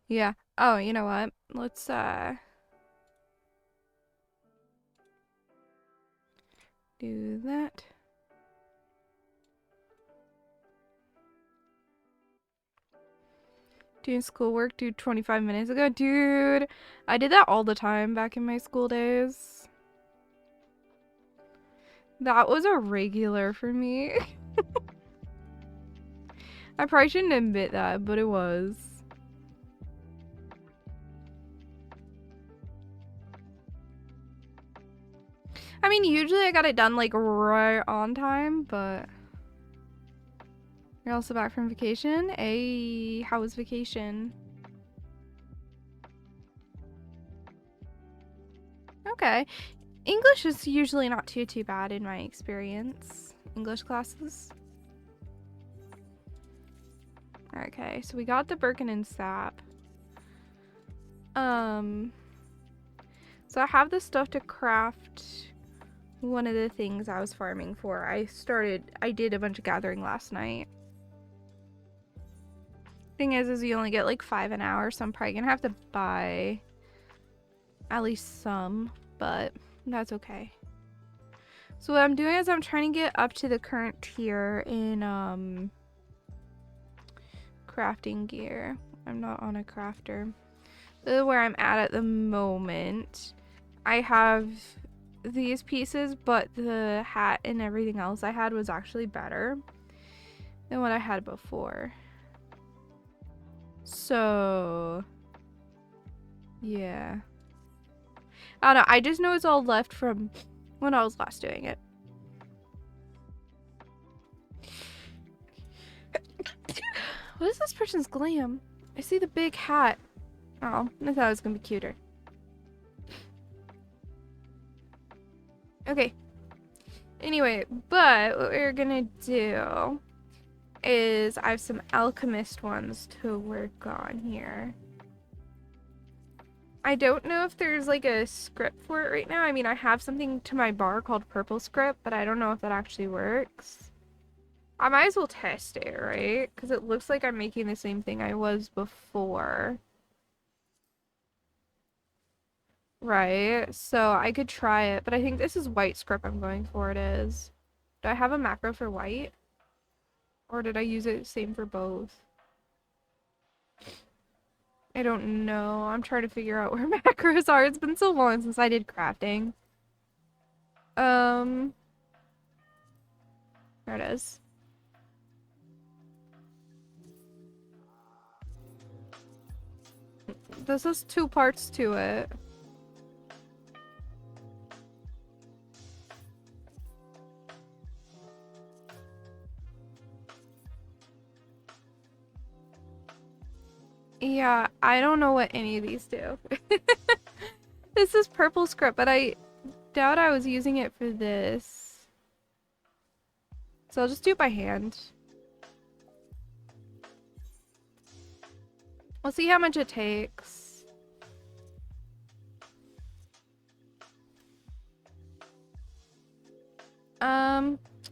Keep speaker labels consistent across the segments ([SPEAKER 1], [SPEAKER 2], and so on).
[SPEAKER 1] Yeah. Oh, you know what? Let's do that. Doing schoolwork, dude, 25 minutes ago. Dude, I did that all the time back in my school days. That was a regular for me. I probably shouldn't admit that, but it was. I mean, usually I got it done like right on time, but you're also back from vacation? Hey, how was vacation? Okay. English is usually not too bad in my experience. English classes. Okay, so we got the Birkin and Sap. So I have the stuff to craft one of the things I was farming for. I did a bunch of gathering last night. Thing is you only get like 5 an hour, so I'm probably gonna have to buy at least some, but that's okay. So what I'm doing is I'm trying to get up to the current tier in crafting gear. I'm not on a crafter. This is where I'm at the moment. I have these pieces, but the hat and everything else I had was actually better than what I had before. So, yeah. I don't know. I just know it's all left from when I was last doing it. What is this person's glam? I see the big hat. Oh, I thought it was gonna be cuter. Okay. Anyway, but what we're gonna do is I have some alchemist ones to work on here. I don't know if there's like a script for it right now. I mean, I have something to my bar called purple script, but I don't know if that actually works. I might as well test it, right? Because it looks like I'm making the same thing I was before. Right? So I could try it, but I think this is white script I'm going for it is. Do I have a macro for white? Or did I use it same for both? I don't know. I'm trying to figure out where macros are. It's been so long since I did crafting. There it is. This is 2 parts to it. Yeah, I don't know what any of these do. This is purple script, but I doubt I was using it for this. So I'll just do it by hand. We'll see how much it takes.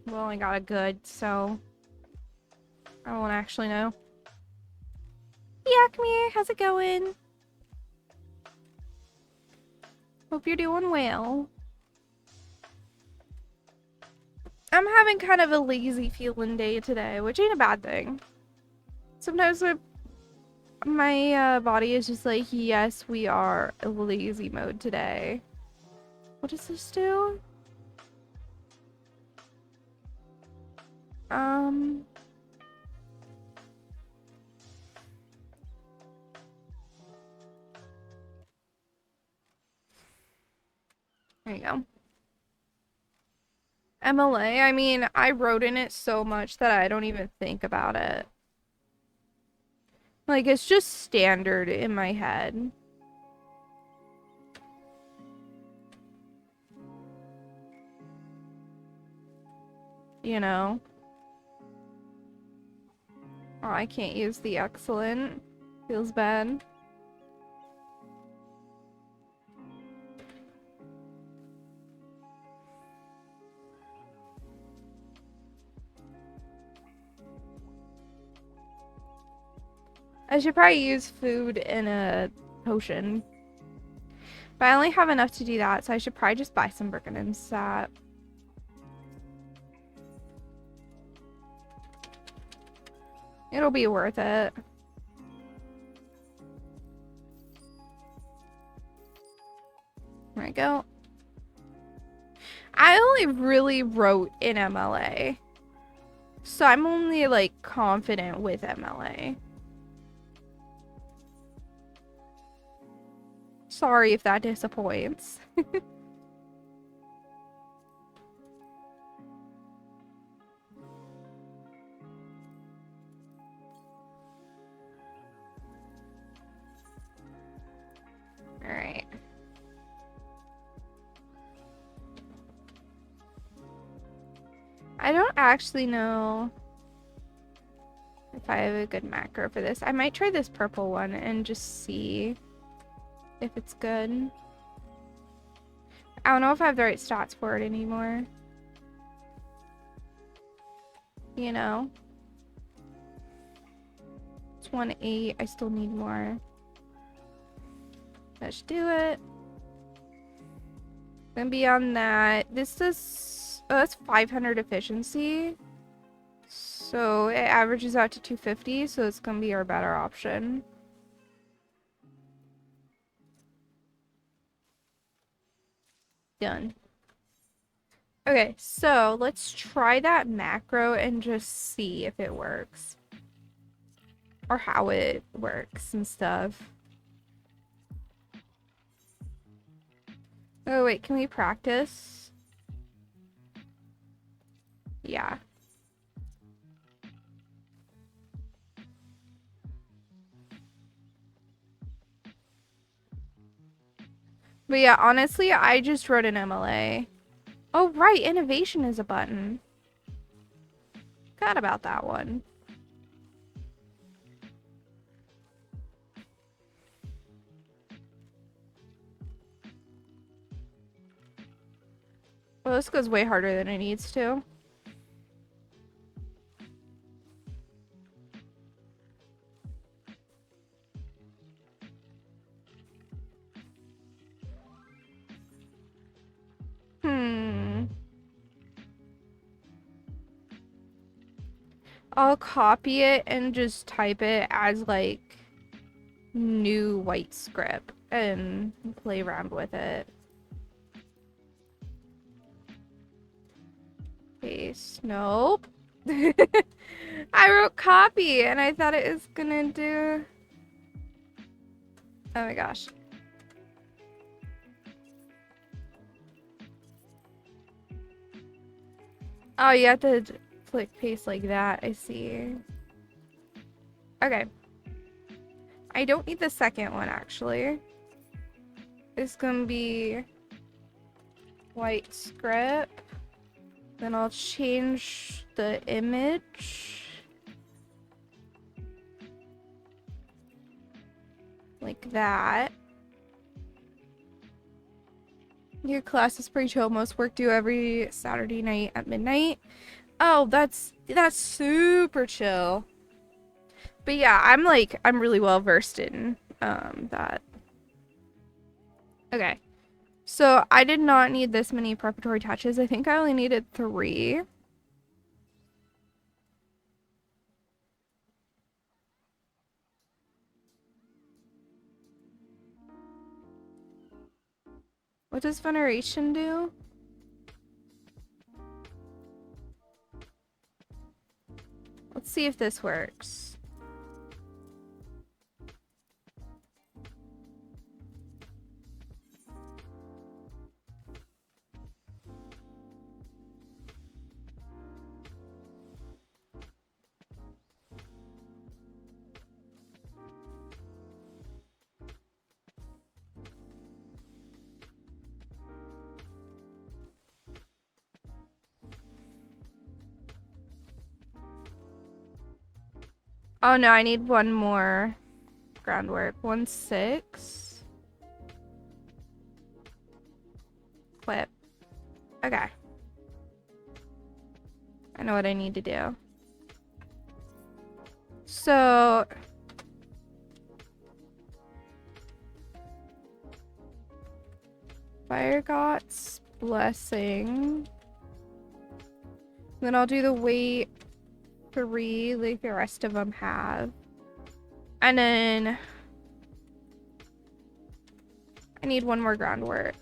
[SPEAKER 1] Well, I got a good, so I won't actually know. Yeah, come here. How's it going? Hope you're doing well. I'm having kind of a lazy feeling day today, which ain't a bad thing. Sometimes my body is just like, yes, we are lazy mode today. What does this do? There you go. MLA, I mean, I wrote in it so much that I don't even think about it. Like, it's just standard in my head. You know? Oh, I can't use the excellent. Feels bad. I should probably use food in a potion. But I only have enough to do that, so I should probably just buy some Birkenhead sap. It'll be worth it. There we go. I only really wrote in MLA. So I'm only like confident with MLA. Sorry if that disappoints. Alright. I don't actually know if I have a good macro for this. I might try this purple one and just see if it's good. I don't know if I have the right stats for it anymore. You know? It's 1.8. I still need more. Let's do it. Then beyond that, this is... Oh, that's 500 efficiency. So it averages out to 250, so it's gonna be our better option. Done. Okay, so let's try that macro and just see if it works. Or how it works and stuff. Oh wait, can we practice? Yeah. But yeah, honestly, I just wrote an MLA. Oh right, innovation is a button. Forgot about that one. Well, this goes way harder than it needs to. I'll copy it and just type it as like new white script and play around with it. Paste. Nope. I wrote copy and I thought it was gonna do... Oh my gosh. Oh, you have to click paste like that. I see. Okay. I don't need the second one, actually. It's gonna be white script. Then I'll change the image. Like that. Your class is pretty chill. Most work due every Saturday night at midnight. Oh, that's super chill. But yeah, I'm really well versed in that. Okay. So I did not need this many preparatory touches. I think I only needed 3. What does veneration do? Let's see if this works. Oh no, I need one more groundwork. 1.6. Clip. Okay. I know what I need to do. So Fire God's Blessing. Then I'll do the weight 3 like the rest of them have. And then I need one more groundwork.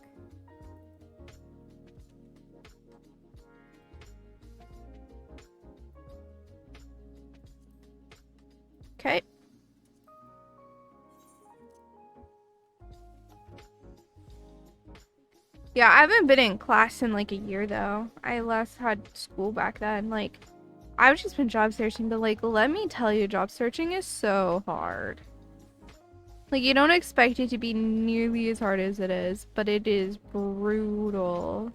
[SPEAKER 1] Okay. Yeah, I haven't been in class in like a year though. I last had school back then. Like, I've just been job searching, but like, let me tell you, job searching is so hard. Like, you don't expect it to be nearly as hard as it is, but it is brutal.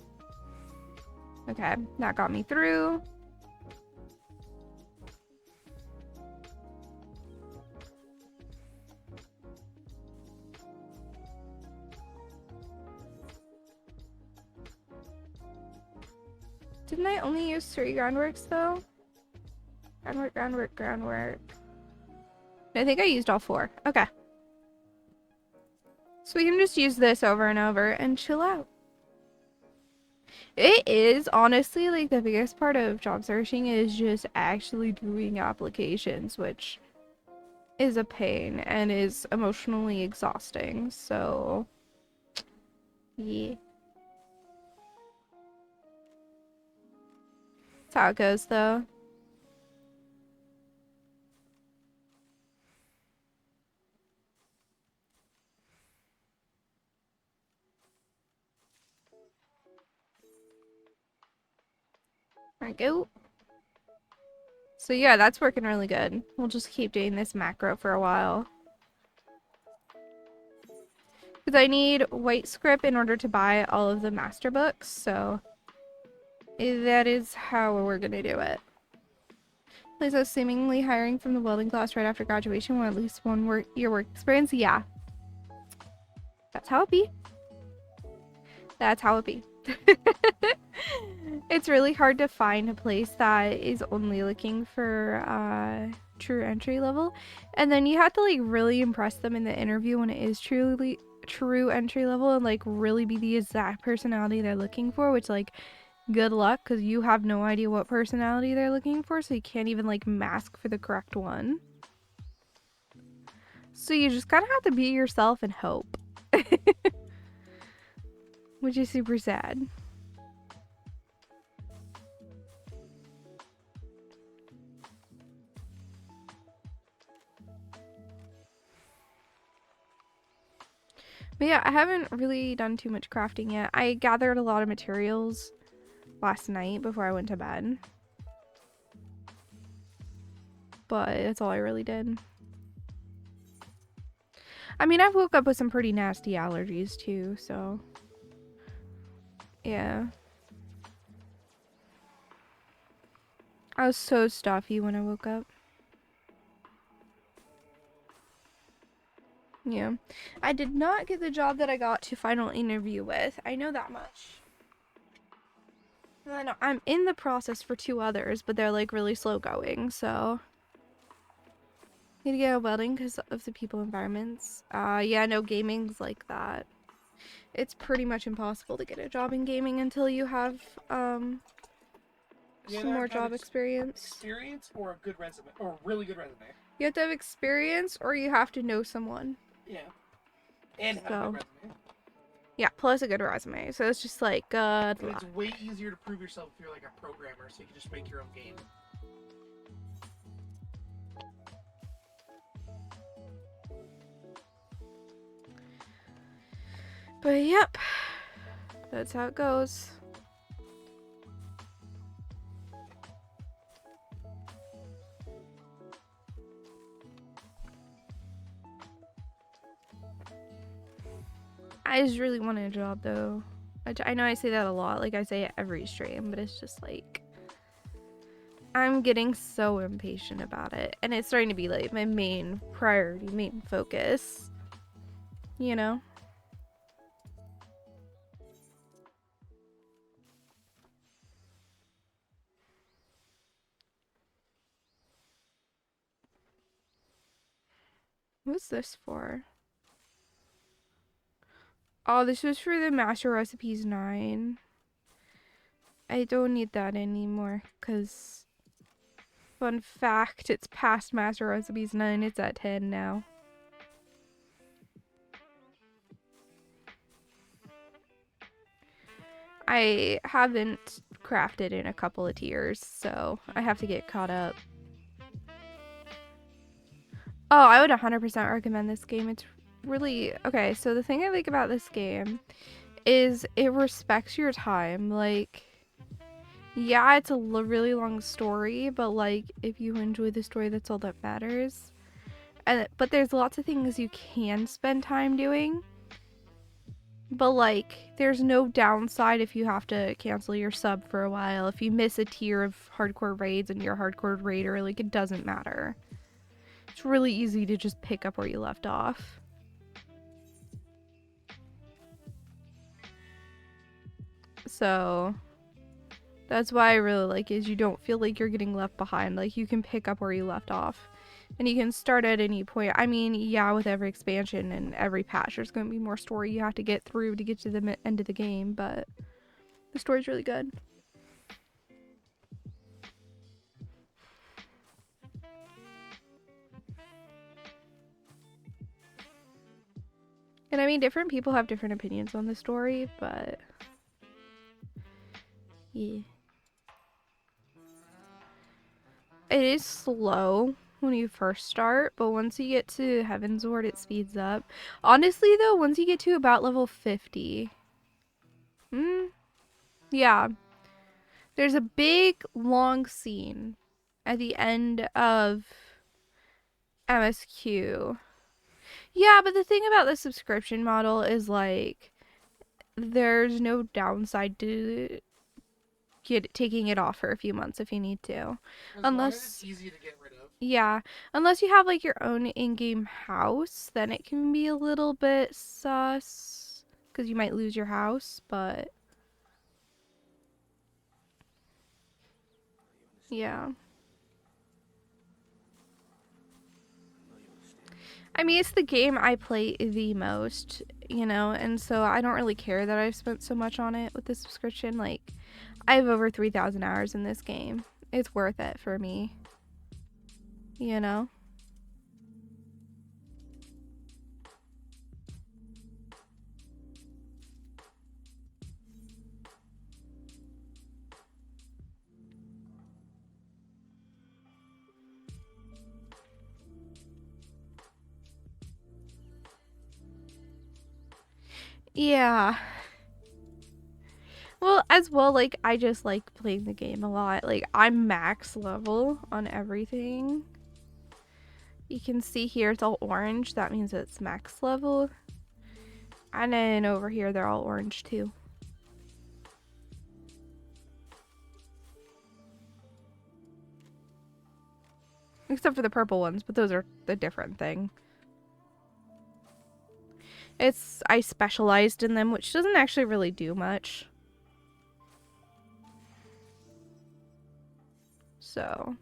[SPEAKER 1] Okay, that got me through. Didn't I only use 3 groundworks though? Groundwork, groundwork, groundwork. I think I used all 4. Okay. So we can just use this over and over and chill out. It is honestly like the biggest part of job searching is just actually doing applications, which is a pain and is emotionally exhausting. So, yeah. That's how it goes though. There we go. So yeah, that's working really good. We'll just keep doing this macro for a while. Because I need white script in order to buy all of the master books, so that is how we're gonna do it. Lisa seemingly hiring from the welding class right after graduation with at least 1 year work experience. Yeah. That's how it be. That's how it be. It's really hard to find a place that is only looking for true entry level, and then you have to like really impress them in the interview when it is truly true entry level and like really be the exact personality they're looking for, which like good luck because you have no idea what personality they're looking for, so you can't even like mask for the correct one. So you just kind of have to be yourself and hope. Which is super sad. But yeah, I haven't really done too much crafting yet. I gathered a lot of materials last night before I went to bed. But that's all I really did. I mean, I woke up with some pretty nasty allergies too, so yeah. I was so stuffy when I woke up. Yeah. I did not get the job that I got to final interview with. I know that much. I know I'm in the process for 2 others, but they're like really slow going, so need to get a welding because of the people environments. Yeah, no, gaming's like that. It's pretty much impossible to get a job in gaming until you have some more job experience.
[SPEAKER 2] Experience or a good resume, or a really good resume.
[SPEAKER 1] You have to have experience or you have to know someone.
[SPEAKER 2] Yeah. And have a good resume.
[SPEAKER 1] Yeah, plus a good resume. So it's just like good luck.
[SPEAKER 2] It's way easier to prove yourself if you're like a programmer, so you can just make your own game.
[SPEAKER 1] But yep, that's how it goes. I just really want a job though. I know I say that a lot, like I say it every stream, but it's just like I'm getting so impatient about it, and it's starting to be like my main priority, main focus, you know? What's this for? Oh, this was for the Master Recipes 9. I don't need that anymore, because, fun fact, it's past Master Recipes 9. It's at 10 now. I haven't crafted in a couple of tiers, so I have to get caught up. Oh, I would 100% recommend this game. It's really... Okay, so the thing I like about this game is it respects your time. Like, yeah, it's a really long story, but like, if you enjoy the story, that's all that matters. But there's lots of things you can spend time doing. But like, there's no downside if you have to cancel your sub for a while. If you miss a tier of hardcore raids and you're a hardcore raider, like, it doesn't matter. It's really easy to just pick up where you left off. So that's why I really like it, is you don't feel like you're getting left behind. Like, you can pick up where you left off. And you can start at any point. I mean, yeah, with every expansion and every patch, there's going to be more story you have to get through to get to the end of the game, but the story's really good. And I mean, different people have different opinions on the story, but yeah. It is slow when you first start, but once you get to Heavensward, it speeds up. Honestly, though, once you get to about level 50, yeah, there's a big, long scene at the end of MSQ. Yeah, but the thing about the subscription model is, like, there's no downside to taking it off for a few months if you need to.
[SPEAKER 2] Unless it's easy to get rid of.
[SPEAKER 1] Yeah, unless you have like your own in-game house, then it can be a little bit sus because you might lose your house, but yeah. I mean, it's the game I play the most, you know, and so I don't really care that I've spent so much on it with the subscription. Like, I have over 3,000 hours in this game. It's worth it for me, you know? Yeah. Well, as well, like, I just like playing the game a lot. Like, I'm max level on everything. You can see here it's all orange. That means it's max level. And then over here, they're all orange too. Except for the purple ones, but those are a different thing. I specialized in them, which doesn't actually really do much. So.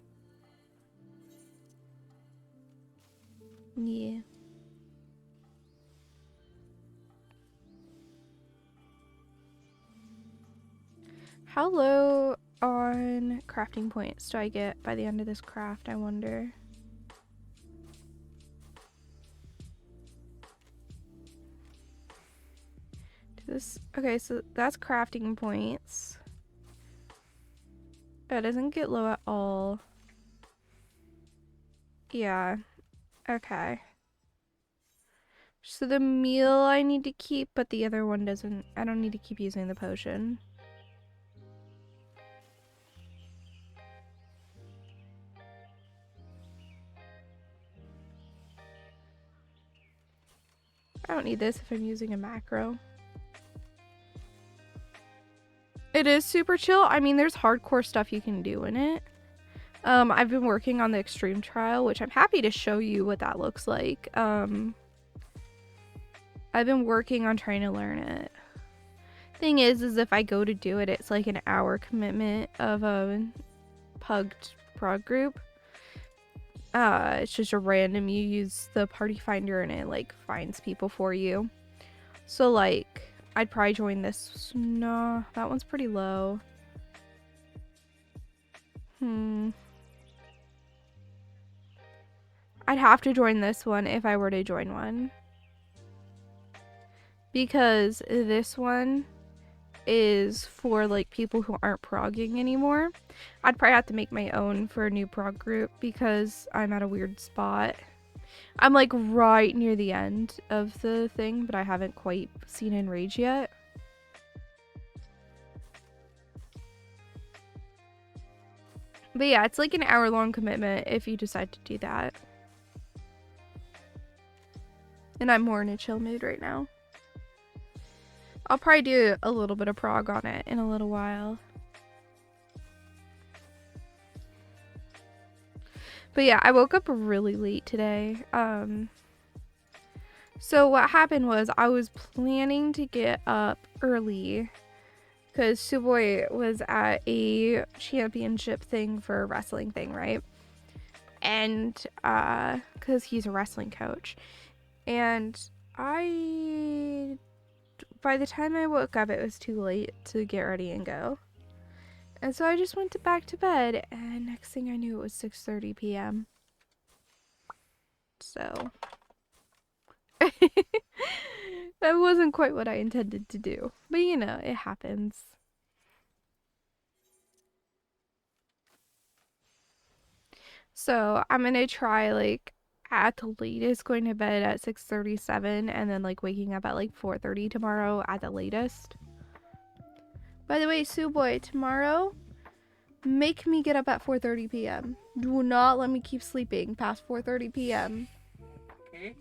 [SPEAKER 1] Yeah. How low on crafting points do I get by the end of this craft, I wonder? Okay, so that's crafting points. That doesn't get low at all. Yeah. Okay. So the meal I need to keep, but the other one doesn't. I don't need to keep using the potion. I don't need this if I'm using a macro. It is super chill. I mean, there's hardcore stuff you can do in it. I've been working on the extreme trial, which I'm happy to show you what that looks like. I've been working on trying to learn it. Thing is if I go to do it, it's like an hour commitment of a pugged prog group. It's just a random, you use the party finder and it like finds people for you. So like, I'd probably join this. No, that one's pretty low. I'd have to join this one if I were to join one. Because this one is for like people who aren't progging anymore. I'd probably have to make my own for a new prog group because I'm at a weird spot. I'm like right near the end of the thing, but I haven't quite seen Enrage yet. But yeah, it's like an hour-long commitment if you decide to do that. And I'm more in a chill mood right now. I'll probably do a little bit of prog on it in a little while. But yeah, I woke up really late today. So what happened was I was planning to get up early because Suwey was at a championship thing for a wrestling thing, right? And because he's a wrestling coach. And by the time I woke up, it was too late to get ready and go. And so I just went back to bed, and next thing I knew, it was 6:30 p.m. So that wasn't quite what I intended to do. But you know, it happens. So I'm gonna try like at the latest going to bed at 6:37 and then like waking up at like 4:30 tomorrow at the latest. By the way, Suboy, tomorrow make me get up at 4:30 p.m. Do not let me keep sleeping past 4:30 p.m.
[SPEAKER 2] Okay.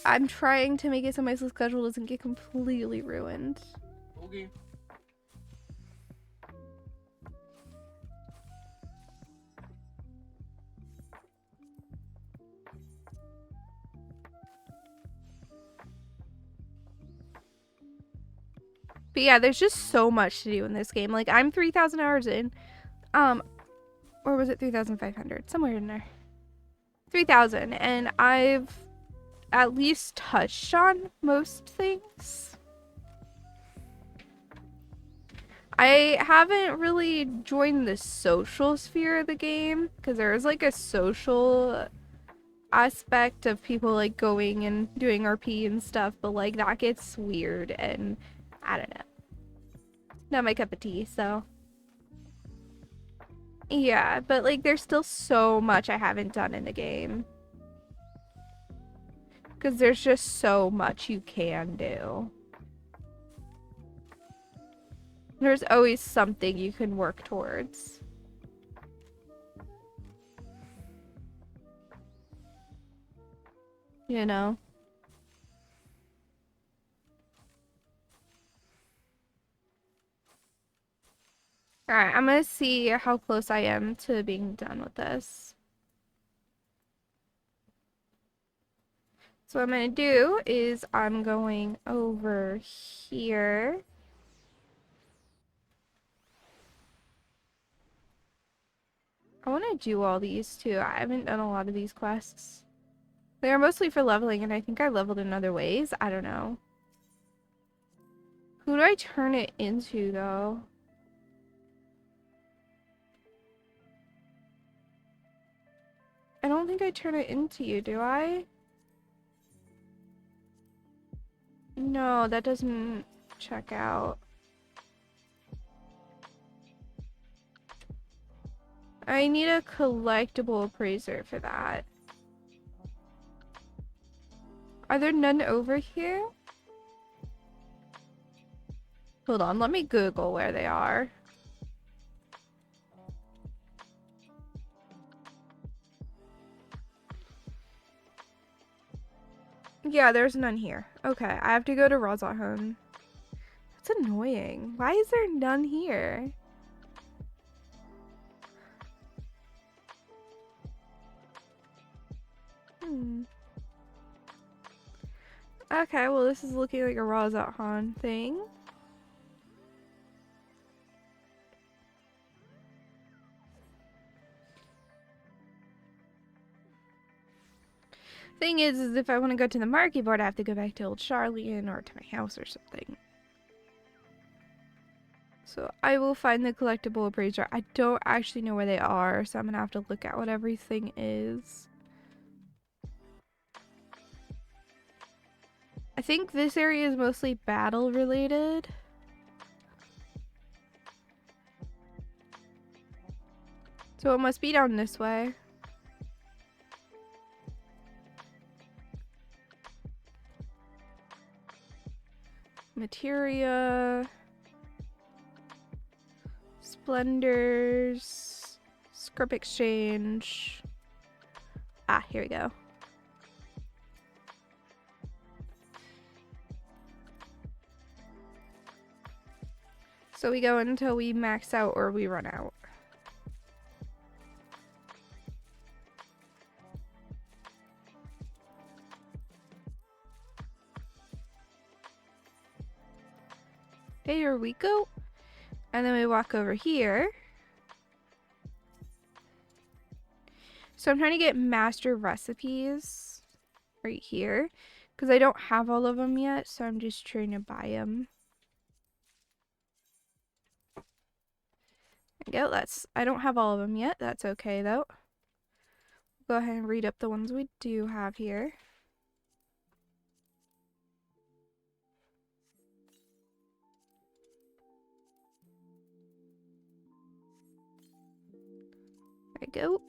[SPEAKER 1] I'm trying to make it so my sleep schedule doesn't get completely ruined.
[SPEAKER 2] Okay.
[SPEAKER 1] But yeah, there's just so much to do in this game. Like, I'm 3,000 hours in. Or was it 3,500? Somewhere in there. 3,000. And I've at least touched on most things. I haven't really joined the social sphere of the game because there is like a social aspect of people like going and doing RP and stuff, but like that gets weird and I don't know. Not my cup of tea, so. Yeah, but like there's still so much I haven't done in the game. Because there's just so much you can do. There's always something you can work towards. You know? Alright, I'm gonna see how close I am to being done with this. So what I'm gonna do is I'm going over here. I want to do all these too. I haven't done a lot of these quests. They are mostly for leveling, and I think I leveled in other ways. I don't know. Who do I turn it into, though? I don't think I turn it into you, do I? No, that doesn't check out. I need a collectible appraiser for that. Are there none over here? Hold on, let me Google where they are. Yeah, there's none here. Okay, I have to go to Razahun. That's annoying. Why is there none here? Okay, well this is looking like a Razahun thing. Thing is if I want to go to the market board, I have to go back to Old Charlene or to my house or something. So I will find the collectible appraiser. I don't actually know where they are, so I'm gonna have to look at what everything is. I think this area is mostly battle related. So it must be down this way. Materia. Splendors. Script exchange. Ah, here we go. So we go until we max out or we run out. There we go. And then we walk over here. So I'm trying to get master recipes right here because I don't have all of them yet, so I'm just trying to buy them. There we go. I don't have all of them yet. That's okay though. Go ahead and read up the ones we do have here. There we go.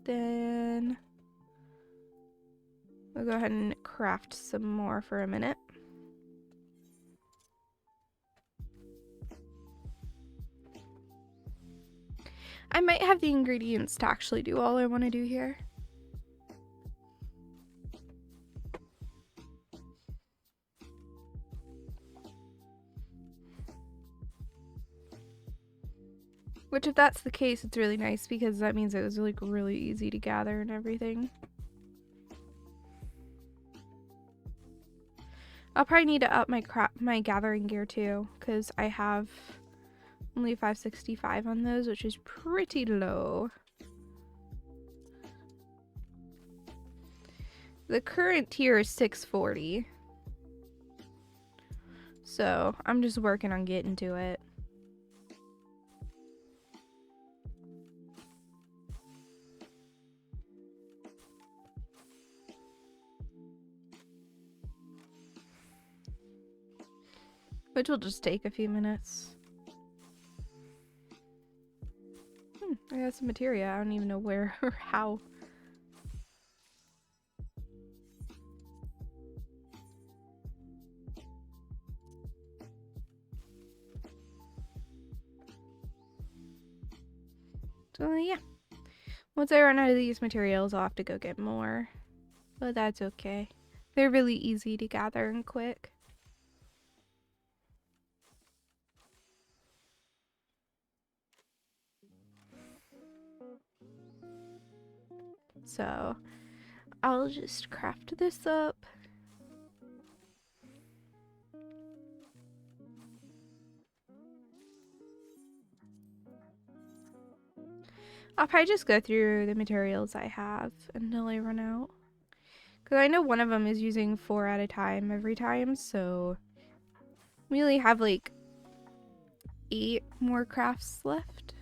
[SPEAKER 1] Then we'll go ahead and craft some more for a minute. I might have the ingredients to actually do all I want to do here. Which, if that's the case, it's really nice because that means it was like really easy to gather and everything. I'll probably need to up my gathering gear too, because I have only 565 on those, which is pretty low. The current tier is 640. So I'm just working on getting to it. Which will just take a few minutes. I got some materia. I don't even know where or how. So yeah. Once I run out of these materials, I'll have to go get more. But that's okay. They're really easy to gather and quick. So I'll just craft this up. I'll probably just go through the materials I have until I run out. Because I know one of them is using 4 at a time every time, so we only have like 8 more crafts left.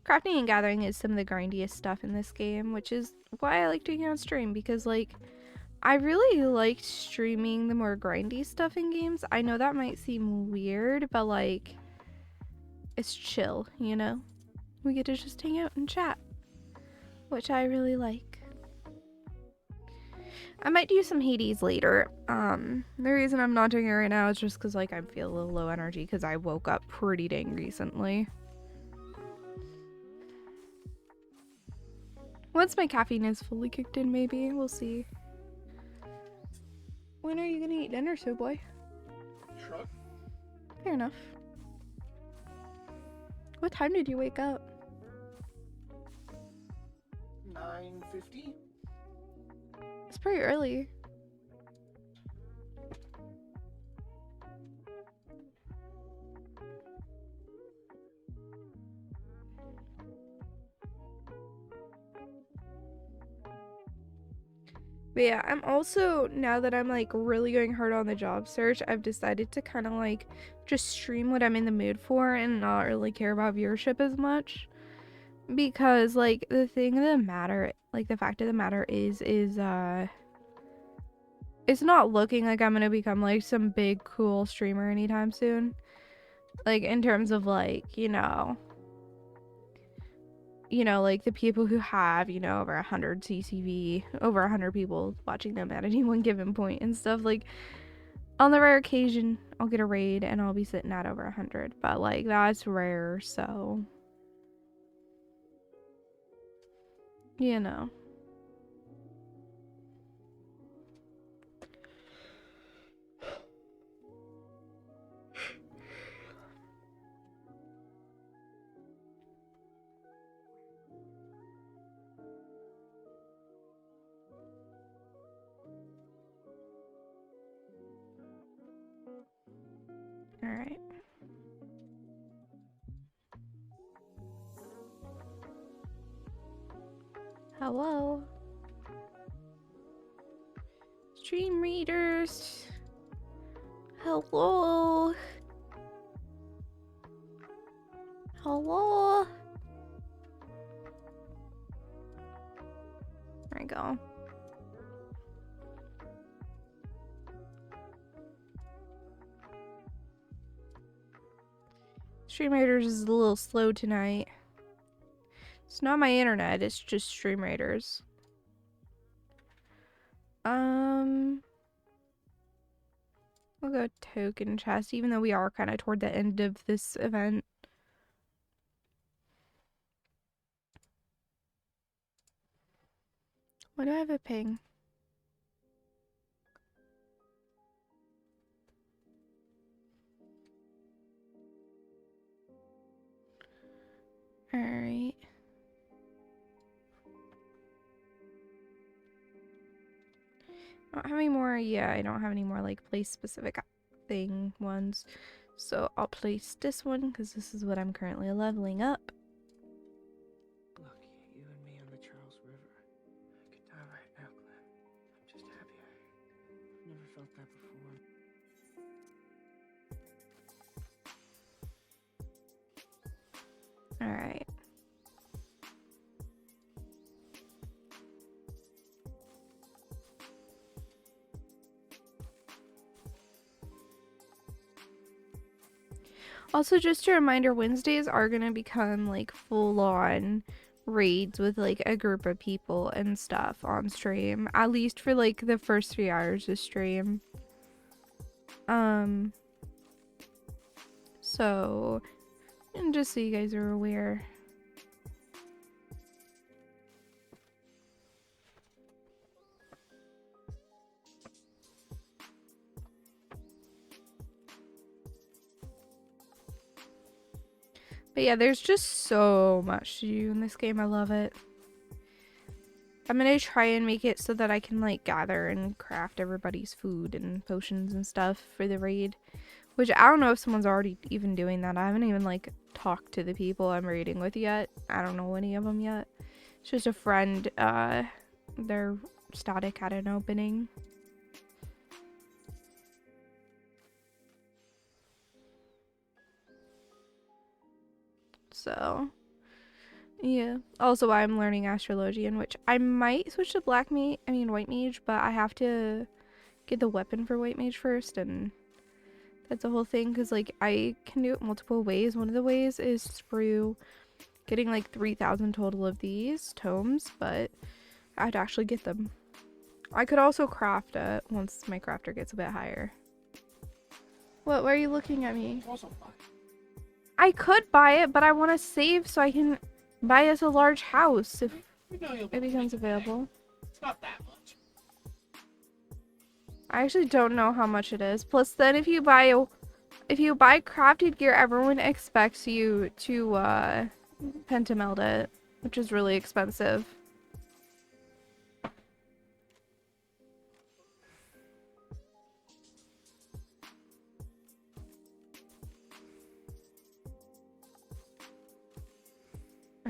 [SPEAKER 1] Crafting and gathering is some of the grindiest stuff in this game, which is why I like doing it on stream, because like I really liked streaming the more grindy stuff in games. I know that might seem weird, but like it's chill, you know? We get to just hang out and chat, which I really like. I might do some Hades later. The reason I'm not doing it right now is just because like I feel a little low energy because I woke up pretty dang recently. Once my caffeine is fully kicked in, maybe. We'll see. When are you gonna eat dinner, Suwey?
[SPEAKER 2] Truck.
[SPEAKER 1] Fair enough. What time did you wake up?
[SPEAKER 2] 9:50.
[SPEAKER 1] It's pretty early. But yeah, I'm also, now that I'm like really going hard on the job search, I've decided to kind of like just stream what I'm in the mood for and not really care about viewership as much. Because like the thing of the matter, like the fact of the matter is it's not looking like I'm gonna become like some big cool streamer anytime soon. Like in terms of like, like the people who have, over 100 CCV, over 100 people watching them at any one given point and stuff. Like, on the rare occasion, I'll get a raid and I'll be sitting at over 100, but like, that's rare, so, you know. Alright. Hello? Stream readers. Hello? Hello? There we go. Stream Raiders is a little slow tonight. It's not my internet, it's just Stream Raiders. We'll go token chest, even though we are kind of toward the end of this event. Why do I have a ping? Alright. I don't have any more, yeah, I don't have any more like place specific thing ones. So I'll place this one because this is what I'm currently leveling up.
[SPEAKER 2] Look, you and me on the Charles River. I could die right now, Glenn. I'm just happy. I've never felt that before.
[SPEAKER 1] Alright. Also, just a reminder, Wednesdays are gonna become like full-on raids with like a group of people and stuff on stream, at least for like the first 3 hours of stream. So, and just so you guys are aware. But yeah, there's just so much to do in this game. I love it. I'm gonna try and make it so that I can like gather and craft everybody's food and potions and stuff for the raid. Which I don't know if someone's already even doing that. I haven't even like talked to the people I'm raiding with yet. I don't know any of them yet. It's just a friend, they're static at an opening. So, yeah. Also, I'm learning Astrologian, which I might switch to white mage, but I have to get the weapon for white mage first, and that's a whole thing, because, like, I can do it multiple ways. One of the ways is through getting, like, 3,000 total of these tomes, but I have to actually get them. I could also craft it once my crafter gets a bit higher. What? Why are you looking at me? I could buy it, but I want to save so I can buy us a large house if it becomes available.
[SPEAKER 2] It's not that much.
[SPEAKER 1] I actually don't know how much it is. Plus, then if you buy crafted gear, everyone expects you to pentameld it, which is really expensive.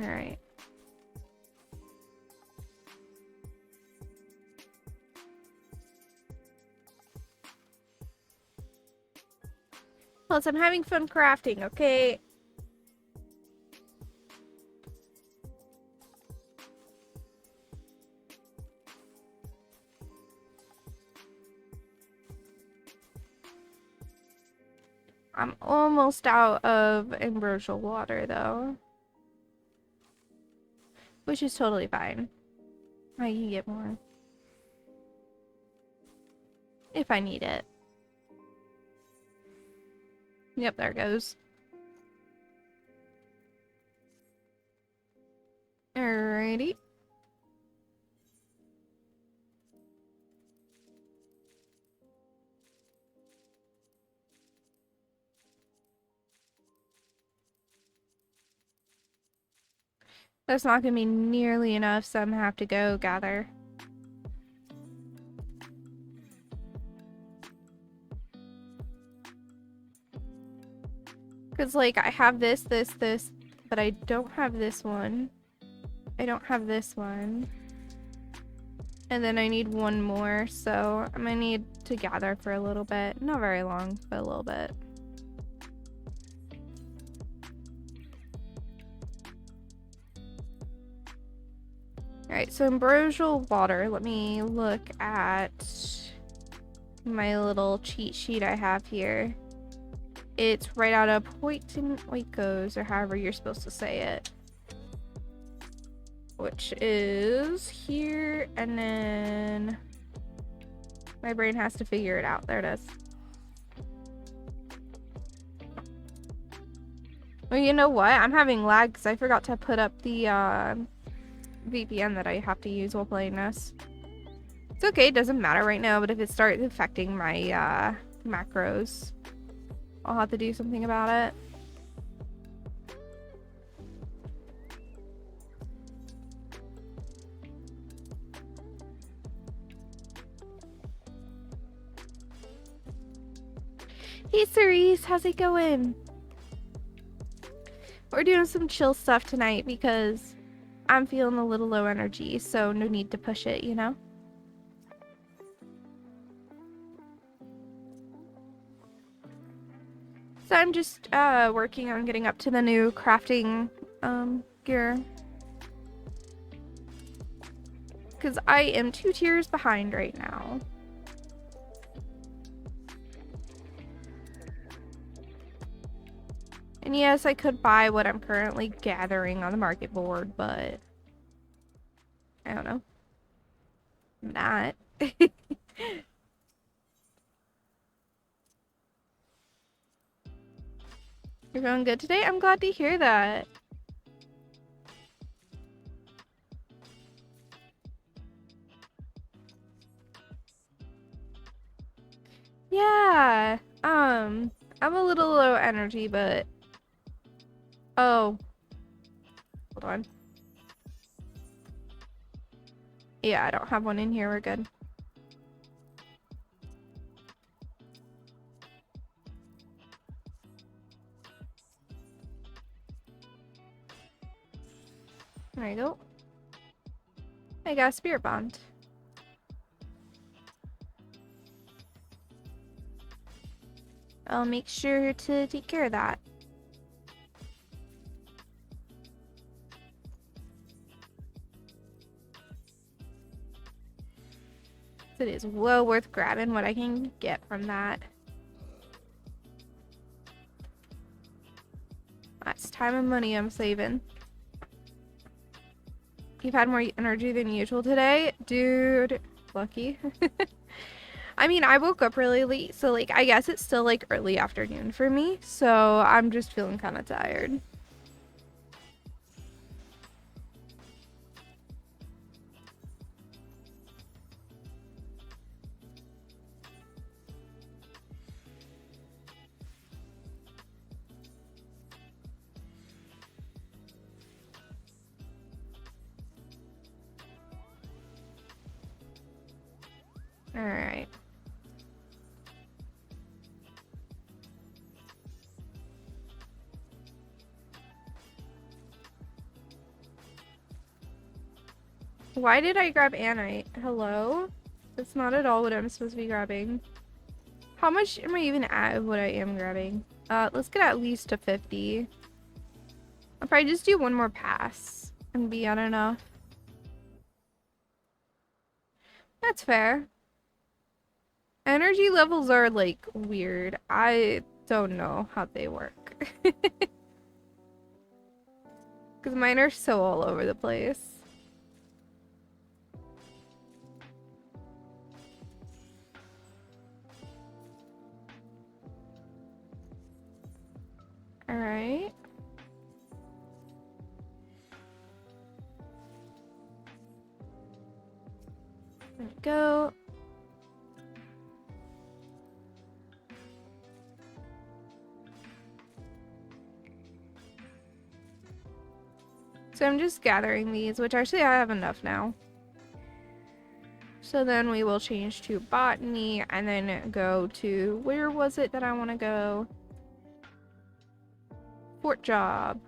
[SPEAKER 1] Alright. Plus, I'm having fun crafting, okay? I'm almost out of ambrosial water, though. Which is totally fine. I can get more. If I need it. Yep, there it goes. Alrighty. That's not gonna be nearly enough, so I'm gonna have to go gather. Because, like, I have this, but I don't have this one. I don't have this one. And then I need one more, so I'm gonna need to gather for a little bit. Not very long, but a little bit. Alright, so ambrosial water. Let me look at my little cheat sheet I have here. It's right out of Pointon Oikos, or however you're supposed to say it. Which is here, and then my brain has to figure it out. There it is. Well, you know what? I'm having lag because I forgot to put up the VPN that I have to use while playing this. It's okay, it doesn't matter right now, but if it starts affecting my macros, I'll have to do something about it. Hey Cerise, how's it going? We're doing some chill stuff tonight because I'm feeling a little low energy, so no need to push it, you know? So I'm just working on getting up to the new crafting gear. Because I am 2 tiers behind right now. And yes, I could buy what I'm currently gathering on the market board, but I don't know. I'm not. You're going good today? I'm glad to hear that. Yeah. I'm a little low energy, but oh. Hold on. Yeah, I don't have one in here. We're good. There you go. I got a spirit bond. I'll make sure to take care of that. It is well worth grabbing what I can get from that. That's time and money I'm saving. You've had more energy than usual today? Dude, lucky. I mean, I woke up really late, so like, I guess it's still like early afternoon for me, so I'm just feeling kind of tired. Alright. Why did I grab Anite? Hello? That's not at all what I'm supposed to be grabbing. How much am I even at of what I am grabbing? Let's get at least to 50. I'll probably just do one more pass and be at enough. That's fair. Energy levels are like weird. I don't know how they work. Because mine are so all over the place. Alright. There we go. So I'm just gathering these, which actually I have enough now. So then we will change to botany and then go to, where was it that I want to go? Fort Job.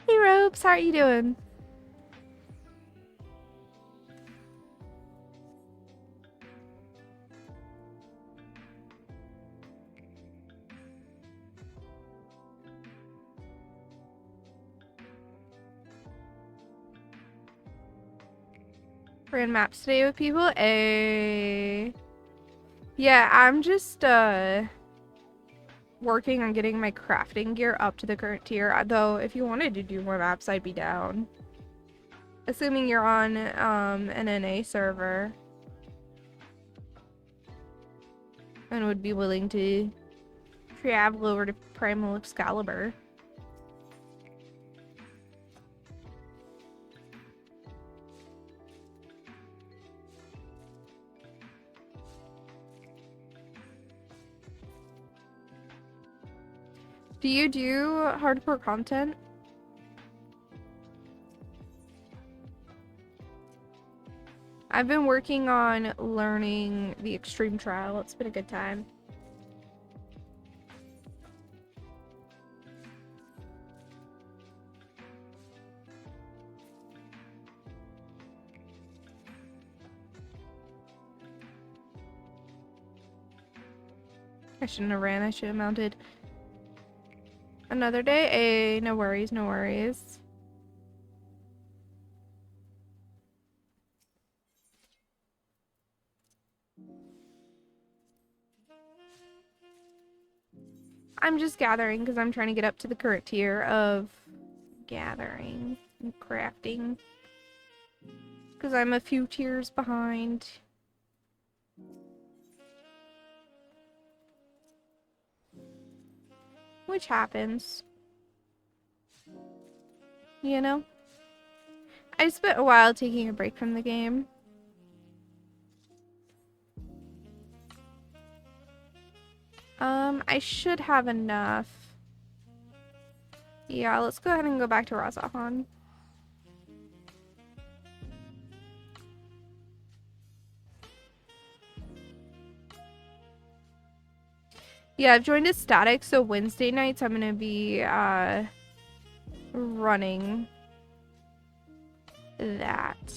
[SPEAKER 1] Hey Robes, how are you doing? Ran maps today with people. Yeah, I'm just working on getting my crafting gear up to the current tier. Though if you wanted to do more maps, I'd be down. Assuming you're on an NA server and would be willing to travel over to Primal Excalibur. Do you do hardcore content? I've been working on learning the extreme trial. It's been a good time. I shouldn't have ran. I should have mounted. Another day? No worries, no worries. I'm just gathering because I'm trying to get up to the current tier of gathering and crafting. Because I'm a few tiers behind. Which happens. You know? I spent a while taking a break from the game. I should have enough. Yeah, let's go ahead and go back to Razahan. Yeah, I've joined a static, so Wednesday nights I'm gonna be running that.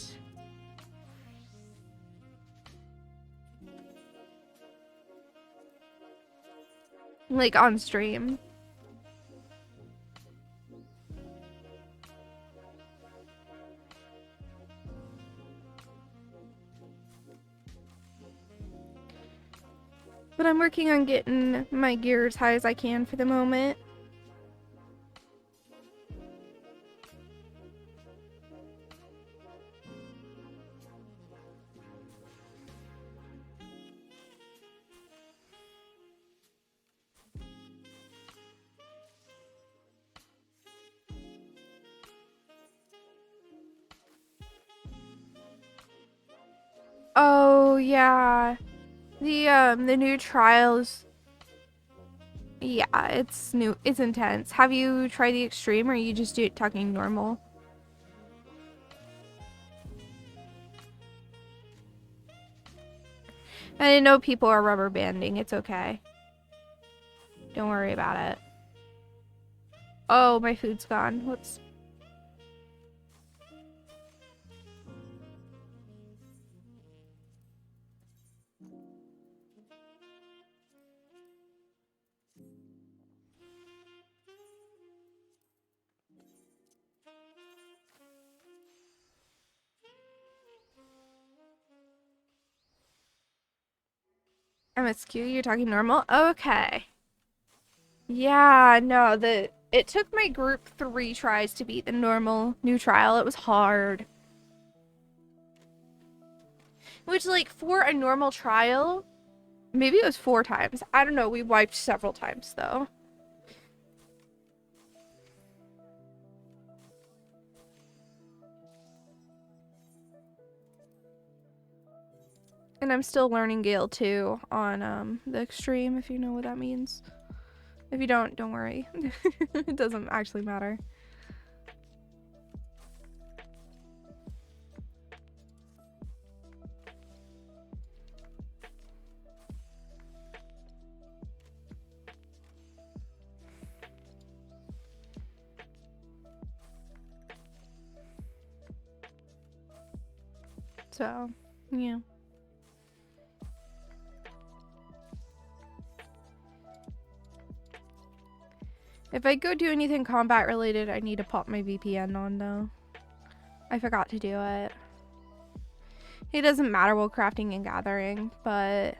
[SPEAKER 1] Like on stream. But I'm working on getting my gear as high as I can for the moment. Oh yeah. The new trials. Yeah, it's new. It's intense. Have you tried the extreme or are you just talking normal? I know people are rubber banding. It's okay. Don't worry about it. Oh, my food's gone. Whoops. I'm askew, you're talking normal? Okay. Yeah, no, it took my group 3 tries to beat the normal new trial. It was hard. Which, like, for a normal trial, maybe it was 4 times. I don't know, we wiped several times, though. And I'm still learning Gale, too, on, the extreme, if you know what that means. If you don't worry. It doesn't actually matter. So, yeah. If I go do anything combat related, I need to pop my VPN on, though. I forgot to do it. It doesn't matter while crafting and gathering, but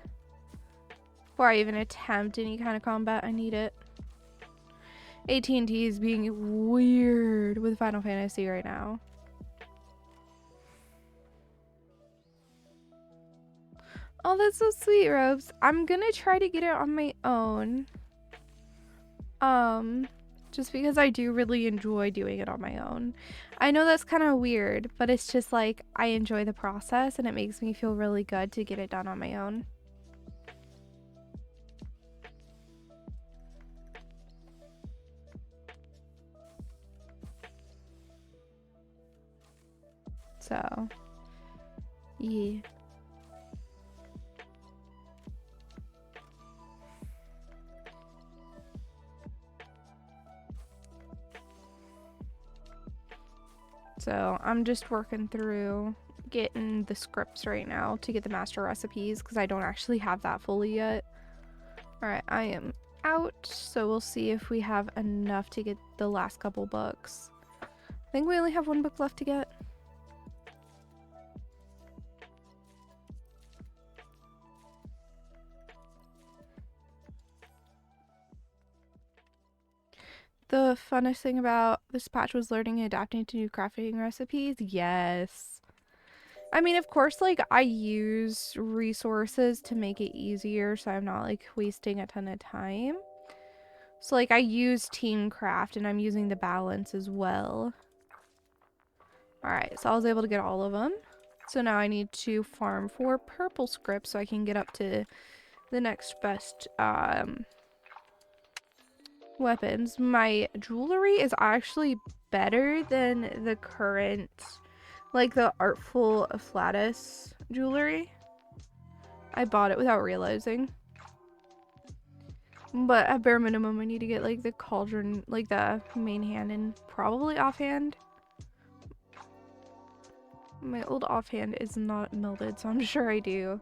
[SPEAKER 1] before I even attempt any kind of combat, I need it. AT&T is being weird with Final Fantasy right now. Oh, that's so sweet, Robes. I'm gonna try to get it on my own. Just because I do really enjoy doing it on my own. I know that's kind of weird, but it's just like I enjoy the process and it makes me feel really good to get it done on my own. So, yeah. So I'm just working through getting the scripts right now to get the master recipes because I don't actually have that fully yet. Alright, I am out, so we'll see if we have enough to get the last couple books. I think we only have 1 book left to get. The funnest thing about this patch was learning and adapting to new crafting recipes. Yes. I mean, of course, like, I use resources to make it easier so I'm not, like, wasting a ton of time. So, like, I use Team Craft and I'm using the balance as well. Alright, so I was able to get all of them. So now I need to farm for purple script so I can get up to the next best, weapons. My jewelry is actually better than the current, like the Artful Afflatus jewelry. I bought it without realizing. But at bare minimum, I need to get like the cauldron, like the main hand and probably offhand. My old offhand is not melted, so I'm sure I do.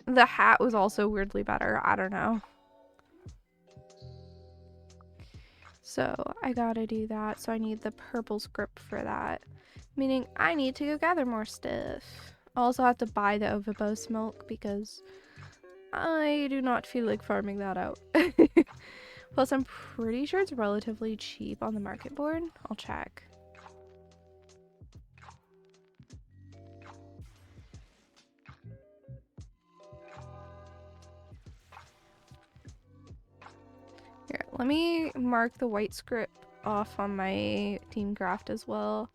[SPEAKER 1] The hat was also weirdly better. I don't know. So I gotta do that. So I need the purple script for that. Meaning I need to go gather more stuff. I also have to buy the Ovibos milk because I do not feel like farming that out. Plus I'm pretty sure it's relatively cheap on the market board. I'll check. Here, let me mark the white script off on my team craft as well.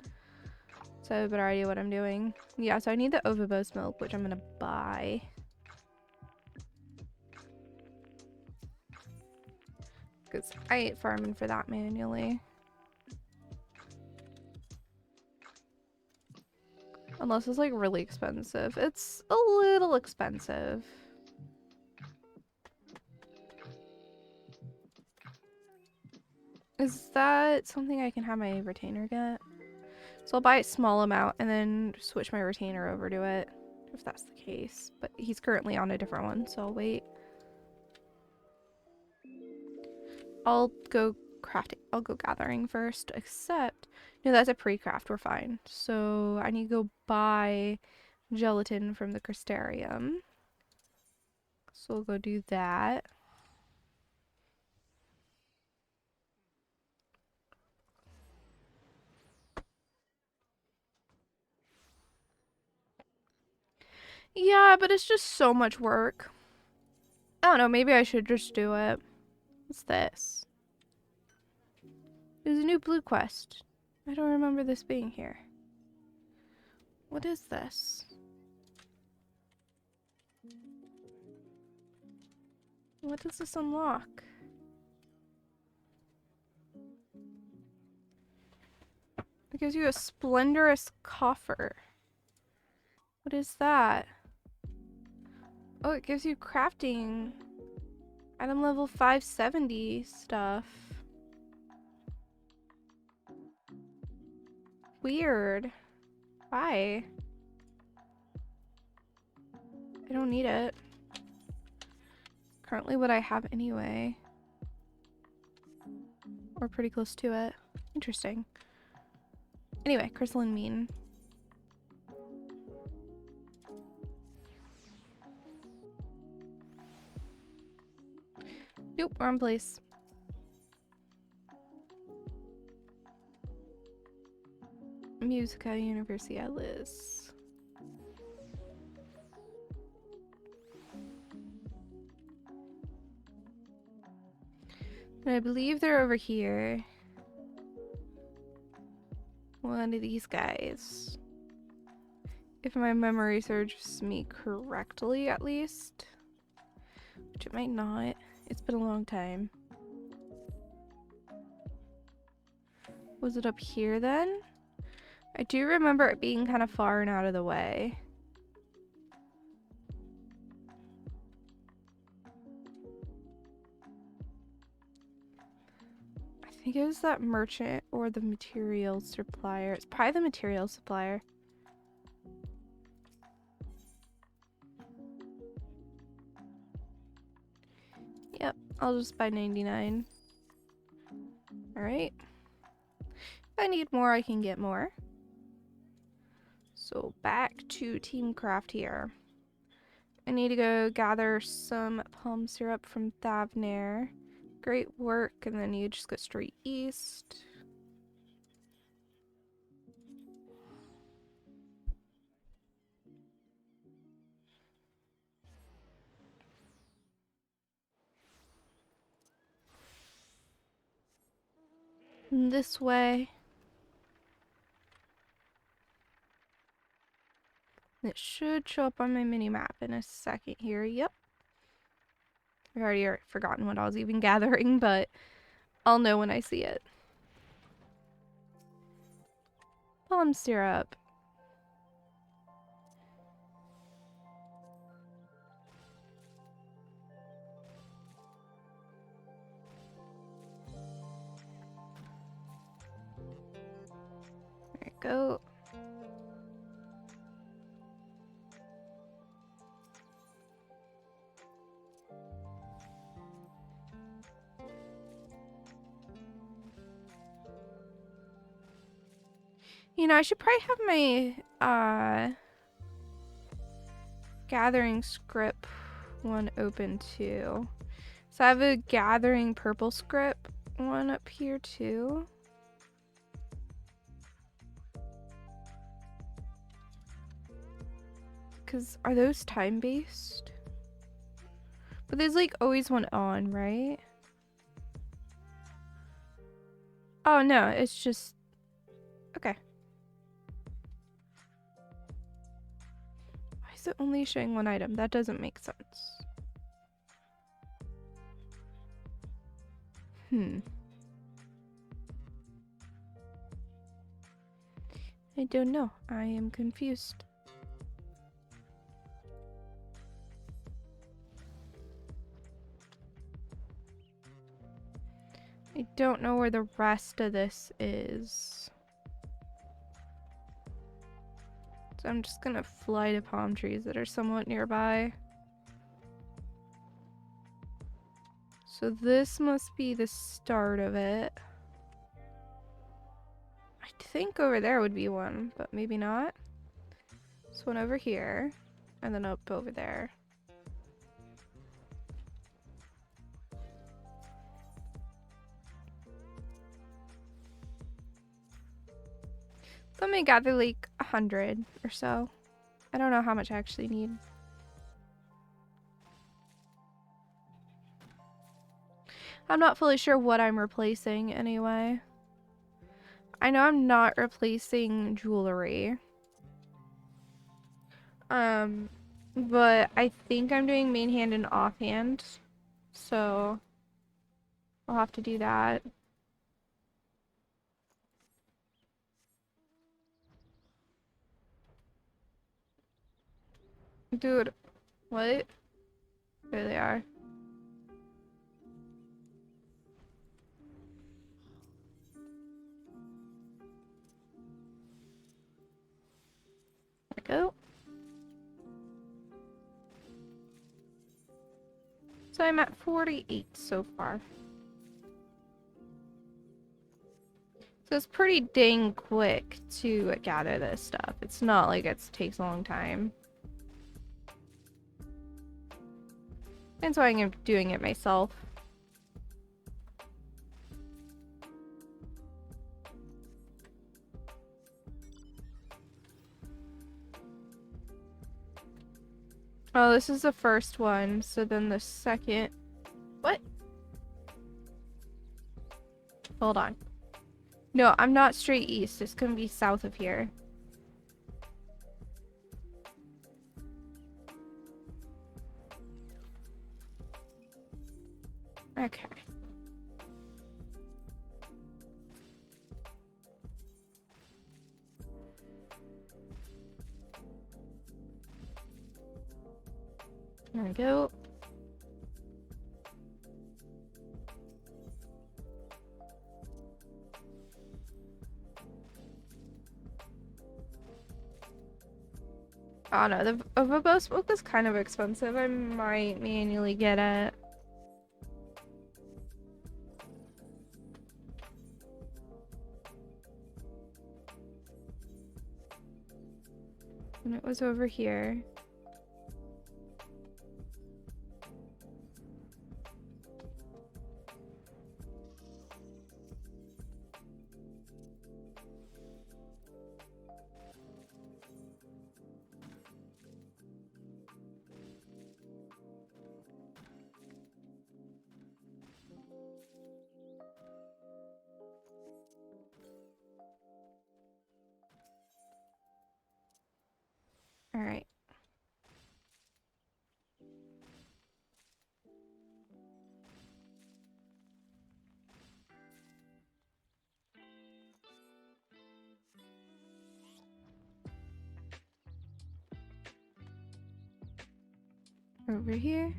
[SPEAKER 1] So I have a better idea what I'm doing. Yeah, so I need the Ovibos milk, which I'm gonna buy. Because I ain't farming for that manually. Unless it's like really expensive. It's a little expensive. Is that something I can have my retainer get? So I'll buy a small amount and then switch my retainer over to it, if that's the case. But he's currently on a different one, so I'll wait. I'll go crafting. I'll go gathering first, except no, that's a pre-craft. We're fine. So I need to go buy gelatin from the crystarium. So we'll go do that. Yeah, but it's just so much work. I don't know, maybe I should just do it. What's this? There's a new blue quest. I don't remember this being here. What is this? What does this unlock? It gives you a splendorous coffer. What is that? Oh, it gives you crafting. Item level 570 stuff. Weird. Why? I don't need it. Currently what I have anyway. Or pretty close to it. Interesting. Anyway, crystalline mean. Nope, wrong place. Musica Universalis. And I believe they're over here. One of these guys. If my memory serves me correctly, at least. Which it might not. It's been a long time. Was it up here then? I do remember it being kind of far and out of the way. I think it was that merchant or the material supplier. It's probably the material supplier. Yep, I'll just buy 99. Alright. If I need more, I can get more. So back to Team Craft here. I need to go gather some palm syrup from Thavnair. Great work, and then you just go straight east. And this way. It should show up on my mini map in a second here. Yep. I've already forgotten what I was even gathering, but I'll know when I see it. Palm syrup. There we go. You know, I should probably have my gathering script one open too. So I have a gathering purple script one up here too. Cause are those time based? But there's like always one on, right? Oh no, it's just okay. Why is it only showing one item? That doesn't make sense. I don't know. I am confused. I don't know where the rest of this is. So I'm just gonna fly to palm trees that are somewhat nearby. So this must be the start of it. I think over there would be one, but maybe not. This one over here, and then up over there. So I'm gonna gather like 100 or so. I don't know how much I actually need. I'm not fully sure what I'm replacing anyway. I know I'm not replacing jewelry. But I think I'm doing main hand and offhand. So I'll have to do that. Dude, what? There they are. There we go. So I'm at 48 so far. So it's pretty dang quick to gather this stuff. It's not like it takes a long time. That's why I'm doing it myself. Oh, this is the first one, so then the second... What? Hold on. No, I'm not straight east. It's gonna be south of here. Okay. There we go. Oh no, the verbose book is kind of expensive. I might manually get it. And it was over here. Alright. Over here.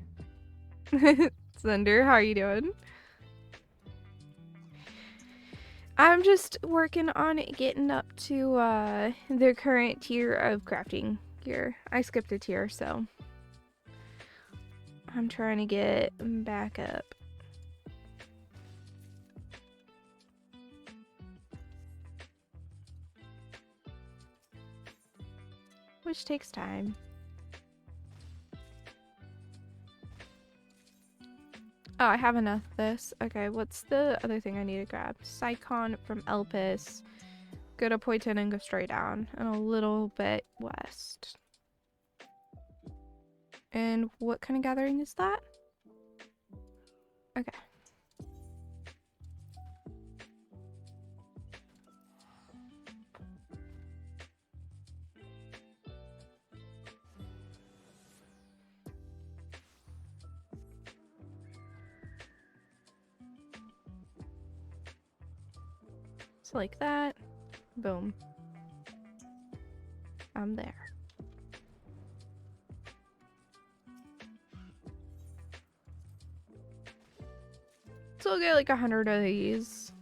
[SPEAKER 1] Thunder, how are you doing? I'm just working on getting up to the current tier of crafting gear. I skipped a tier, so I'm trying to get back up. Which takes time. Oh, I have enough of this. Okay, what's the other thing I need to grab? Sycon from Elpis. Go to Poyton and go straight down. And a little bit west. And what kind of gathering is that? Okay. So like that. Boom. I'm there. So I'll get like 100 of these.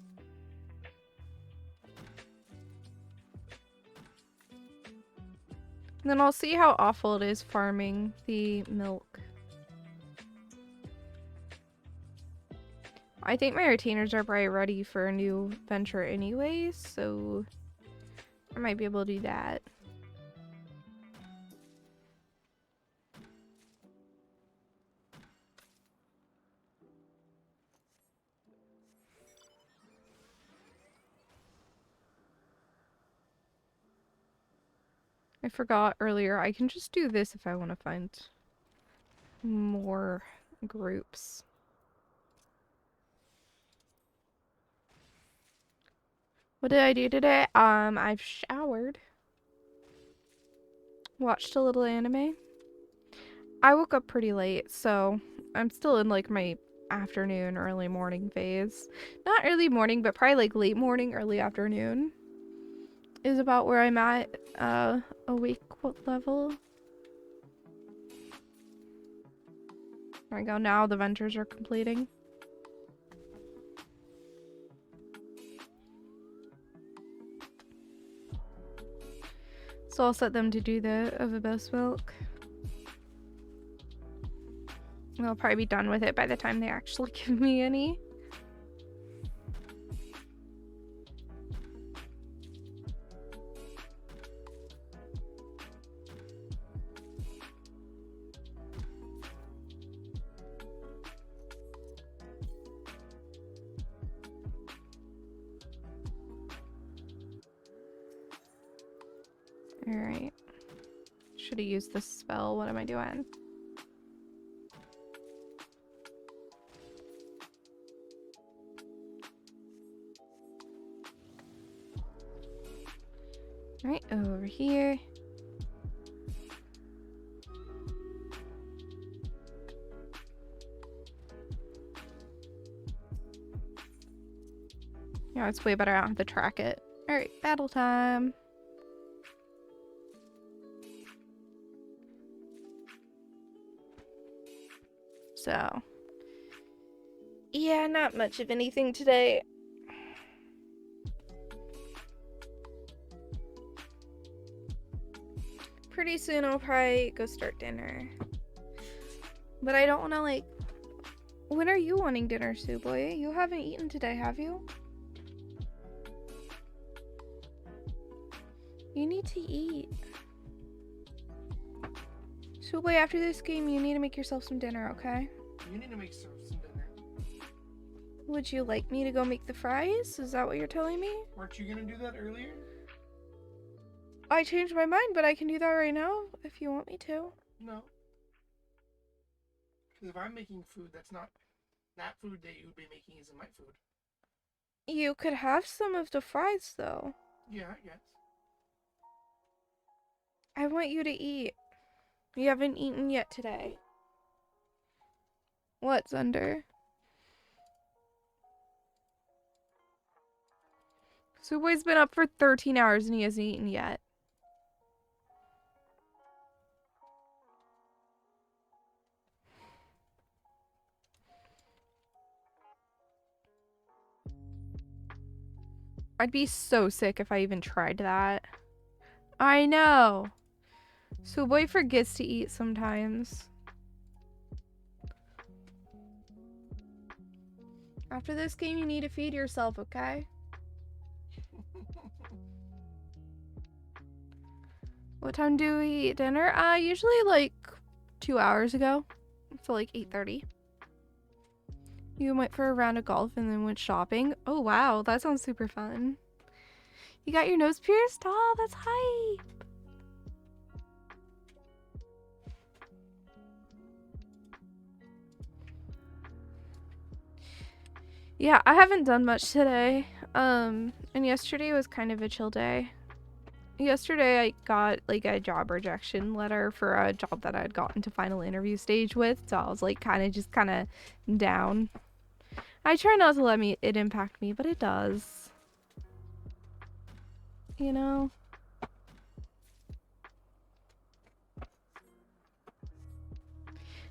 [SPEAKER 1] And then I'll see how awful it is farming the milk. I think my retainers are probably ready for a new venture anyway, so I might be able to do that. I forgot earlier. I can just do this if I want to find more groups. What did I do today? I've showered. Watched a little anime. I woke up pretty late, so I'm still in like my afternoon, early morning phase. Not early morning, but probably like late morning, early afternoon is about where I'm at, awake level. There we go. Now the ventures are completing. So I'll set them to do the ovibos milk. I'll probably be done with it by the time they actually give me any. Alright. Should have used this spell. What am I doing? Alright, over here. Yeah, it's way better. I don't have to track it. Alright, battle time. So, yeah, not much of anything today. Pretty soon I'll probably go start dinner. But I don't want to, like... When are you wanting dinner, Suwey? You haven't eaten today, have you? You need to eat. Suwey, after this game, you need to make yourself some dinner, okay?
[SPEAKER 2] You need to make some dinner.
[SPEAKER 1] Would you like me to go make the fries? Is that what you're telling me?
[SPEAKER 2] Weren't you gonna do that earlier?
[SPEAKER 1] I changed my mind, but I can do that right now if you want me to.
[SPEAKER 2] No. Because if I'm making food, that's not... That food that you would be making isn't my food.
[SPEAKER 1] You could have some of the fries, though.
[SPEAKER 2] Yeah, I guess.
[SPEAKER 1] I want you to eat. You haven't eaten yet today. What's under? Suwey's been up for 13 hours and he hasn't eaten yet. I'd be so sick if I even tried that. I know. Suwey forgets to eat sometimes. After this game, you need to feed yourself, okay? What time do we eat dinner? Usually like 2 hours ago. So like 8:30. You went for a round of golf and then went shopping. Oh wow, that sounds super fun. You got your nose pierced? Oh, that's hype. Yeah, I haven't done much today. And yesterday was kind of a chill day. Yesterday I got like a job rejection letter for a job that I had gotten to final interview stage with, so I was like kind of down. I try not to let it impact me, but it does. You know?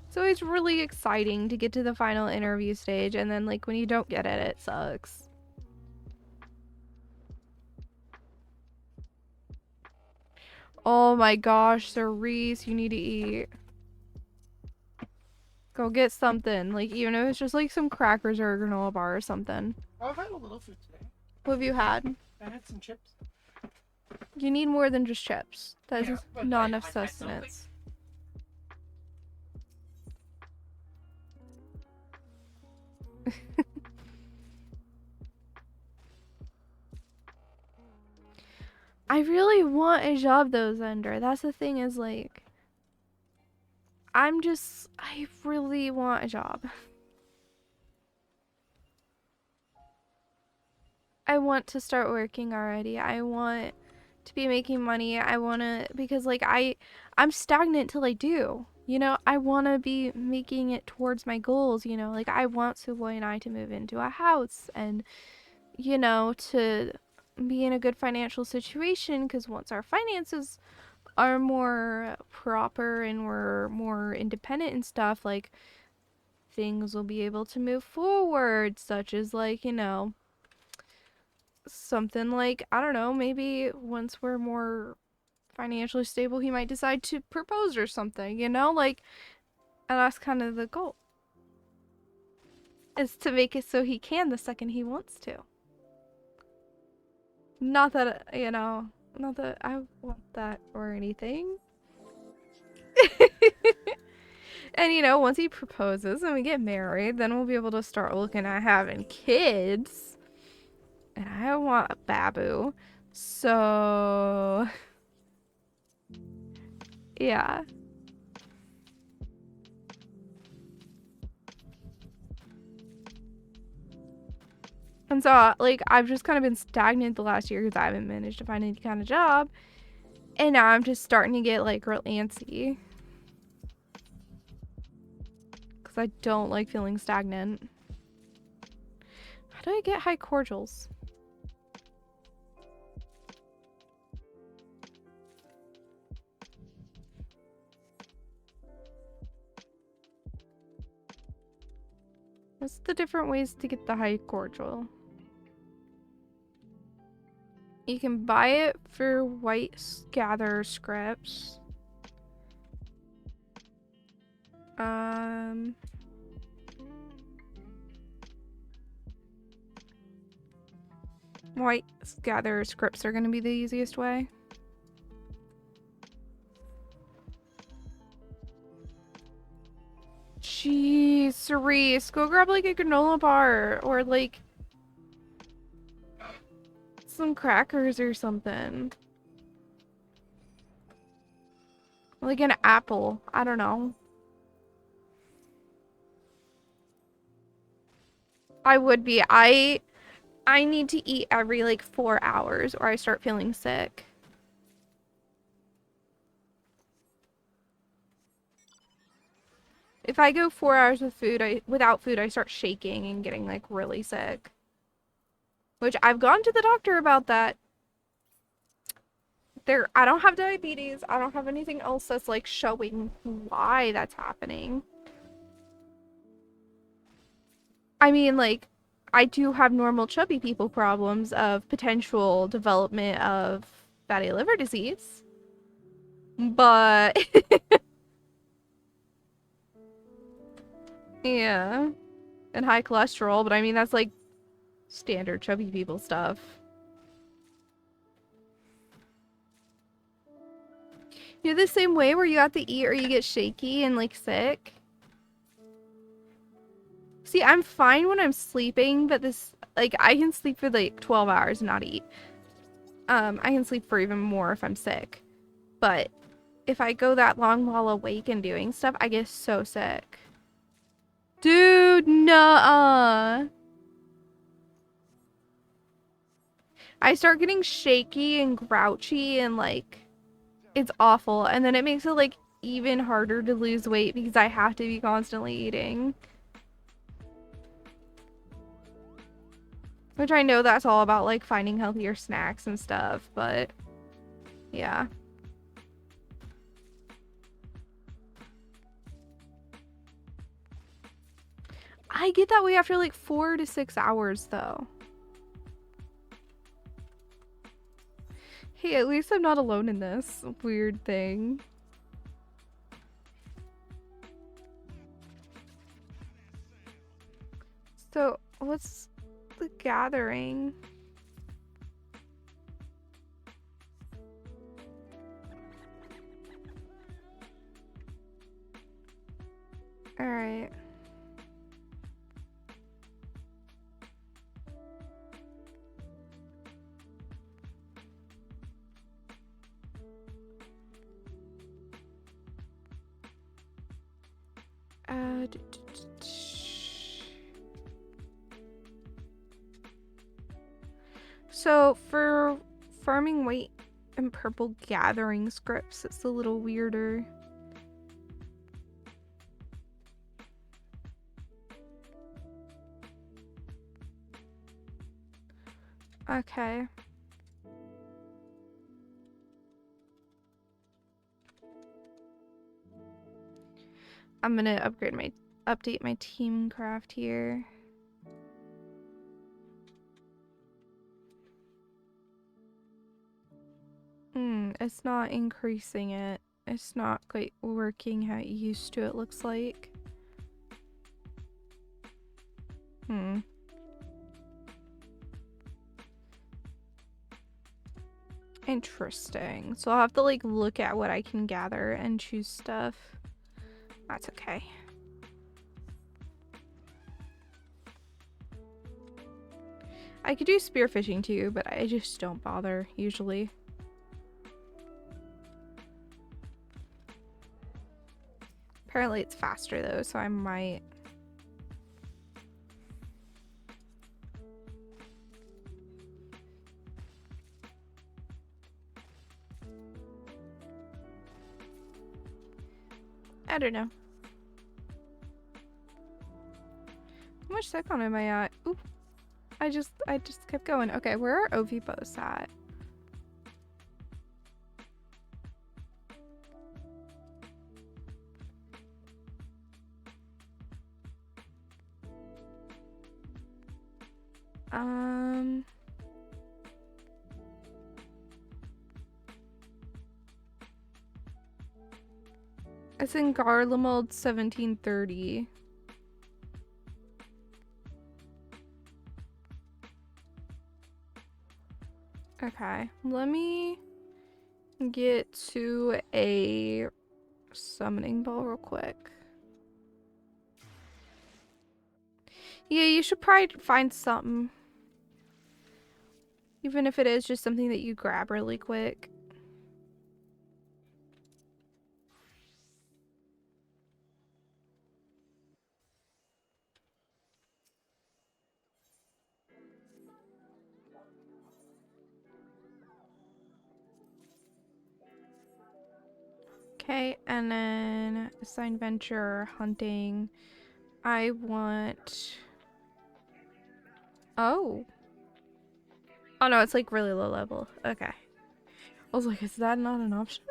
[SPEAKER 1] It's always really exciting to get to the final interview stage, and then like when you don't get it, it sucks. Oh my gosh, Cerise, you need to eat. Go get something. Like, even if it's just like some crackers or a granola bar or something.
[SPEAKER 2] Oh, I've had a little food today.
[SPEAKER 1] What have you had?
[SPEAKER 2] I had some chips.
[SPEAKER 1] You need more than just chips. That's
[SPEAKER 2] Yeah, but
[SPEAKER 1] not
[SPEAKER 2] I-
[SPEAKER 1] enough
[SPEAKER 2] I've had
[SPEAKER 1] sustenance. I really want a job though, Zender. That's the thing is like, I really want a job. I want to start working already. I want to be making money. I want to, because like I'm stagnant till I do. You know, I want to be making it towards my goals, you know, like I want Suwey and I to move into a house and, you know, to be in a good financial situation because once our finances are more proper and we're more independent and stuff, like things will be able to move forward, such as like, you know, something like, I don't know, maybe once we're more financially stable, he might decide to propose or something, you know? Like, and that's kind of the goal, is to make it so he can the second he wants to. Not that, you know, not that I want that or anything. And, you know, once he proposes and we get married, then we'll be able to start looking at having kids. And I want a babu. So, yeah. And so, like, I've just kind of been stagnant the last year because I haven't managed to find any kind of job. And now I'm just starting to get, like, real antsy. Because I don't like feeling stagnant. How do I get high cordials? What's the different ways to get the high cordial? You can buy it for white gather scripts. White gather scripts are gonna be the easiest way. Jeez, Cerise, go grab like a granola bar or like some crackers or something. Like an apple. I don't know. I would be. I need to eat every like 4 hours or I start feeling sick. If I go 4 hours without food, I start shaking and getting like really sick. Which I've gone to the doctor about that. I don't have diabetes. I don't have anything else that's like showing why that's happening. I mean, like, I do have normal chubby people problems of potential development of fatty liver disease. But yeah, and high cholesterol, but I mean that's like standard chubby people stuff. You're the same way where you have to eat or you get shaky and like sick. See, I'm fine when I'm sleeping, but this, like, I can sleep for like 12 hours and not eat. I can sleep for even more if I'm sick. But if I go that long while awake and doing stuff, I get so sick. Dude, nuh-uh. I start getting shaky and grouchy and like, it's awful. And then it makes it like even harder to lose weight because I have to be constantly eating. Which I know that's all about like finding healthier snacks and stuff, but yeah. I get that way after like 4 to 6 hours though. Hey, at least I'm not alone in this weird thing. So, what's the gathering? Alright. So for farming white and purple gathering scripts, it's a little weirder. Okay. I'm gonna update my team craft here. It's not increasing it. It's not quite working how it used to, it looks like. Interesting. So I'll have to like look at what I can gather and choose stuff. That's okay. I could do spearfishing too, but I just don't bother usually. Apparently it's faster though, so I might. I don't know. How much second am I at? Oop. I just kept going. Okay, where are OV posts at? It's in Garlemald 1730. Okay, let me get to a summoning ball real quick. Yeah, you should probably find something. Even if it is just something that you grab really quick. Okay, and then assign venture, hunting. I want... Oh. Oh no, it's like really low level. Okay. I was like, is that not an option?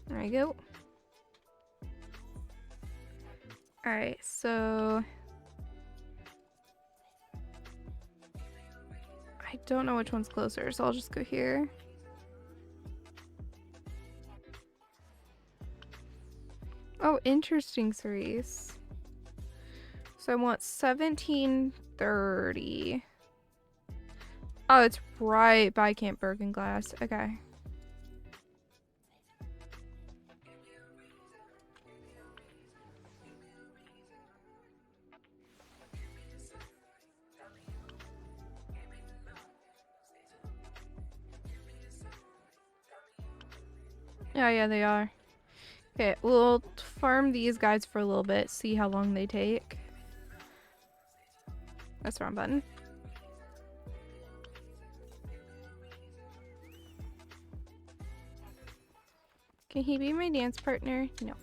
[SPEAKER 1] There we go. Alright, so... I don't know which one's closer, so I'll just go here. Oh, interesting, Cerise. So I want 1730. Oh, it's right by Camp Bergenglass. Okay. Yeah, they are. Okay, we'll farm these guys for a little bit, see how long they take. That's the wrong button. Can he be my dance partner? No.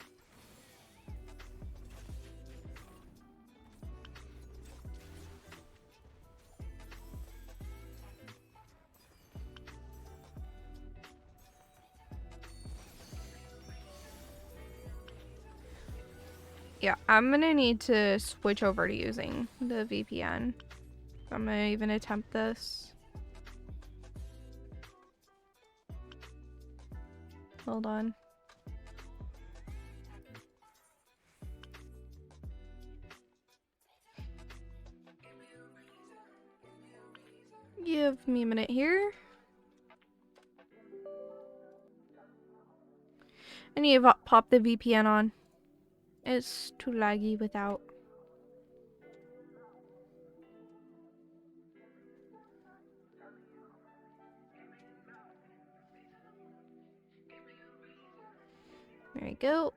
[SPEAKER 1] Yeah, I'm gonna need to switch over to using the VPN. I'm gonna even attempt this. Hold on. Give me a minute here. I need to pop the VPN on. It's too laggy without. There we go.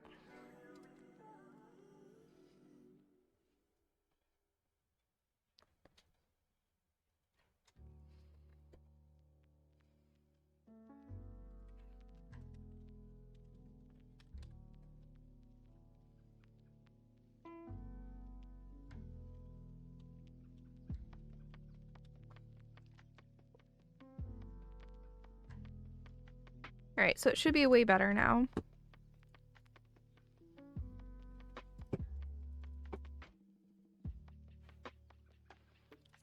[SPEAKER 1] Alright, so it should be way better now.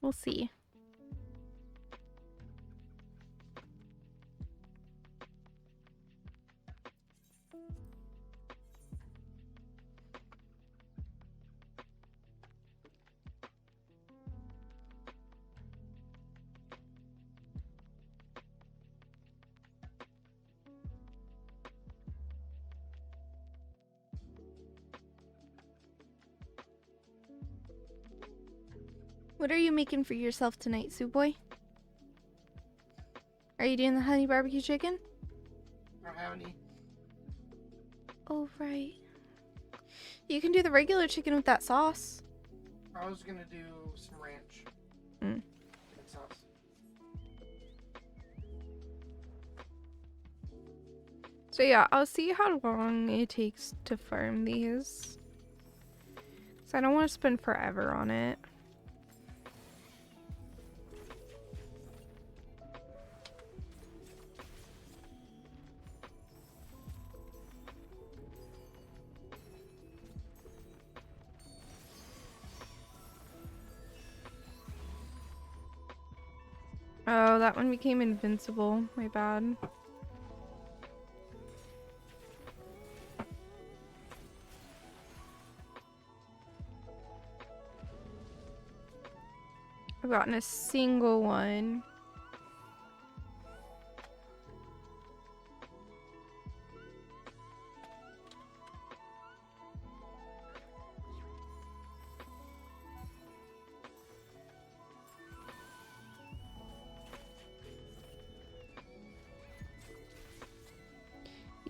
[SPEAKER 1] We'll see. What are you making for yourself tonight, Suwey? Are you doing the honey barbecue chicken?
[SPEAKER 2] I don't have any.
[SPEAKER 1] Oh, right. You can do the regular chicken with that sauce.
[SPEAKER 2] I was gonna do some ranch.
[SPEAKER 1] Mm.
[SPEAKER 2] And sauce.
[SPEAKER 1] So yeah, I'll see how long it takes to farm these. So I don't want to spend forever on it. Oh, that one became invincible. My bad. I've gotten a single one.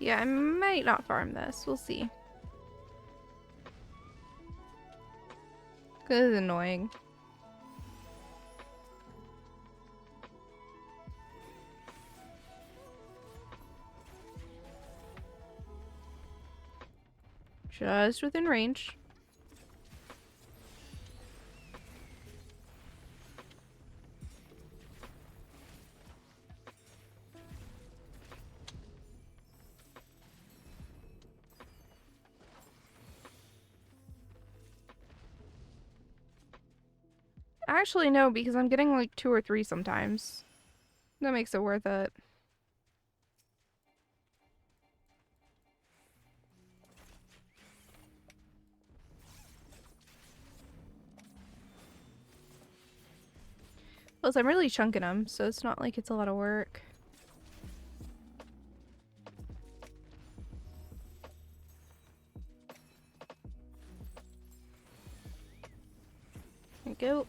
[SPEAKER 1] Yeah, I might not farm this. We'll see. This is annoying. Just within range. Actually, no, because I'm getting like 2 or 3 sometimes. That makes it worth it. Plus, I'm really chunking them, so it's not like it's a lot of work. There we go.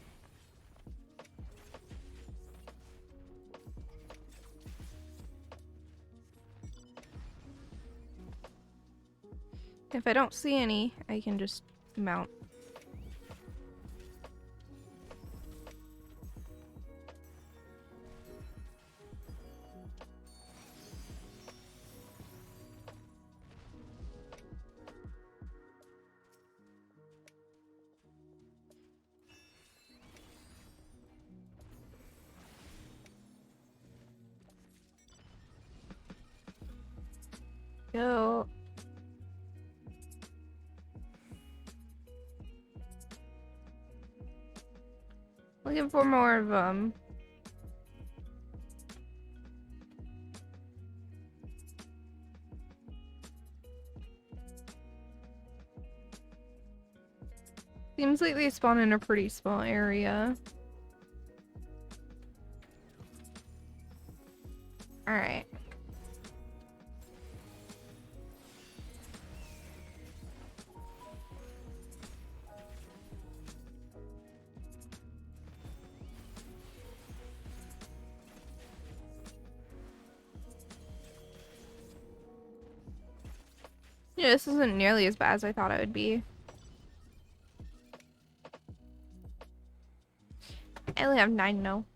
[SPEAKER 1] If I don't see any, I can just mount. Go. Looking for more of them. Seems like they spawn in a pretty small area. Alright. Yeah, this isn't nearly as bad as I thought it would be. I only have 9 no.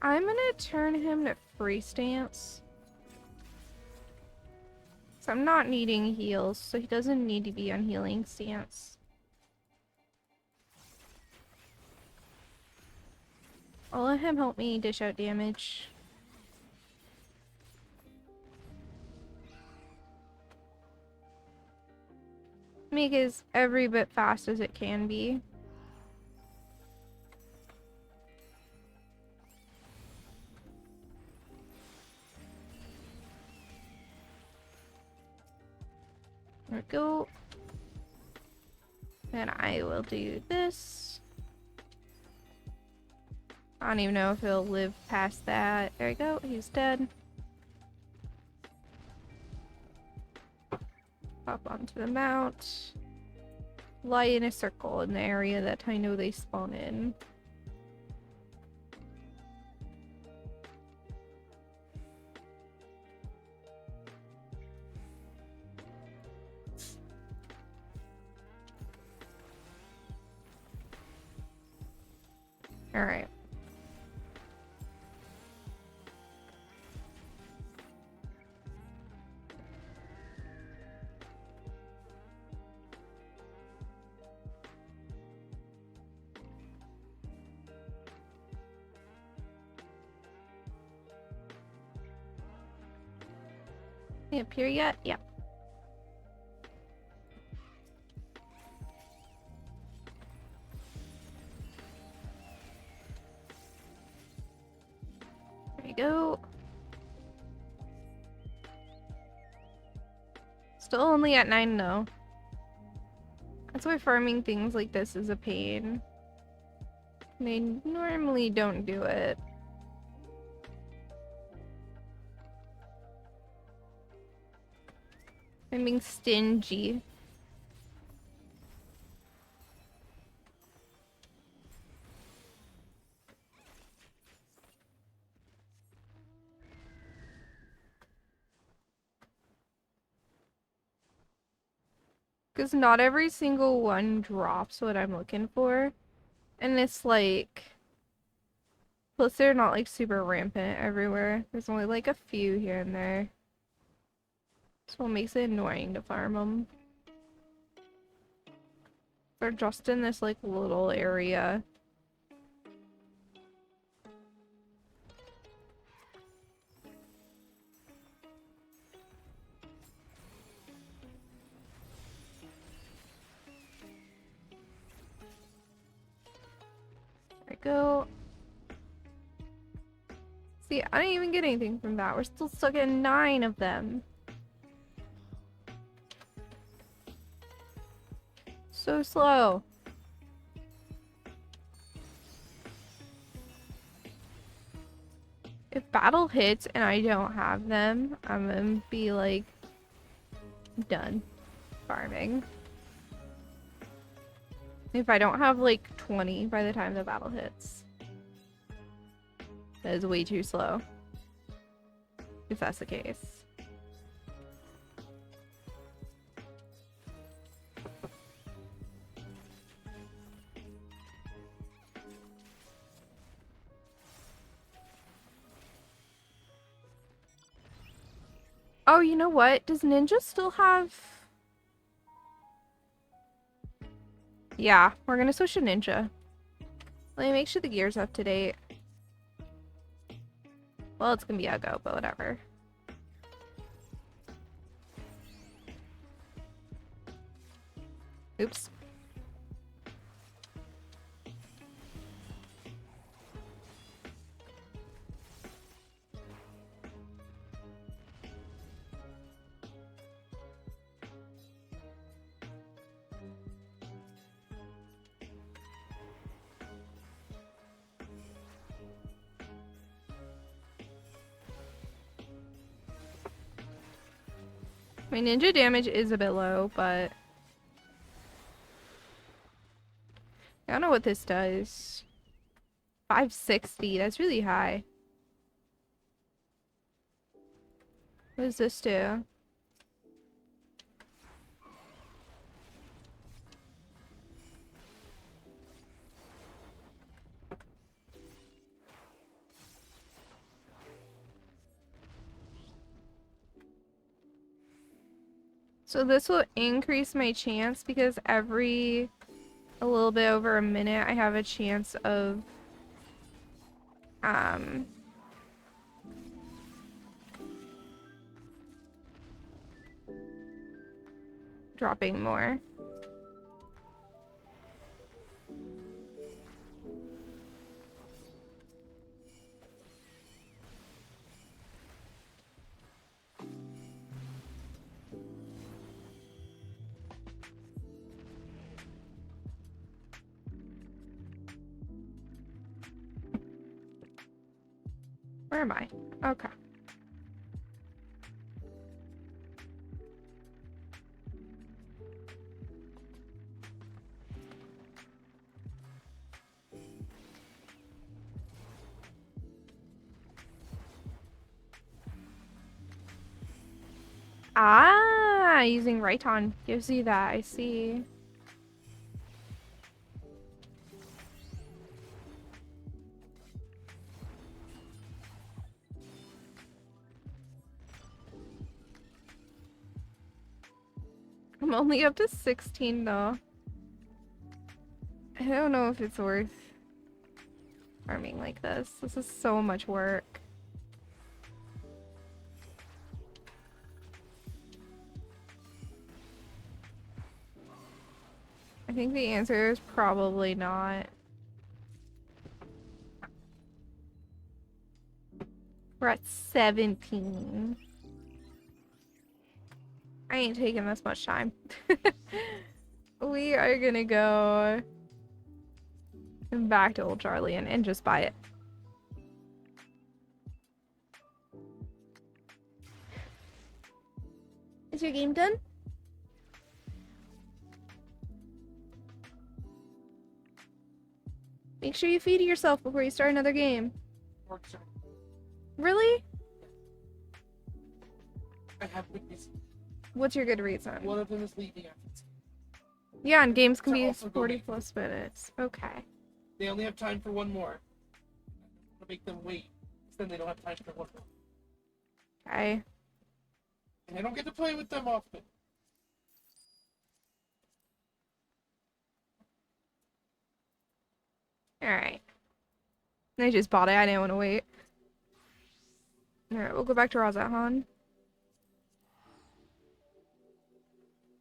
[SPEAKER 1] I'm gonna turn him to free stance. So I'm not needing heals, so he doesn't need to be on healing stance. I'll let him help me dish out damage. Make it as every bit fast as it can be. There we go. And I will do this. I don't even know if he'll live past that. There we go, he's dead. Pop onto the mount. Lie in a circle in the area that I know they spawn in. Alright. He up here yet? Yep. There you go. Still only at 9 though. That's why farming things like this is a pain. They normally don't do it. I'm being stingy. Because not every single one drops what I'm looking for. And it's like... Plus they're not like super rampant everywhere. There's only like a few here and there. So it makes it annoying to farm them. They're just in this like little area. There we go. See, I didn't even get anything from that. We're still stuck at 9 of them. So slow. If battle hits and I don't have them, I'm gonna be like done farming. If I don't have like 20 by the time the battle hits. That is way too slow. If that's the case. Oh, you know what? Does Ninja still have... Yeah, we're gonna switch to Ninja. Let me make sure the gear's up to date. Well, it's gonna be a go, but whatever. Oops. My ninja damage is a bit low, but I don't know what this does. 560, that's really high. What does this do? So this will increase my chance because every a little bit over a minute I have a chance of dropping more. Where am I? Okay. Ah, using Raiton gives you that. I see. I'm only up to 16 though. I don't know if it's worth farming like this. This is so much work. I think the answer is probably not. We're at 17. I ain't taking this much time. We are gonna go back to Old Charlie and just buy it. Is your game done? Make sure you feed yourself before you start another game. Really?
[SPEAKER 2] I have good reason.
[SPEAKER 1] What's your good reason?
[SPEAKER 2] One of them is leaving after.
[SPEAKER 1] Yeah, and games can
[SPEAKER 2] So
[SPEAKER 1] be
[SPEAKER 2] also go
[SPEAKER 1] 40
[SPEAKER 2] make
[SPEAKER 1] plus minutes. Okay.
[SPEAKER 2] They only have time for one more. To make them wait, then they don't have time for one more.
[SPEAKER 1] Okay.
[SPEAKER 2] And I don't get to play with them often.
[SPEAKER 1] Alright. I just bought it. I didn't want to wait. Alright, we'll go back to Razahan.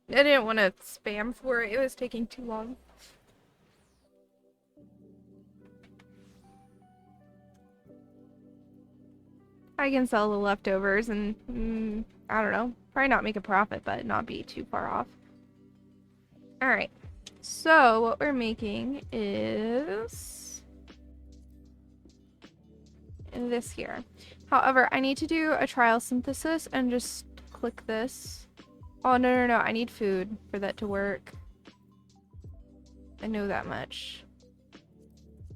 [SPEAKER 1] I didn't want to spam for it. It was taking too long. I can sell the leftovers and, I don't know, probably not make a profit, but not be too far off. Alright, so what we're making is this here. However, I need to do a trial synthesis and just click this. Oh, no, I need food for that to work. I know that much.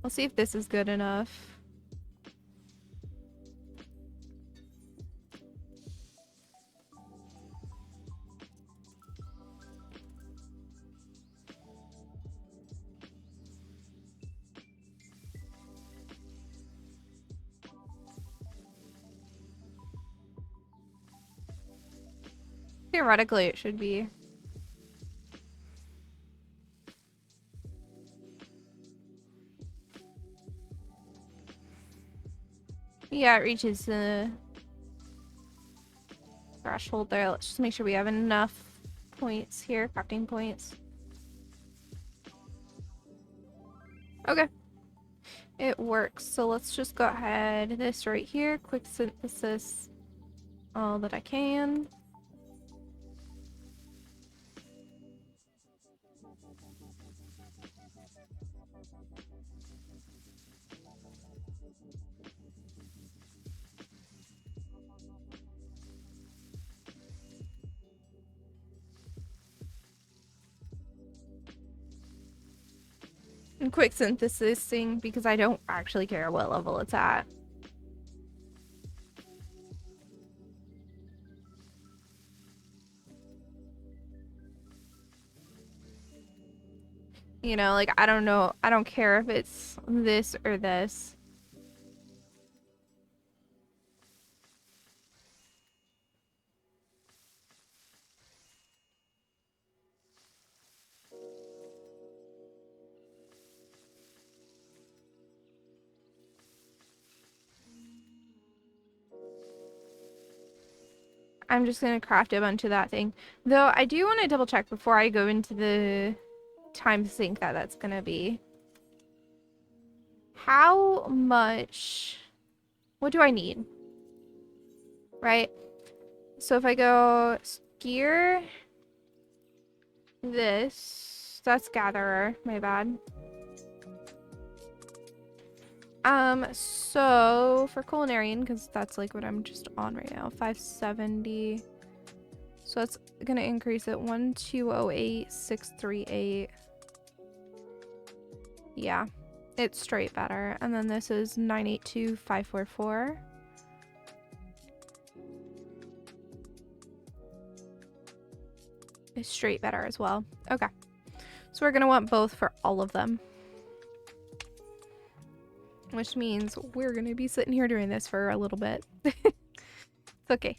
[SPEAKER 1] I'll see if this is good enough. Theoretically, it should be. Yeah, it reaches the threshold there. Let's just make sure we have enough points here, crafting points. Okay. It works. So let's just go ahead. This right here, quick synthesis all that I can. quick synthesis thing because I don't actually care what level it's at. You know, like, I don't know. I don't care if it's this or this. I'm just going to craft a bunch of that thing. Though, I do want to double check before I go into the time sink that's going to be. How much... What do I need? Right? So if I go skier, this, that's gatherer, my bad. So for culinarian, because that's like what I'm just on right now, 570. So that's gonna increase it 1208 638. Yeah, it's straight better. And then this is 982 544. It's straight better as well. Okay, so we're gonna want both for all of them, which means we're gonna be sitting here doing this for a little bit. It's okay.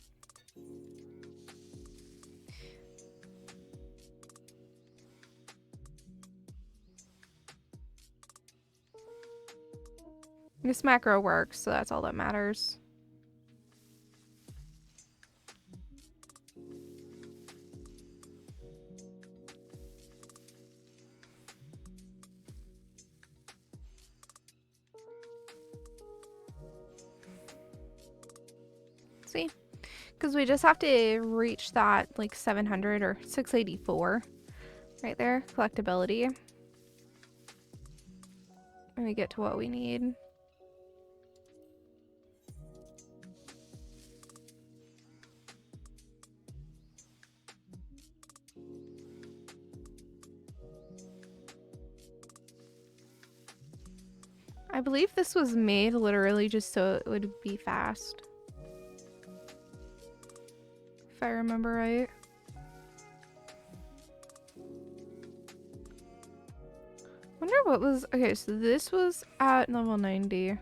[SPEAKER 1] This macro works, so that's all that matters. See? Because we just have to reach that, like, 700 or 684 right there. Collectability. And we get to what we need. I believe this was made literally just so it would be fast. If I remember right. Wonder what was... Okay, so this was at level 90.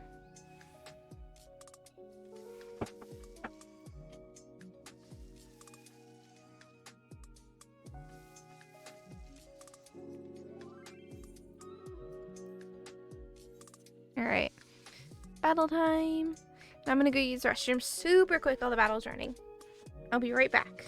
[SPEAKER 1] Alright. Battle time. I'm gonna go use the restroom super quick while the battle's running. I'll be right back.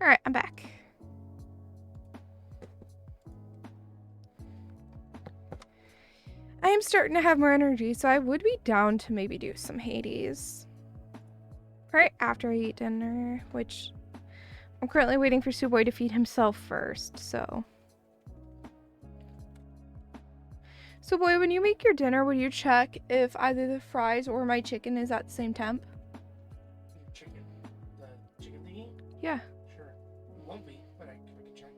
[SPEAKER 1] Alright, I'm back. I am starting to have more energy, so I would be down to maybe do some Hades. Right after I eat dinner, which I'm currently waiting for Suwey to feed himself first, so. So boy, when you make your dinner, would you check if either the fries or my chicken is at the same temp?
[SPEAKER 2] Your chicken? The chicken thingy?
[SPEAKER 1] Yeah.
[SPEAKER 2] Sure. It won't be, but I can check.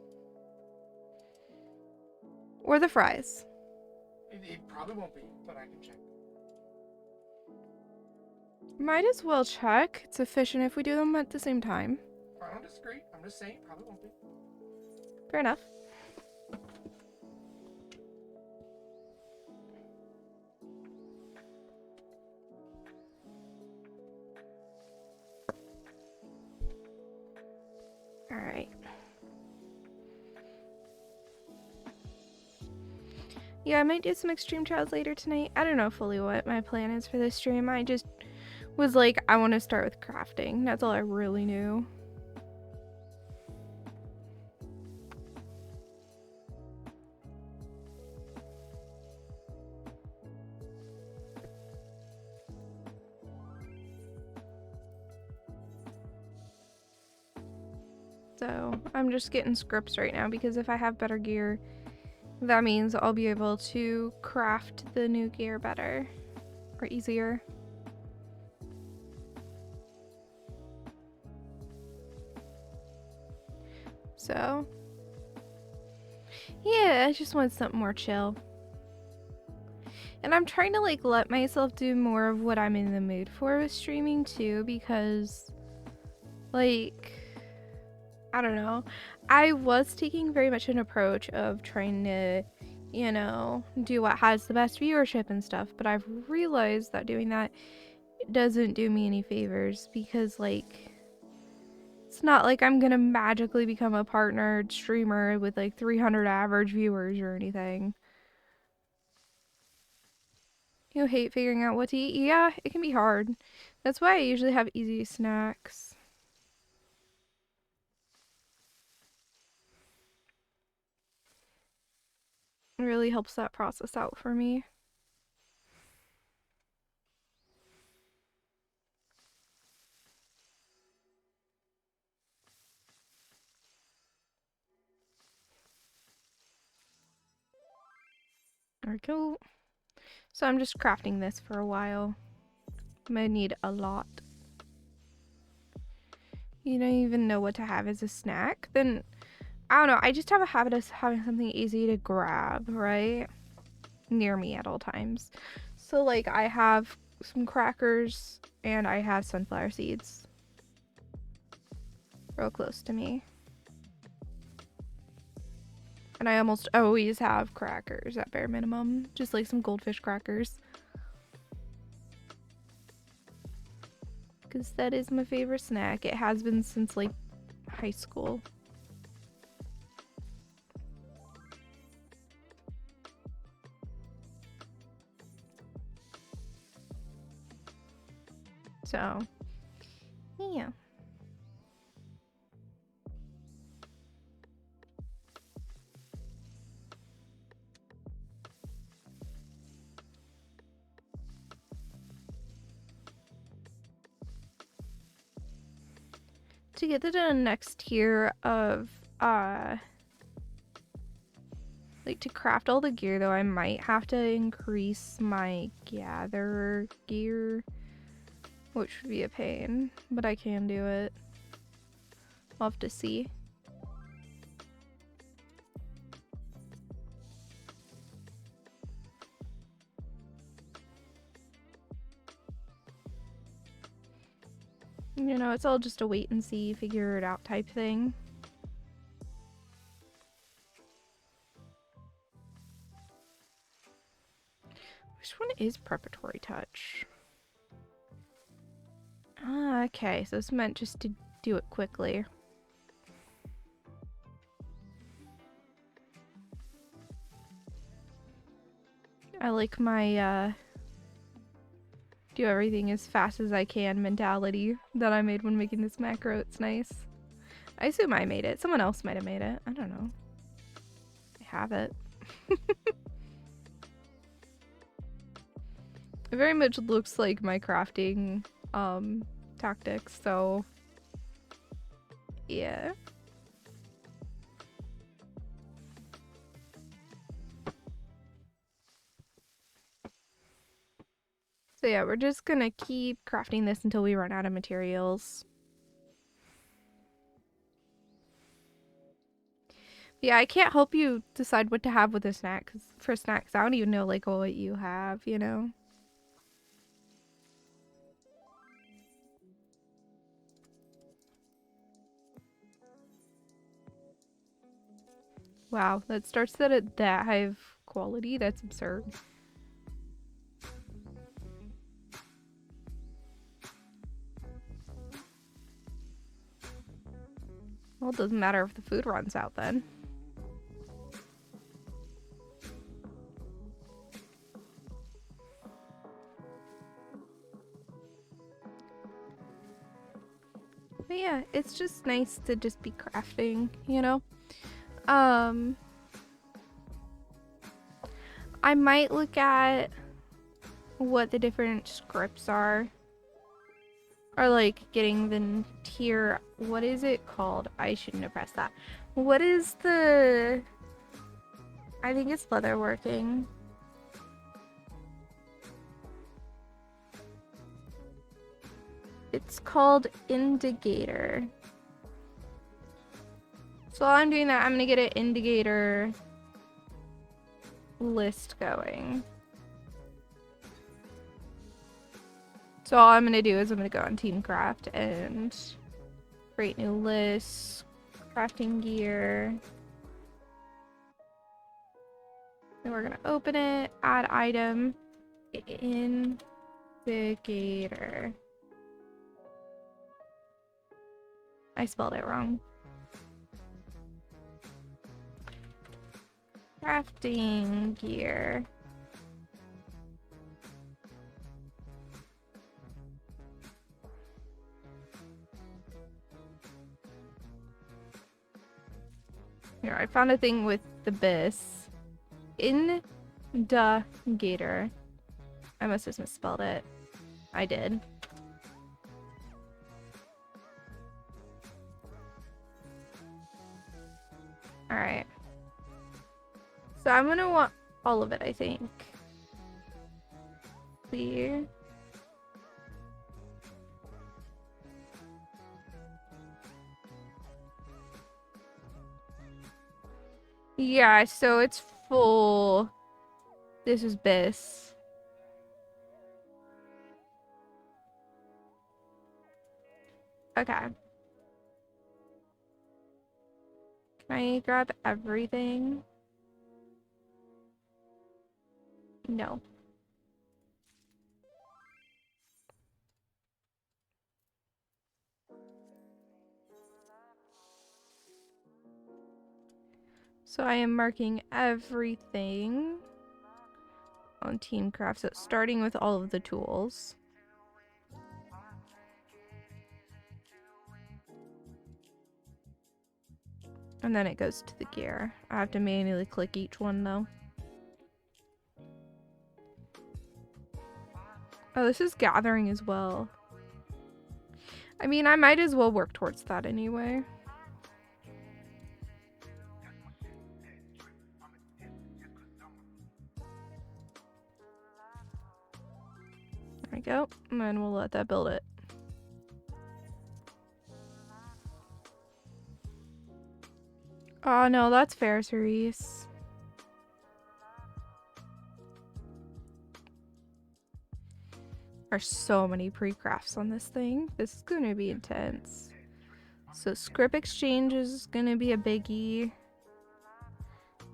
[SPEAKER 1] Or the fries.
[SPEAKER 2] It probably won't be, but I can check.
[SPEAKER 1] Might as well check. It's efficient if we do them at the same time.
[SPEAKER 2] I don't disagree. I'm just saying, it probably won't be.
[SPEAKER 1] Fair enough. Alright. Yeah, I might do some extreme trials later tonight. I don't know fully what my plan is for this stream. I just was like, I want to start with crafting. That's all I really knew. So I'm just getting scripts right now because if I have better gear, that means I'll be able to craft the new gear better or easier. So yeah, I just want something more chill. And I'm trying to like let myself do more of what I'm in the mood for with streaming too, because like, I don't know, I was taking very much an approach of trying to, you know, do what has the best viewership and stuff, but I've realized that doing that doesn't do me any favors, because like, it's not like I'm gonna magically become a partnered streamer with like 300 average viewers or anything. You hate figuring out what to eat? Yeah, it can be hard. That's why I usually have easy snacks. It really helps that process out for me. There we go. So I'm just crafting this for a while. I'm gonna need a lot. You don't even know what to have as a snack? Then, I don't know, I just have a habit of having something easy to grab, right? Near me at all times. So like, I have some crackers and I have sunflower seeds. Real close to me. And I almost always have crackers at bare minimum. Just like some goldfish crackers. Because that is my favorite snack. It has been since like high school. So, yeah. To get to the next tier of like to craft all the gear though, I might have to increase my gatherer gear, which would be a pain, but I can do it. I'll have to see. You know, it's all just a wait and see, figure it out type thing. Which one is preparatory touch? Ah, okay, so it's meant just to do it quickly. I like my do everything as fast as I can mentality that I made when making this macro. It's nice. I assume I made it. Someone else might have made it. I don't know. I have it. It very much looks like my crafting tactics, so yeah. So yeah, we're just gonna keep crafting this until we run out of materials. Yeah, I can't help you decide what to have with a snack for snacks. I don't even know like what you have, you know. Wow, that starts at that high of quality. That's absurd. Well, it doesn't matter if the food runs out then. But yeah, it's just nice to just be crafting, you know? I might look at what the different scripts are. Or like getting the tier, what is it called? I shouldn't have pressed that. What is the, I think it's leatherworking. It's called Indicator. So while I'm doing that, I'm gonna get an Indicator list going. So all I'm gonna do is I'm gonna go on Teamcraft and create new lists, crafting gear. Then we're gonna open it, add item, Indicator. I spelled it wrong. Crafting gear. Here, I found a thing with the bis. Indicator. I must have misspelled it. I did. Alright. So I'm gonna want all of it, I think. Clear. Yeah, so it's full. This is bis. Okay. Can I grab everything? No. So I am marking everything on Teamcraft. So starting with all of the tools. And then it goes to the gear. I have to manually click each one though. Oh, this is gathering as well. I mean, I might as well work towards that anyway. There we go. And then we'll let that build it. Oh no, that's fair, Cerise. There's so many pre-crafts on this thing. This is gonna be intense. So script exchange is gonna be a biggie.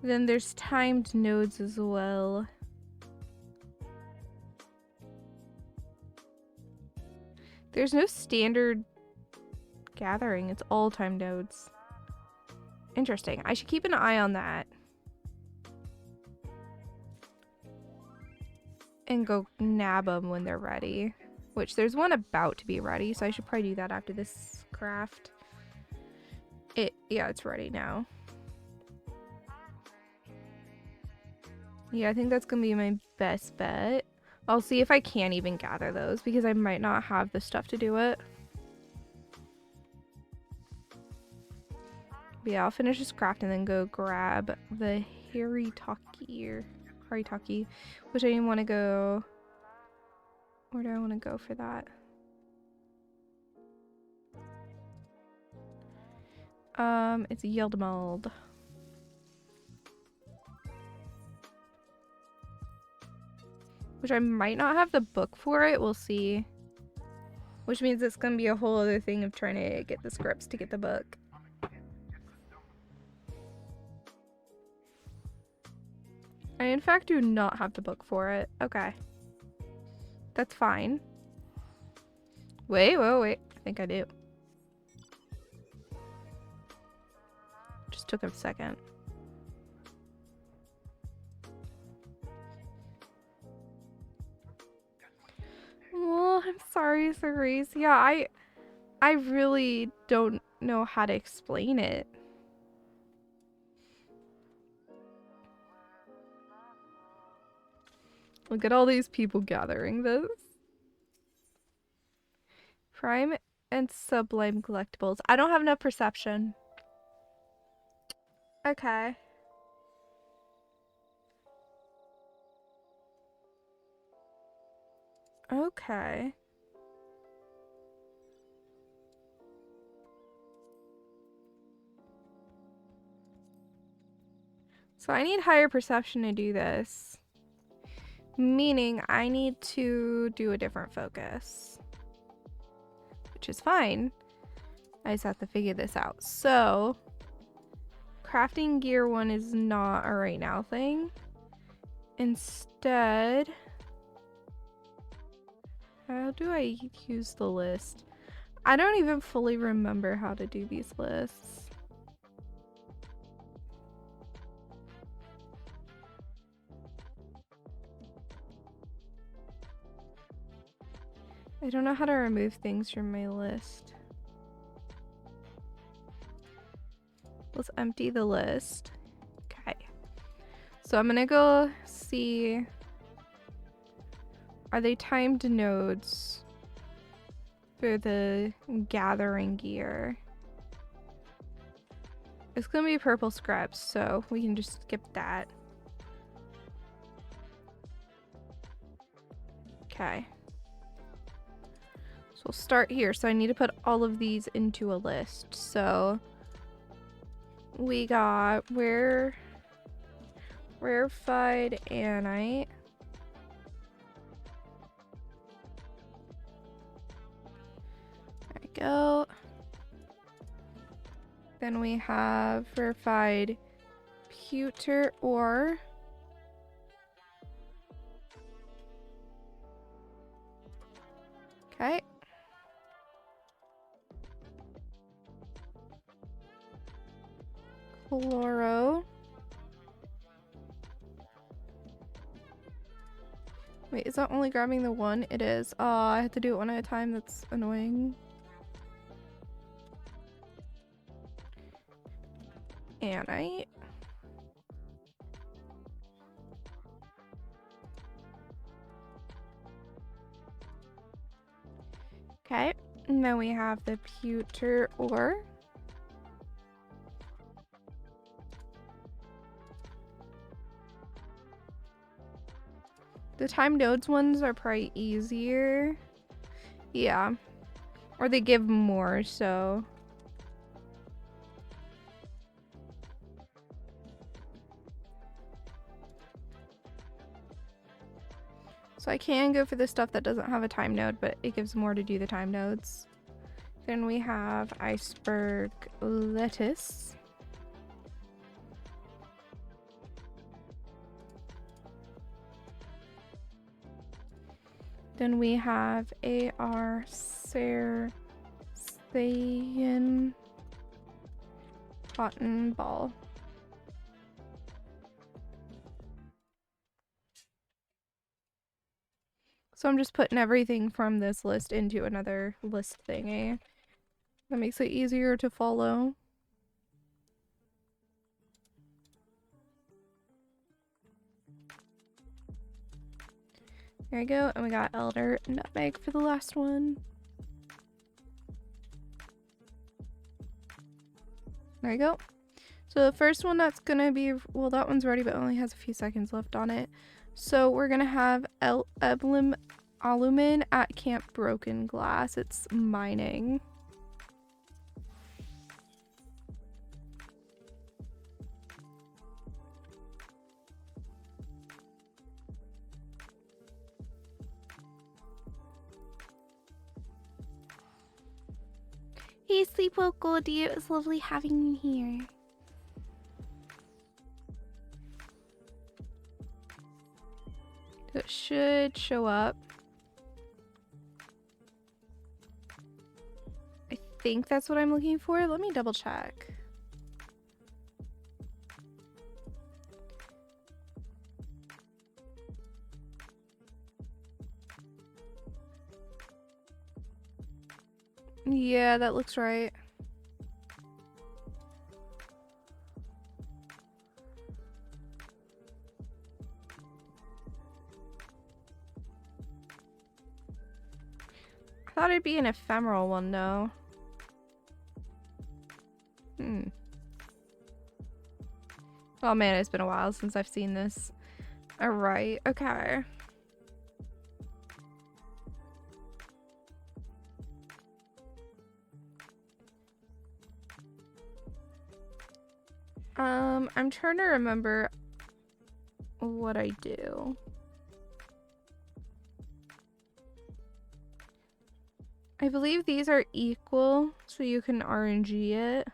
[SPEAKER 1] Then there's timed nodes as well. There's no standard gathering. It's all timed nodes. Interesting. I should keep an eye on that. And go nab them when they're ready. Which there's one about to be ready, so I should probably do that after this craft. Yeah, it's ready now. Yeah, I think that's gonna be my best bet. I'll see if I can even gather those because I might not have the stuff to do it. But yeah, I'll finish this craft and then go grab the haritaki, which I want to go Where do I want to go for that? It's yield mold. Which I might not have the book for it. We'll see. Which means it's going to be a whole other thing of trying to get the scripts to get the book. I, in fact, do not have the book for it. Okay. That's fine. Wait. I think I do. Just took a second. Well, I'm sorry, Cerise. Yeah, I really don't know how to explain it. Look at all these people gathering this. Prime and Sublime collectibles. I don't have enough perception. Okay. Okay. So I need higher perception to do this. Meaning I need to do a different focus. Which is fine. I just have to figure this out. So, crafting gear 1 is not a right now thing. Instead, how do I use the list? I don't even fully remember how to do these lists. I don't know how to remove things from my list. Let's empty the list. Okay. So I'm gonna go see. Are they timed nodes for the gathering gear? It's gonna be purple scraps, so we can just skip that. Okay. So we'll start here. So I need to put all of these into a list. So we got rarefied anite. There we go. Then we have rarefied pewter ore. Okay. Chloro. Wait, is that only grabbing the one? It is. I have to do it one at a time. That's annoying. Anite. Okay. And then we have the pewter ore. The time nodes ones are probably easier. Yeah. Or they give more, so. So I can go for the stuff that doesn't have a time node, but it gives more to do the time nodes. Then we have iceberg lettuce. Then we have AR Sarsayan cotton ball. So I'm just putting everything from this list into another list thingy. That makes it easier to follow. There we go, and we got elder nutmeg for the last one. There we go. So the first one that's gonna be, well, that one's ready, but only has a few seconds left on it. So we're gonna have emblem Alumin at Camp Broken Glass. It's mining. Hey, sleep well, Goldie. It was lovely having you here. It should show up. I think that's what I'm looking for. Let me double check. Yeah, that looks right. I thought it'd be an ephemeral one, though. Oh man, it's been a while since I've seen this. Alright, okay. I'm trying to remember what I do. I believe these are equal, so you can RNG it.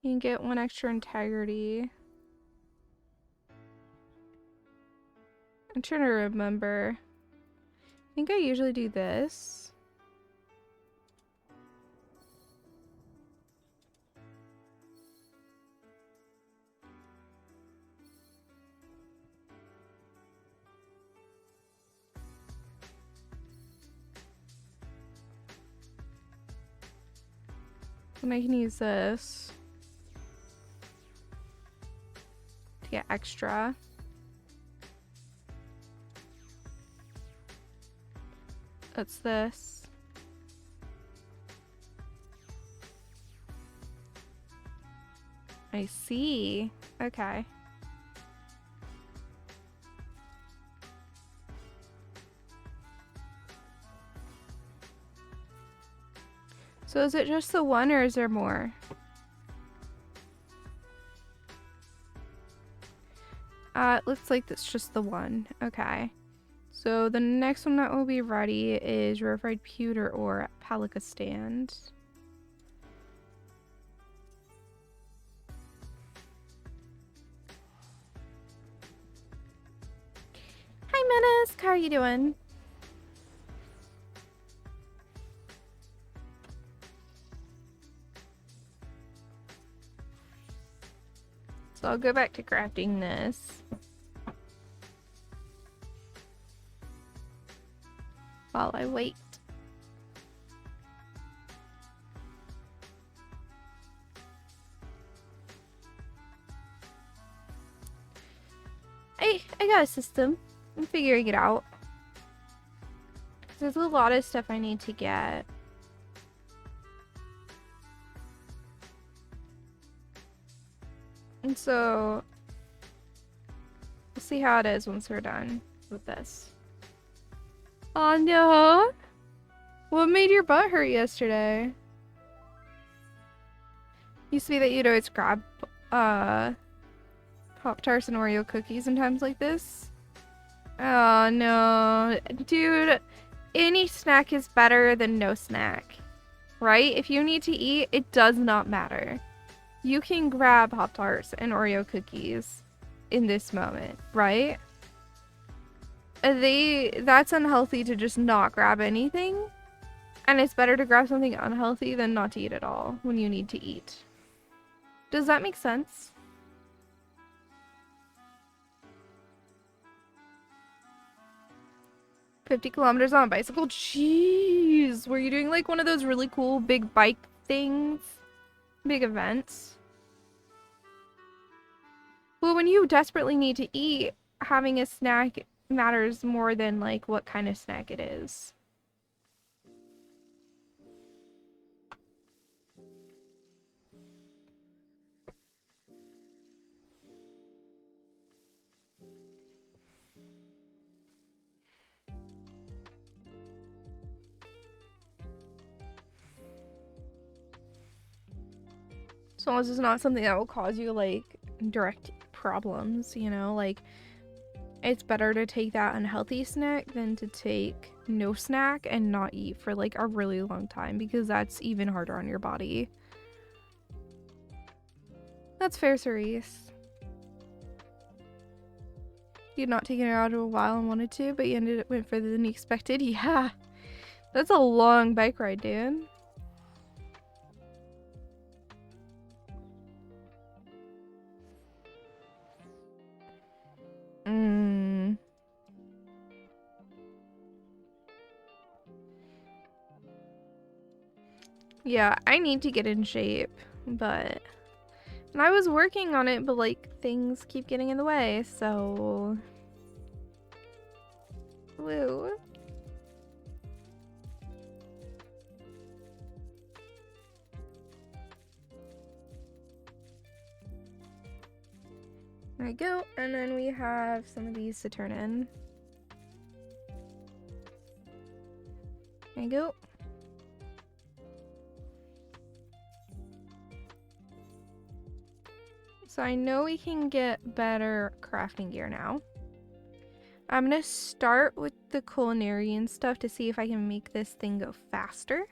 [SPEAKER 1] You can get 1 extra integrity. I'm trying to remember. I think I usually do this. And I can use this to get extra. That's this. I see. Okay. So is it just the one or is there more? It looks like it's just the one. Okay. So the next one that will be ready is rarefied pewter ore at Palika Stand. Hi Menace, how are you doing? So I'll go back to crafting this. While I wait. I got a system. I'm figuring it out. There's a lot of stuff I need to get. And so we'll see how it is once we're done with this. Oh no! What made your butt hurt yesterday? Used to be that you'd always grab Pop-Tarts and Oreo cookies in times like this. Oh no. Dude, any snack is better than no snack. Right? If you need to eat, it does not matter. You can grab Pop-Tarts and Oreo cookies in this moment, right? That's unhealthy to just not grab anything. And it's better to grab something unhealthy than not to eat at all when you need to eat. Does that make sense? "50 kilometers on a bicycle?" Jeez. Were you doing like one of those really cool big bike things? Big events? Well, when you desperately need to eat, having a snack matters more than like what kind of snack it is. As long as it's not something that will cause you like direct problems, you know, like it's better to take that unhealthy snack than to take no snack and not eat for like a really long time, because that's even harder on your body. That's fair, Cerise. You'd not taken it out in a while and wanted to, but you ended up went further than you expected. Yeah. That's a long bike ride, dude. Yeah, I need to get in shape, but... And I was working on it, but like, things keep getting in the way, so... Woo. There we go, and then we have some of these to turn in. There you go. So I know we can get better crafting gear now. I'm gonna start with the culinary and stuff to see if I can make this thing go faster.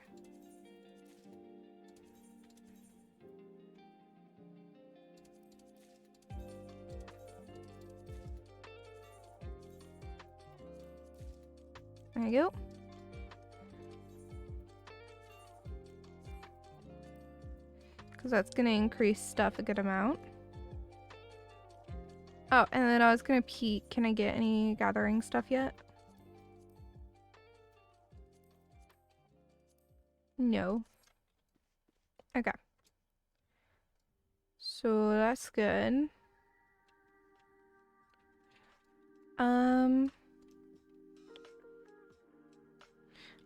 [SPEAKER 1] There you go. Because that's gonna increase stuff a good amount. Oh, and then I was gonna peek. Can I get any gathering stuff yet? No. Okay. So that's good. I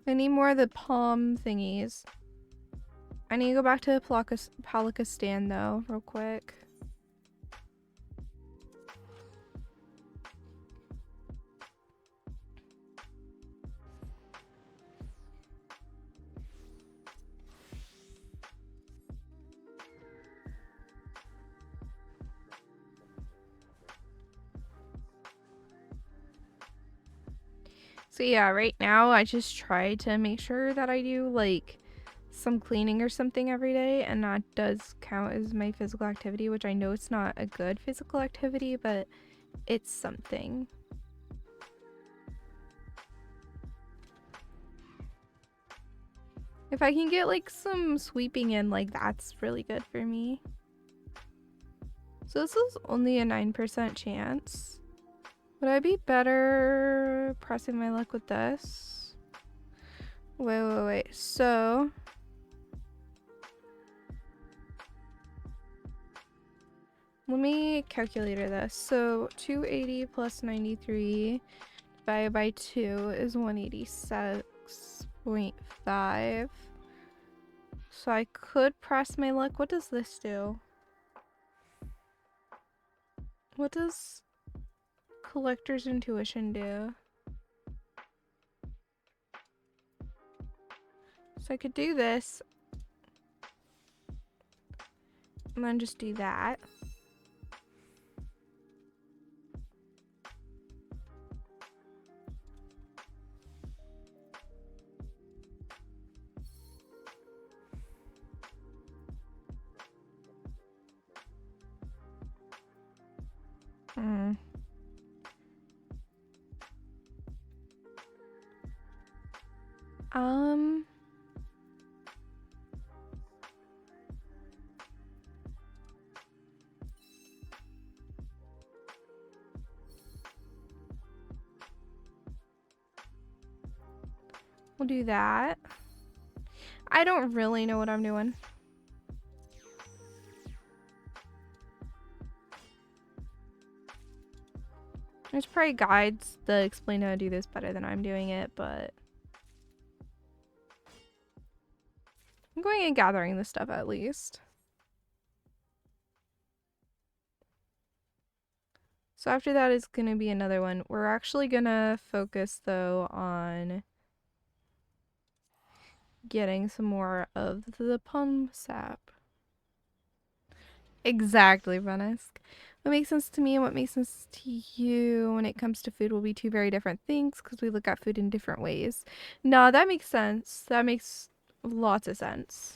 [SPEAKER 1] need more of the palm thingies. I need to go back to the Palika stand though, real quick. So yeah, right now I just try to make sure that I do like some cleaning or something every day, and that does count as my physical activity, which I know it's not a good physical activity, but it's something. If I can get like some sweeping in, like that's really good for me. So this is only a 9% chance. Would I be better pressing my luck with this? Wait. So... let me calculator this. So 280 plus 93 divided by 2 is 186.5. So I could press my luck. What does this do? What does Collector's Intuition do? So I could do this. And then just do that. We'll do that. I don't really know what I'm doing. There's probably guides that explain how to do this better than I'm doing it, but I'm going and gathering this stuff at least. So after that is going to be another one. We're actually going to focus though on getting some more of the plum sap. Exactly, Venice. What makes sense to me and what makes sense to you when it comes to food will be two very different things because we look at food in different ways. No, that makes sense. That makes lots of sense.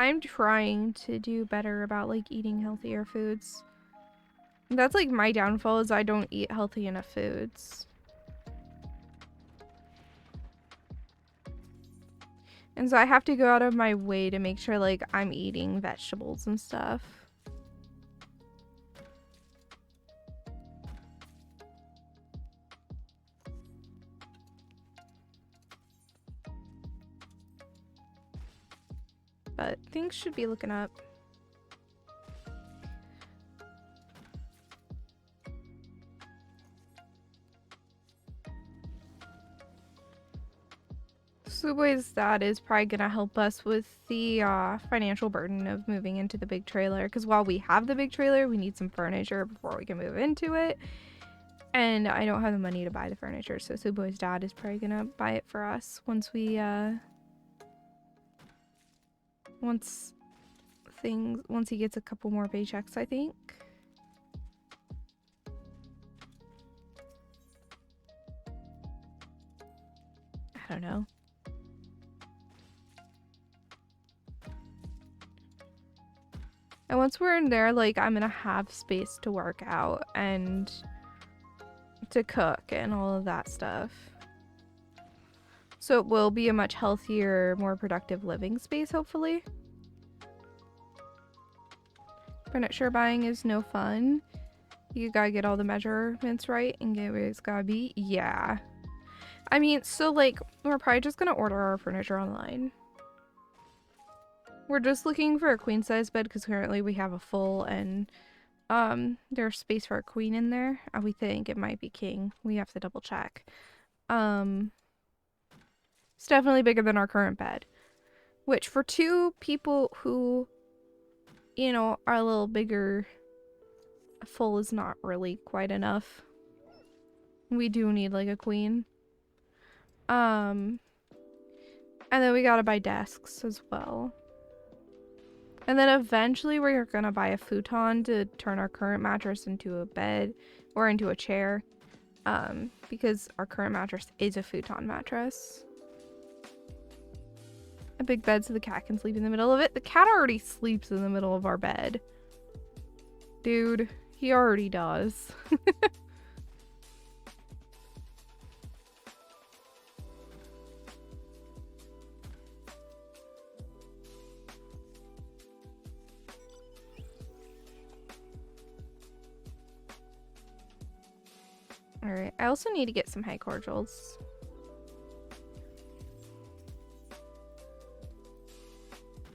[SPEAKER 1] I'm trying to do better about like eating healthier foods. That's like my downfall is I don't eat healthy enough foods. And so I have to go out of my way to make sure like I'm eating vegetables and stuff. But things should be looking up. Suwey's dad is probably gonna help us with the financial burden of moving into the big trailer. Because while we have the big trailer, we need some furniture before we can move into it. And I don't have the money to buy the furniture, so Suwey's dad is probably gonna buy it for us once we once he gets a couple more paychecks, I think. I don't know. And once we're in there, like, I'm gonna have space to work out and to cook and all of that stuff. So it will be a much healthier, more productive living space, hopefully. Furniture buying is no fun. You gotta get all the measurements right and get where it's gotta be. Yeah. I mean, so, like, we're probably just gonna order our furniture online. We're just looking for a queen size bed because currently we have a full and there's space for a queen in there. We think it might be king. We have to double check. It's definitely bigger than our current bed, which for two people who, you know, are a little bigger, a full is not really quite enough. We do need like a queen. And then we gotta buy desks as well. And then eventually we're gonna buy a futon to turn our current mattress into a bed or into a chair. Because our current mattress is a futon mattress. A big bed so the cat can sleep in the middle of it. The cat already sleeps in the middle of our bed. Dude, he already does. Alright, I also need to get some high cordials.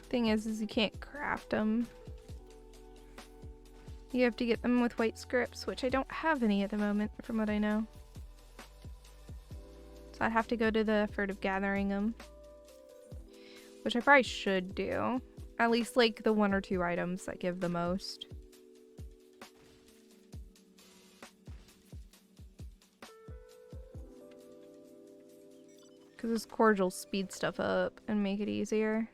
[SPEAKER 1] Thing is you can't craft them. You have to get them with white scripts, which I don't have any at the moment, from what I know. So I'd have to go to the effort of gathering them. Which I probably should do. At least, like, the one or two items that give the most. Because this cordial speed stuff up and make it easier.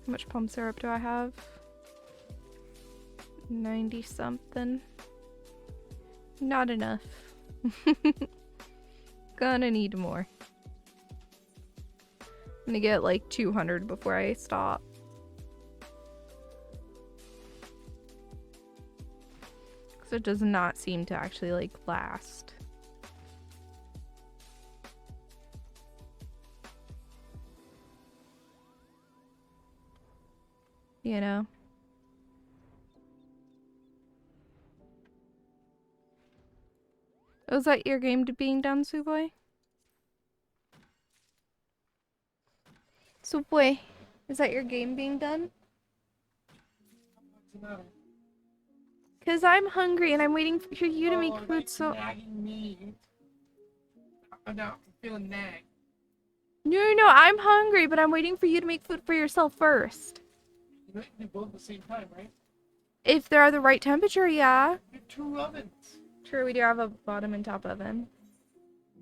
[SPEAKER 1] How much pump syrup do I have? 90 something. Not enough. Gonna need more. I'm gonna get like 200 before I stop. Because it does not seem to actually like last. You know? Was that your game being done, Suwey? Suwey, is that your game being done? Because I'm hungry and I'm waiting for you to make food, so...
[SPEAKER 2] I'm feeling nagged.
[SPEAKER 1] No, I'm hungry, but I'm waiting for you to make food for yourself first.
[SPEAKER 2] You know, you can do both at the same time, right?
[SPEAKER 1] If they're the right temperature, yeah.
[SPEAKER 2] You have 2 ovens.
[SPEAKER 1] True, we do have a bottom and top oven.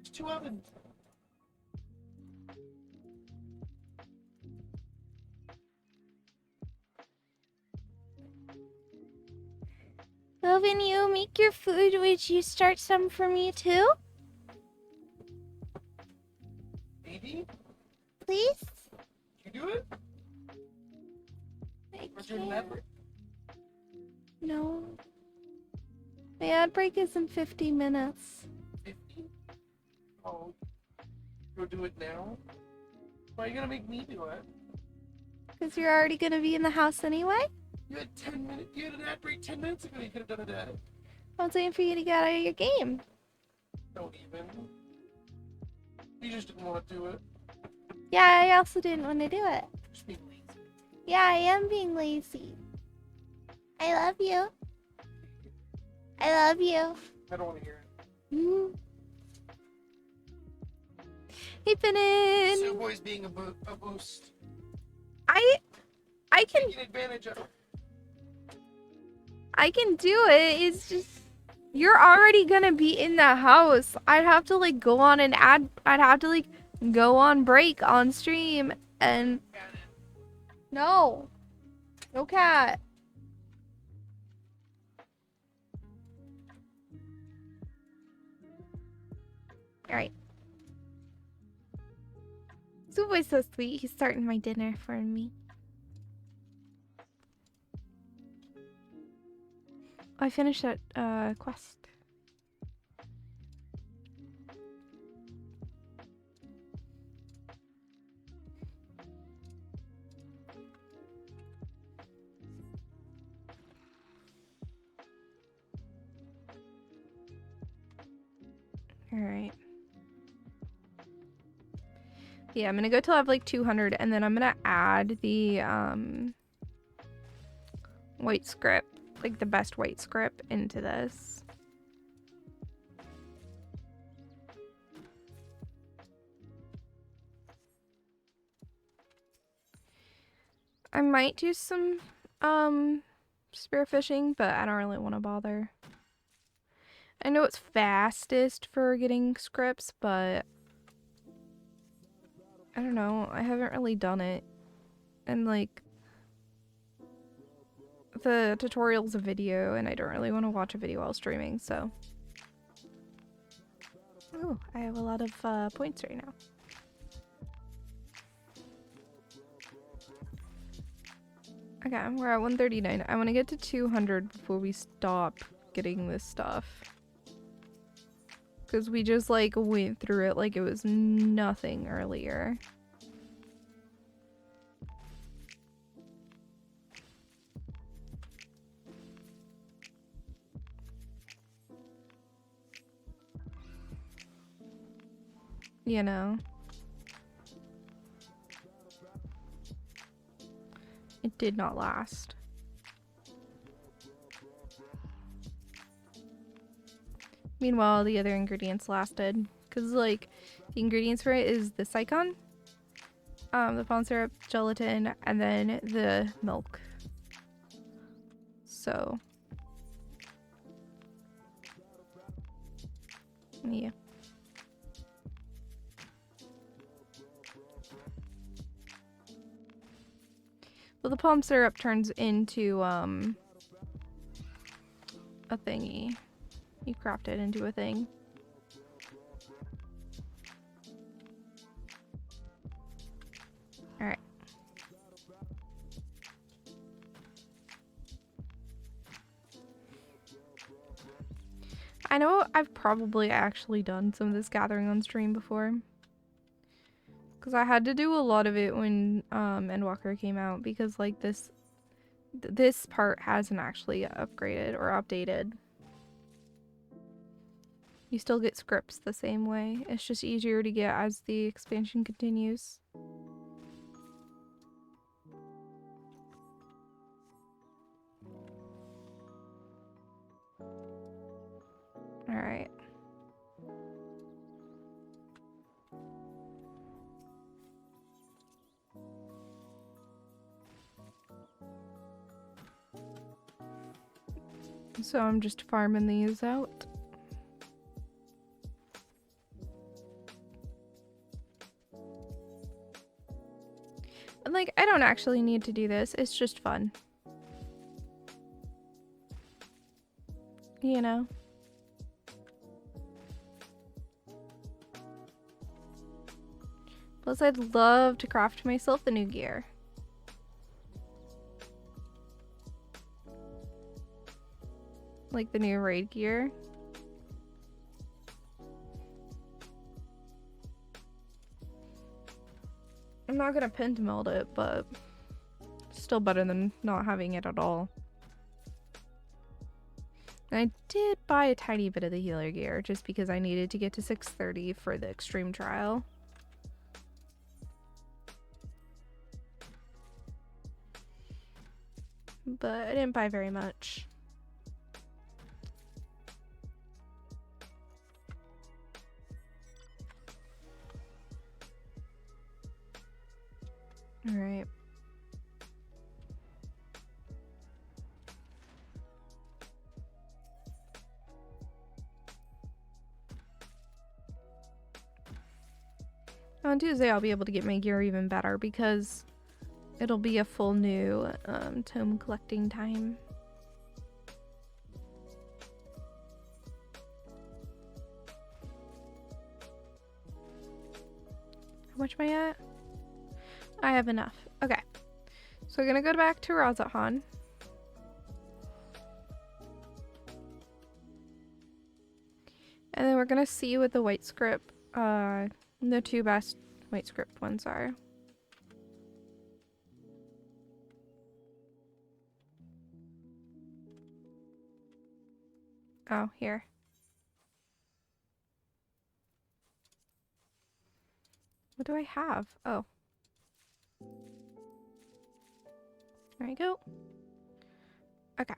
[SPEAKER 2] It's 2 ovens.
[SPEAKER 1] Well, when you make your food, would you start some for me too?
[SPEAKER 2] Maybe?
[SPEAKER 1] Please?
[SPEAKER 2] Can you do it?
[SPEAKER 1] I
[SPEAKER 2] Or during that break?
[SPEAKER 1] No. My ad break is in 50 minutes.
[SPEAKER 2] 50? Oh. You'll do it now? Why are you gonna make me do it?
[SPEAKER 1] Because you're already going to be in the house anyway?
[SPEAKER 2] You had 10 minutes. You had an ad break 10 minutes ago. You could have done it at.
[SPEAKER 1] I was waiting for you to get out of your game.
[SPEAKER 2] Don't even. You just didn't want to do it.
[SPEAKER 1] Yeah, I also didn't want to do it.
[SPEAKER 2] Just being lazy.
[SPEAKER 1] Yeah, I am being lazy. I love you. I love you.
[SPEAKER 2] I don't want to hear it.
[SPEAKER 1] Mm. Hey, Finnan.
[SPEAKER 2] Suwey's being a boost.
[SPEAKER 1] I can
[SPEAKER 2] Taking advantage of it.
[SPEAKER 1] I can do it. It's just you're already gonna be in the house. I'd have to like go on an ad. I'd have to like go on break on stream and no cat. All right. Suwey's so sweet. He's starting my dinner for me. I finished that quest. All right. Yeah, I'm gonna go till I have like 200, and then I'm gonna add the white script, like the best white script, into this. I might do some spearfishing, but I don't really want to bother. I know it's fastest for getting scripts, but I don't know. I haven't really done it. And like the tutorial's a video and I don't really want to watch a video while streaming, so. Oh, I have a lot of points right now. Okay, we're at 139. I want to get to 200 before we stop getting this stuff. Because we just like went through it like it was nothing earlier. You know. It did not last. Meanwhile, the other ingredients lasted. Because, like, the ingredients for it is this icon, the palm syrup, gelatin, and then the milk. So. Yeah. Well, the palm syrup turns into, a thingy. You craft it into a thing. Alright. I know I've probably actually done some of this gathering on stream before. Because I had to do a lot of it when Endwalker came out, because like this part hasn't actually upgraded or updated. You still get scripts the same way. It's just easier to get as the expansion continues. Alright. So I'm just farming these out. And like, I don't actually need to do this. It's just fun. You know? Plus, I'd love to craft myself the new gear. Like the new raid gear. I'm not gonna pin to meld it, but still better than not having it at all. And I did buy a tiny bit of the healer gear just because I needed to get to 630 for the extreme trial. But I didn't buy very much. All right. On Tuesday, I'll be able to get my gear even better because it'll be a full new tome collecting time. How much am I at? I have enough. Okay. So we're gonna go back to Razahan. And then we're gonna see what the white script, the two best white script ones are. Oh, here. What do I have? Oh. There you go. Okay.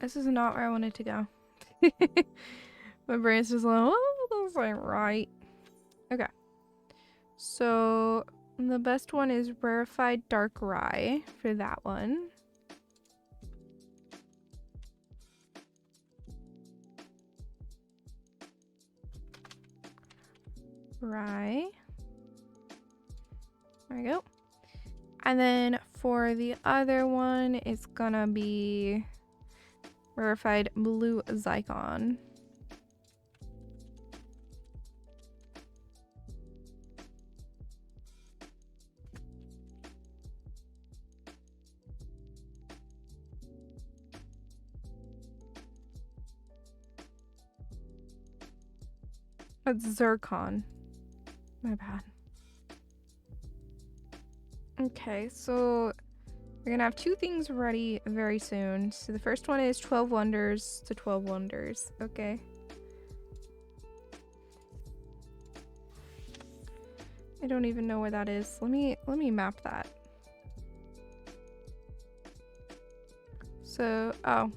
[SPEAKER 1] This is not where I wanted to go. My brain's just like, oh, that's like right. Okay. So the best one is rarefied dark rye for that one. Rye. There we go. And then for the other one, it's gonna be rarefied blue Zycon. That's zircon. My bad. Okay, so we're gonna have two things ready very soon. So the first one is 12 wonders to 12 wonders. Okay. I don't even know where that is. Let me map that. So, oh,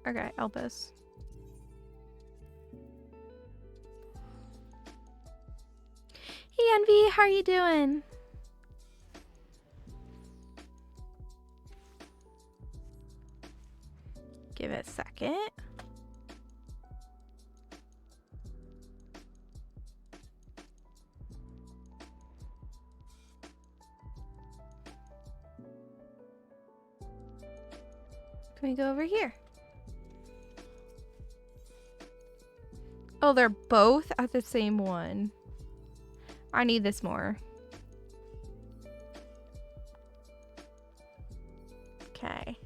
[SPEAKER 1] okay, Elpis. Hey Envy, how are you doing? Give it a second. Can we go over here? Oh, they're both at the same one. I need this more. Okay.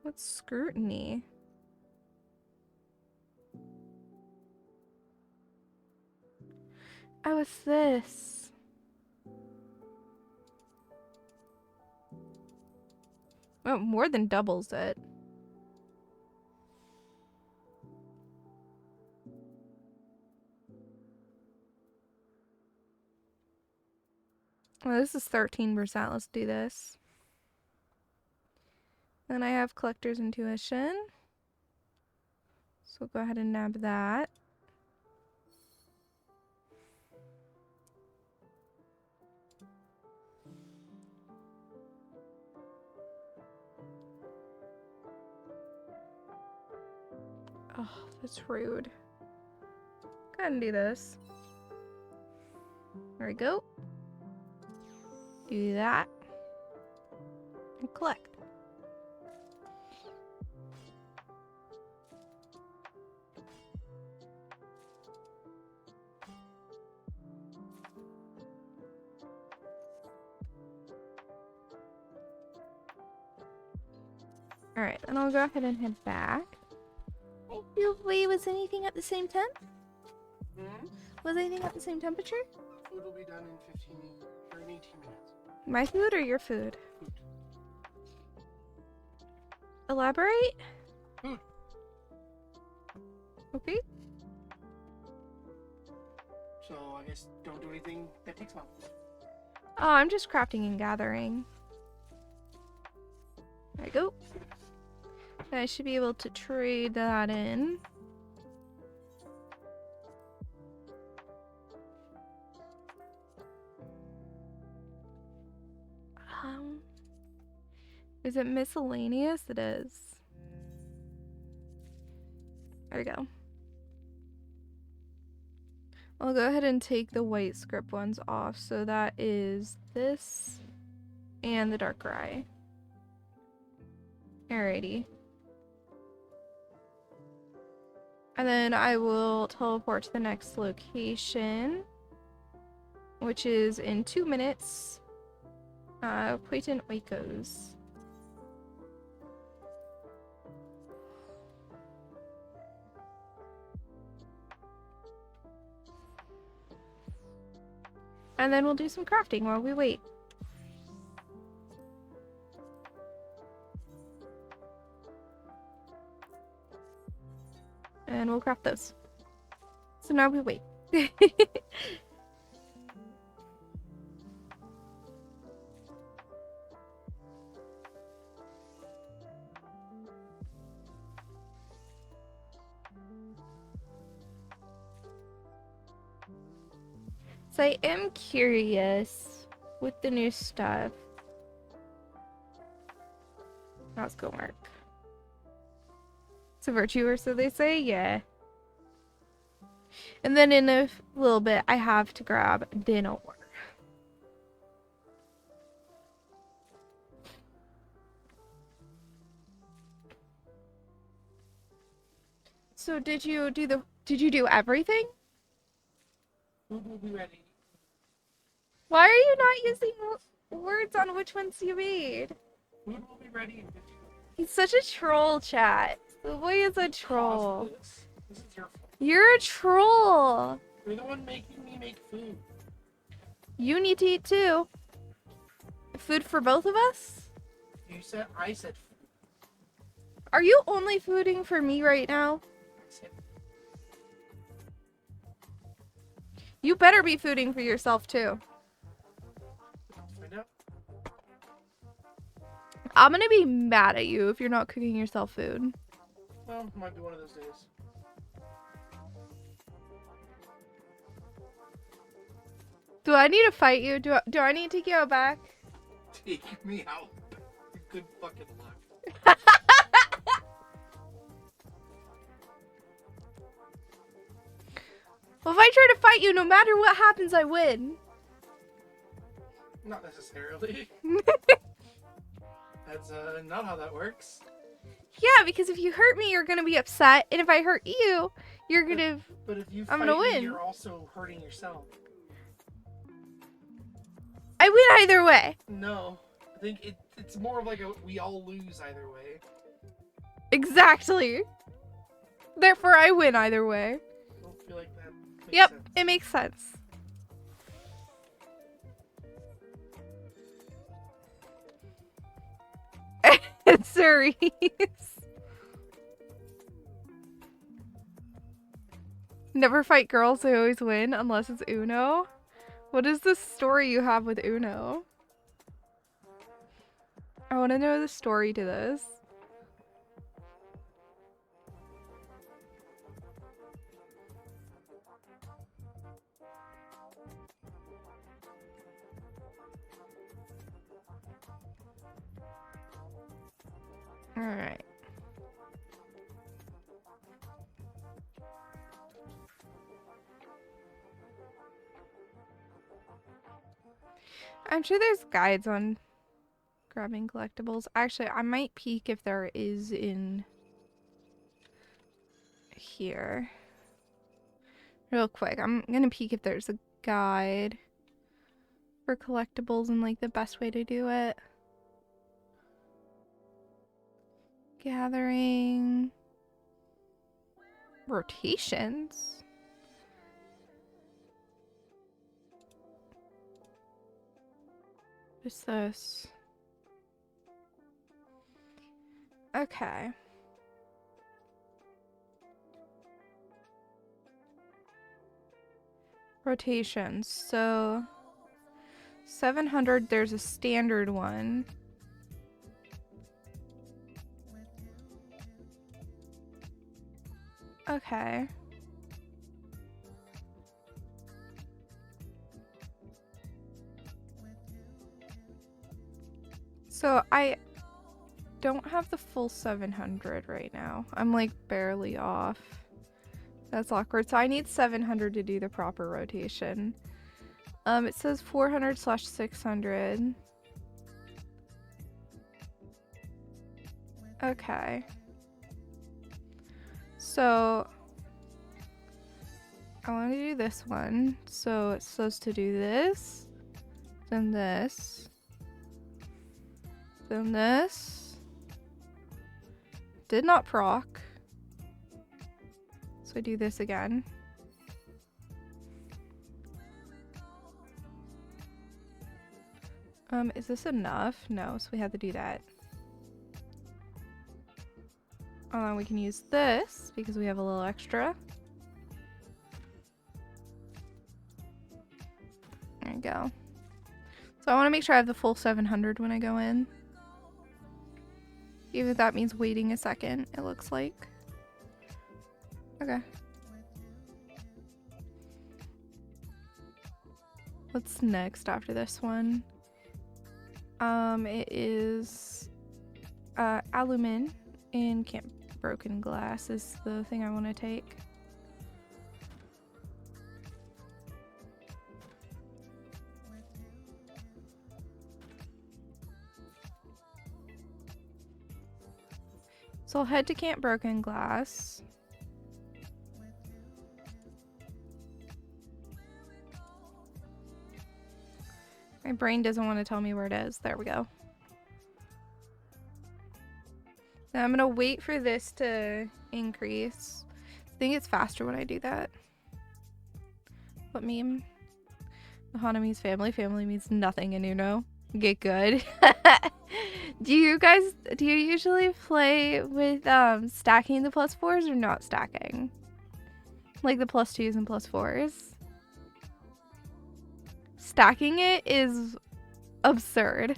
[SPEAKER 1] What's scrutiny? Oh, it's this. Oh, more than doubles it. Well, this is 13%. Let's do this. Then I have Collector's Intuition. So go ahead and nab that. Oh, that's rude. Go ahead and do this. There we go. Do that. And collect. Alright, then I'll go ahead and head back. Wait, was anything at the same temp?
[SPEAKER 2] Hmm?
[SPEAKER 1] Was anything at the same temperature?
[SPEAKER 2] Food will be done in 15 or in 18 minutes.
[SPEAKER 1] My food or your food?
[SPEAKER 2] Food.
[SPEAKER 1] Elaborate?
[SPEAKER 2] Food.
[SPEAKER 1] Okay.
[SPEAKER 2] So I guess don't do anything that takes long.
[SPEAKER 1] Oh, I'm just crafting and gathering. There we go. I should be able to trade that in. Is it miscellaneous? It is. There we go. I'll go ahead and take the white script ones off. So that is this and the dark rye. Alrighty. And then I will teleport to the next location, which is in 2 minutes. Poitin Oikos. And then we'll do some crafting while we wait. And we'll craft those. So now we wait. So I am curious with the new stuff. How's it gonna work? It's a virtue, or so they say, yeah. And then in a little bit, I have to grab dinner. So did you do everything?
[SPEAKER 2] Food will be ready.
[SPEAKER 1] Why are you not using words on which ones you made?
[SPEAKER 2] Food will be ready in 15 minutes.
[SPEAKER 1] He's such a troll, chat. The boy is a troll.
[SPEAKER 2] This is your fault.
[SPEAKER 1] You're a troll.
[SPEAKER 2] You're the one making me make food.
[SPEAKER 1] You need to eat too. Food for both of us?
[SPEAKER 2] I said food.
[SPEAKER 1] Are you only fooding for me right now?
[SPEAKER 2] I said
[SPEAKER 1] You better be fooding for yourself too.
[SPEAKER 2] find out.
[SPEAKER 1] I'm gonna be mad at you if you're not cooking yourself food.
[SPEAKER 2] Well, it might be one of those days.
[SPEAKER 1] Do I need to fight you? Do I need to go back?
[SPEAKER 2] Take me out. Good fucking luck.
[SPEAKER 1] Well, if I try to fight you, no matter what happens, I win.
[SPEAKER 2] Not necessarily. That's not how that works.
[SPEAKER 1] Yeah, because if you hurt me, you're gonna be upset, and if I hurt you, you're gonna.
[SPEAKER 2] But if you
[SPEAKER 1] I'm
[SPEAKER 2] fight
[SPEAKER 1] gonna
[SPEAKER 2] me,
[SPEAKER 1] win.
[SPEAKER 2] you're also hurting yourself.
[SPEAKER 1] I win either way.
[SPEAKER 2] No, I think it's more of like a we all lose either way.
[SPEAKER 1] Exactly. Therefore, I win either way.
[SPEAKER 2] I don't feel like that makes
[SPEAKER 1] Yep,
[SPEAKER 2] sense.
[SPEAKER 1] it makes sense. Cerise. Never fight girls, they always win, unless it's Uno. What is the story you have with Uno? I want to know the story to this. Alright. I'm sure there's guides on grabbing collectibles. Actually, I might peek if there is in here. Real quick. I'm gonna peek if there's a guide for collectibles and like the best way to do it. Gathering. Rotations. What's this? Okay. Rotations. So 700, there's a standard one. Okay. So I don't have the full 700 right now. I'm like barely off. That's awkward. So I need 700 to do the proper rotation. It says 400/600. Okay. So I want to do this one. So it's supposed to do this, then this, then this. Did not proc. So I do this again. Is this enough? No, so we have to do that. We can use this because we have a little extra. There you go. So I want to make sure I have the full 700 when I go in. Even if that means waiting a second, it looks like. Okay. What's next after this one? It is alumin and broken glass is the thing I want to take. So I'll head to Camp Broken Glass. My brain doesn't want to tell me where it is. There we go. Now I'm gonna wait for this to increase. I think it's faster when I do that. What meme? Hana means family. Family means nothing in Uno. Get good. Do you usually play with stacking the +4s or not stacking? Like the +2s and +4s? Stacking it is absurd.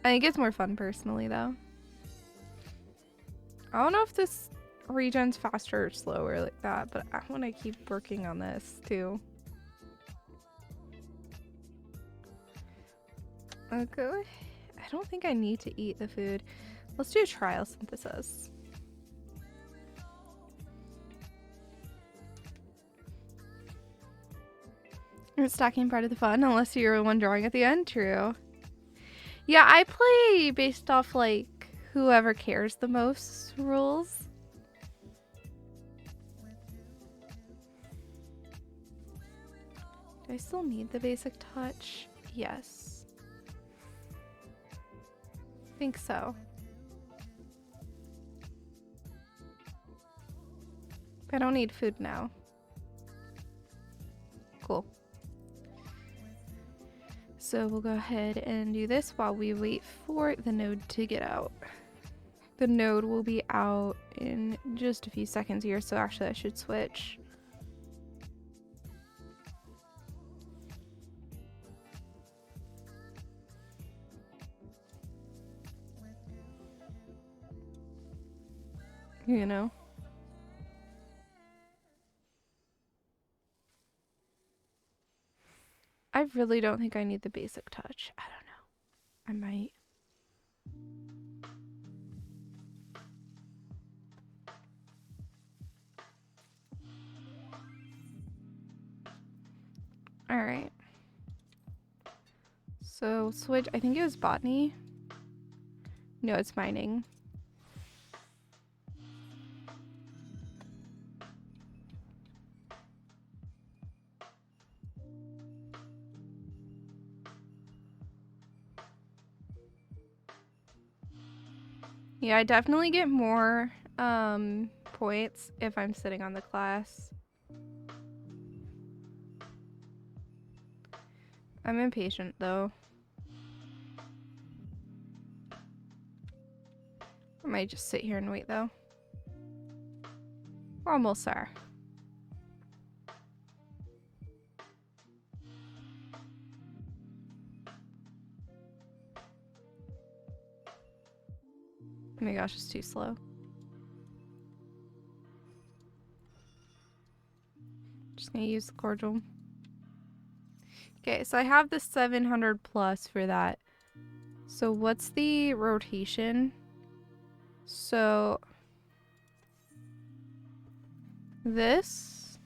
[SPEAKER 1] I think it's more fun personally though. I don't know if this regen's faster or slower like that, but I want to keep working on this too. Okay. I don't think I need to eat the food. Let's do a trial synthesis. You're stacking part of the fun, unless you're the one drawing at the end. True. Yeah, I play based off like whoever cares the most rules. Do I still need the basic touch? Yes. I think so. I don't need food now. Cool. So we'll go ahead and do this while we wait for the node to get out. The node will be out in just a few seconds here, so actually I should switch. You know. I've really don't think I need the basic touch. I don't know. I might. Alright. So switch, I think it was botany. No, it's mining. Yeah, I definitely get more points if I'm sitting on the class. I'm impatient though. I might just sit here and wait though. We're almost there. Oh my gosh, it's too slow. Just gonna use the cordial. Okay, so I have the 700 plus for that. So what's the rotation? So this,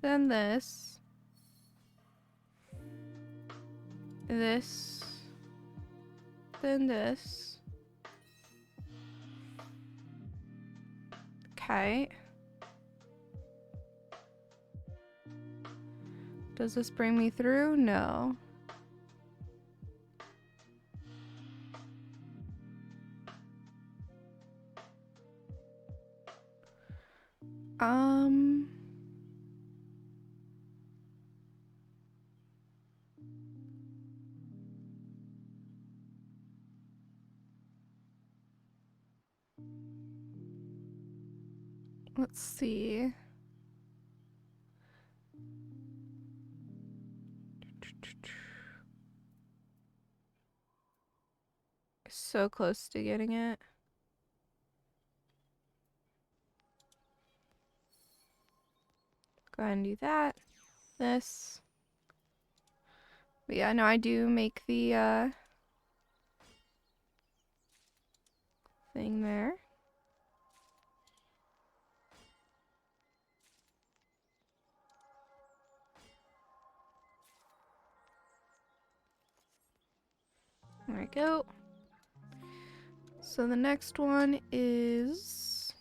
[SPEAKER 1] then this, then this. Okay. Does this bring me through? No. Let's see. So close to getting it. Go ahead and do that. This. But yeah, no, I do make the thing there. There we go. So the next one is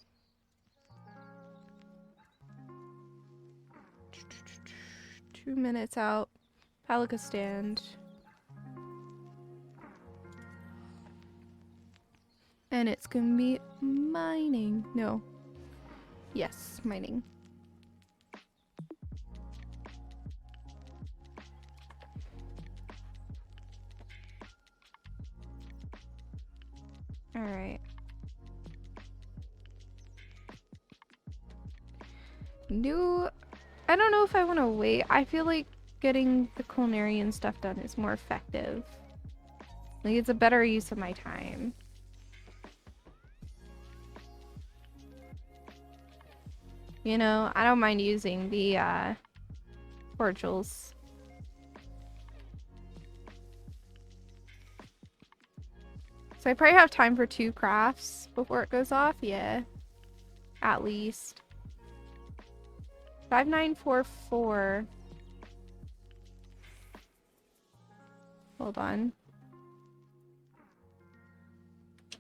[SPEAKER 1] 2 minutes out. Palica stand. And it's gonna be mining. No. Yes, mining. Alright. New. I don't know if I want to wait. I feel like getting the culinary and stuff done is more effective. Like, it's a better use of my time. You know, I don't mind using the cordials. So I probably have time for 2 crafts before it goes off. Yeah. At least. 5944. Hold on.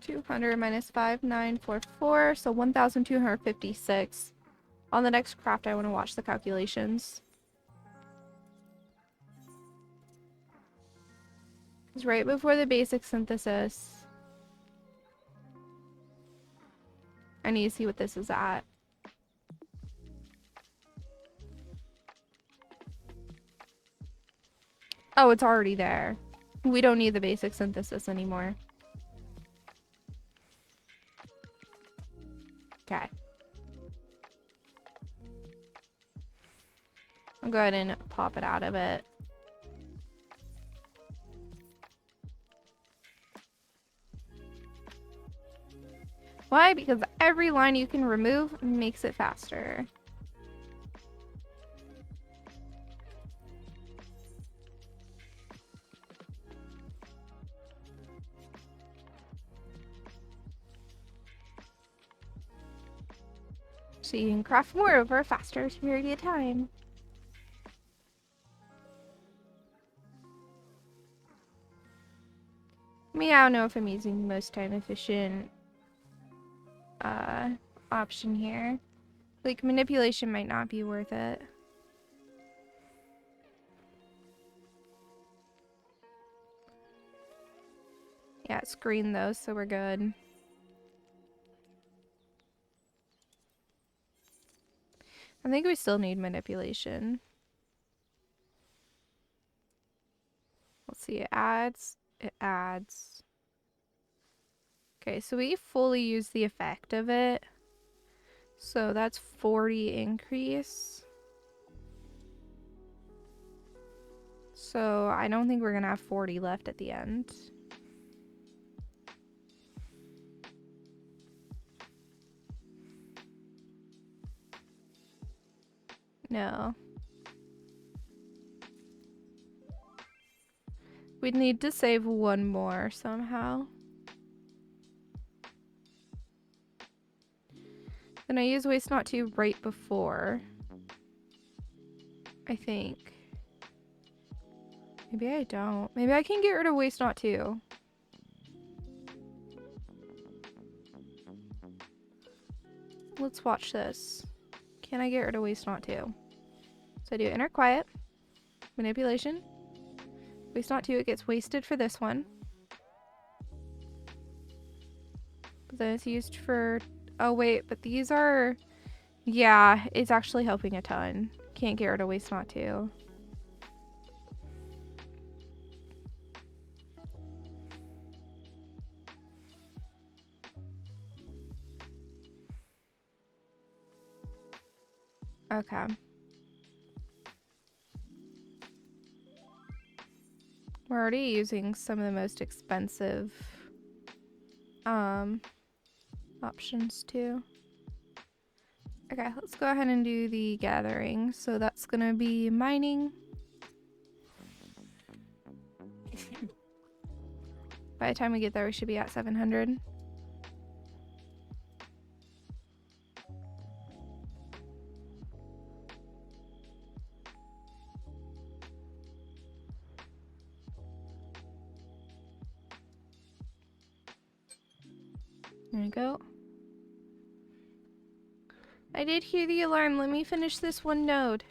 [SPEAKER 1] 200 minus 5944. So 1256. On the next craft, I want to watch the calculations. It's right before the basic synthesis. I need to see what this is at. Oh, it's already there. We don't need the basic synthesis anymore. Okay. I'll go ahead and pop it out of it. Why? Because every line you can remove makes it faster. So you can craft more over a faster period of time. I mean, I don't know if I'm using the most time efficient option here. Like, manipulation might not be worth it. Yeah, it's green though, so we're good. I think we still need manipulation. Let's see, it adds. It adds. Okay, so we fully use the effect of it. So that's 40 increase. So I don't think we're gonna have 40 left at the end. No. We'd need to save one more somehow. Then I use waste not to right before. I think. Maybe I don't. Maybe I can get rid of waste not to. Let's watch this. Can I get rid of waste not to? So I do inner quiet, manipulation, waste not to, it gets wasted for this one. But then it's used for, oh wait, but these are, yeah, it's actually helping a ton. Can't get rid of waste not to. Okay. We're already using some of the most expensive options too. Okay, let's go ahead and do the gathering. So that's gonna be mining. By the time we get there, we should be at 700. There we go. I did hear the alarm. Let me finish this one node.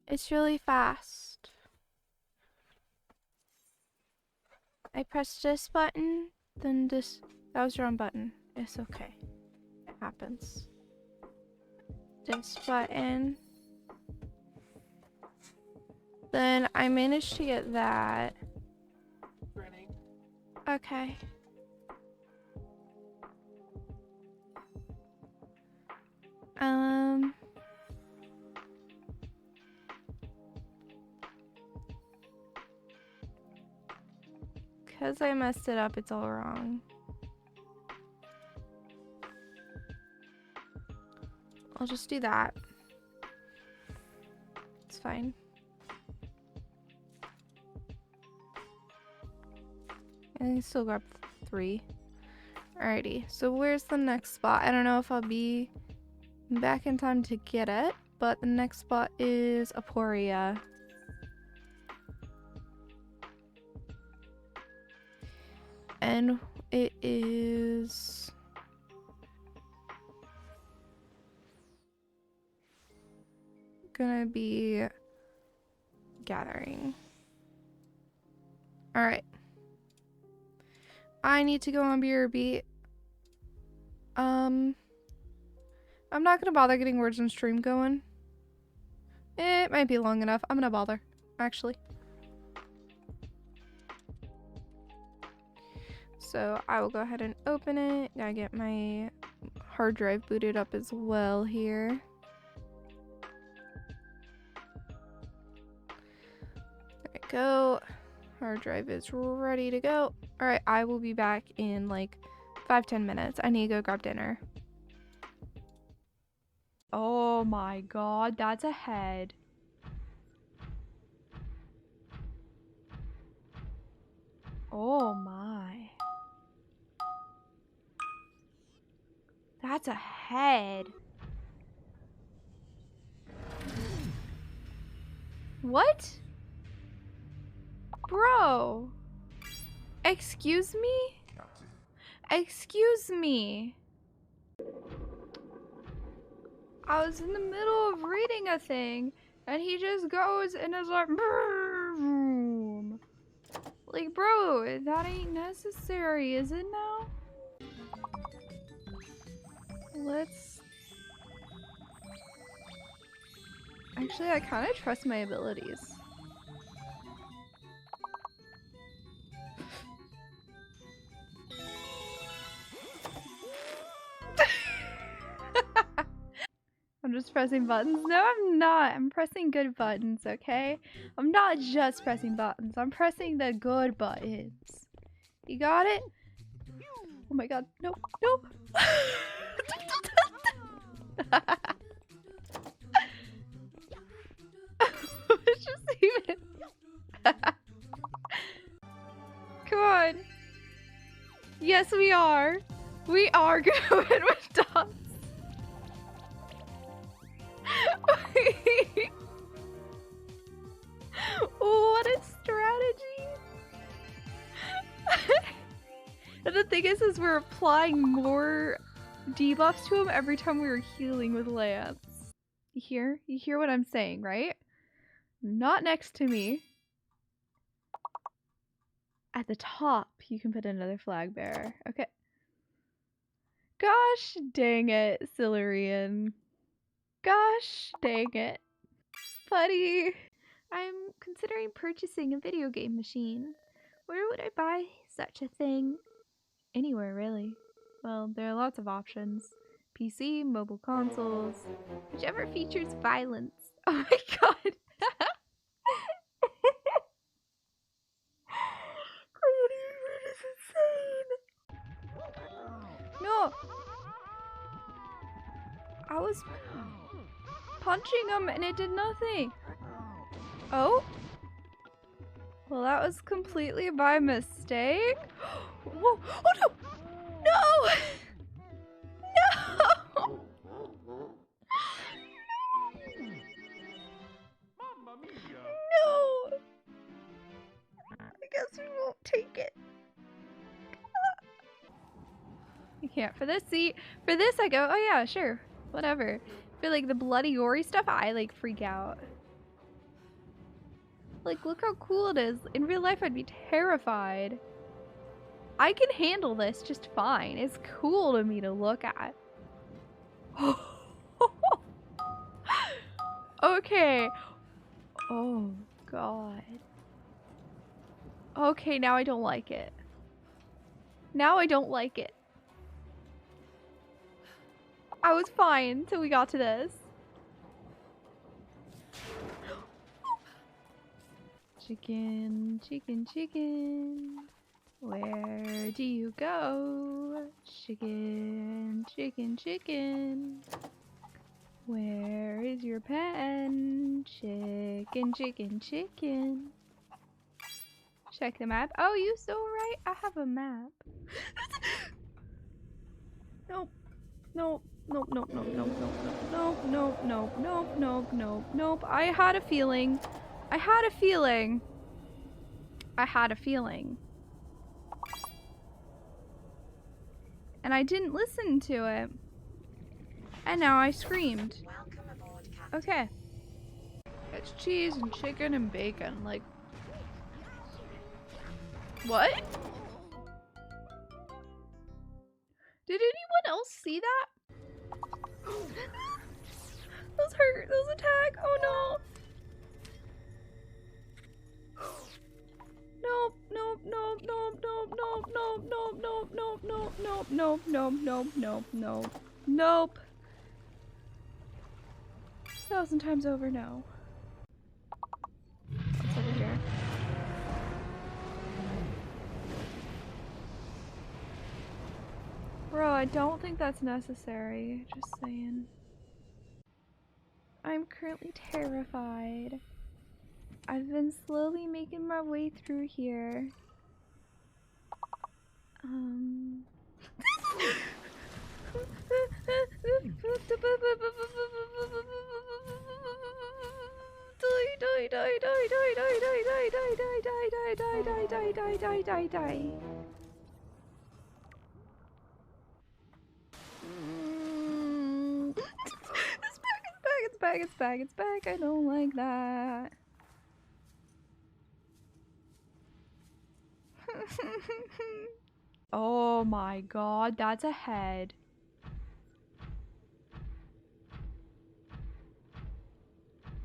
[SPEAKER 1] It's really fast. I pressed this button, then this. That was the wrong button. It's okay. It happens. This button. Then I managed to get that. Okay. Because I messed it up, it's all wrong. I'll just do that. It's fine. And I can still grab 3. Alrighty, so where's the next spot? I don't know if I'll be back in time to get it, but the next spot is Aporia. And it is gonna be gathering. Alright. I need to go on BRB. I'm not gonna bother getting words on stream going. It might be long enough. I'm gonna bother, actually. So I will go ahead and open it. Gotta get my hard drive booted up as well here. There we go. Hard drive is ready to go. Alright, I will be back in like 5-10 minutes. I need to go grab dinner. Oh my god, that's a head. Oh my. That's That's a head. What? Bro. Excuse me? Excuse me. I was in the middle of reading a thing and he just goes and is like, boom. Like, bro, that ain't necessary, is it now? Let's... Actually, I kind of trust my abilities. I'm just pressing buttons. No, I'm not. I'm pressing good buttons, okay? I'm not just pressing buttons. I'm pressing the good buttons. You got it? Oh my god. Nope. Nope. It's just even. Come on. Yes, we are. We are good with dots. What a strategy. And the thing is we're applying more debuffs to him every time we were healing with Lance. You hear? You hear what I'm saying, right? Not next to me. At the top, you can put another flag bearer. Okay. Gosh dang it, Silurian. Gosh dang it. Buddy. I'm considering purchasing a video game machine. Where would I buy such a thing? Anywhere, really. Well, there are lots of options. PC, mobile consoles, whichever features violence. Oh my god. This is insane. No. I was punching him and it did nothing. Oh? Well, that was completely by mistake. Whoa. Oh no! No! No! No! I guess we won't take it. You can't. For this, see, for this I go, oh yeah, sure, whatever. For like the bloody gory stuff, I like freak out. Like, look how cool it is. In real life, I'd be terrified. I can handle this just fine. It's cool to me to look at. Okay. Oh, God. Okay, now I don't like it. Now I don't like it. I was fine until we got to this. Chicken, chicken, chicken. Where do you go? Chicken, chicken, chicken. Where is your pen? Chicken, chicken, chicken. Check the map. Oh, you so right. I have a map. Nope. Nope. Nope, nope, nope, nope, nope, nope, nope, nope, nope, nope, nope, nope. I had a feeling. I had a feeling. I had a feeling. And I didn't listen to it. And now I screamed. Okay. It's cheese and chicken and bacon. Like, what? Did anyone else see that? Those hurt. Those attack. Oh no. Nope, nope, nope, nope, nope, nope, nope, nope, nope, nope, nope, nope, nope, nope, nope, nope, nope. 1,000 times over, no. What's over here? Bro, I don't think that's necessary. Just saying. I'm currently terrified. I've been slowly making my way through here. It's back. I don't like that. Oh my god, that's a head.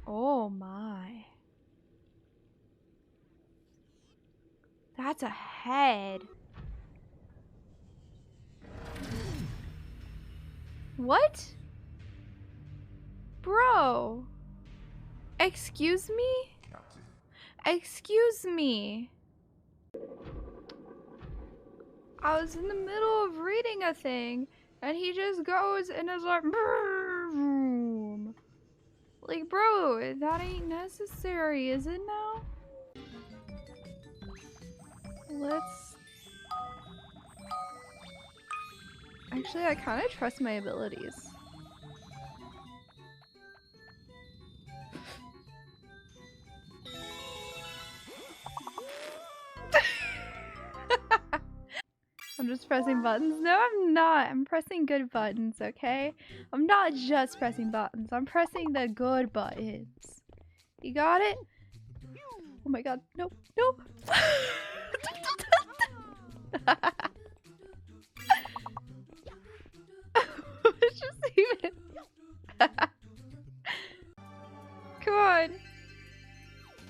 [SPEAKER 1] Oh my. That's a head. What? Bro. Excuse me? Excuse me. I was in the middle of reading a thing and he just goes and is like, boom. Like, bro, that ain't necessary, is it now? Let's... Actually, I kind of trust my abilities. I'm just pressing buttons. No, I'm not. I'm pressing good buttons, okay? I'm not just pressing buttons. I'm pressing the good buttons. You got it? Oh my god. Nope. Nope. It's just even. Come on.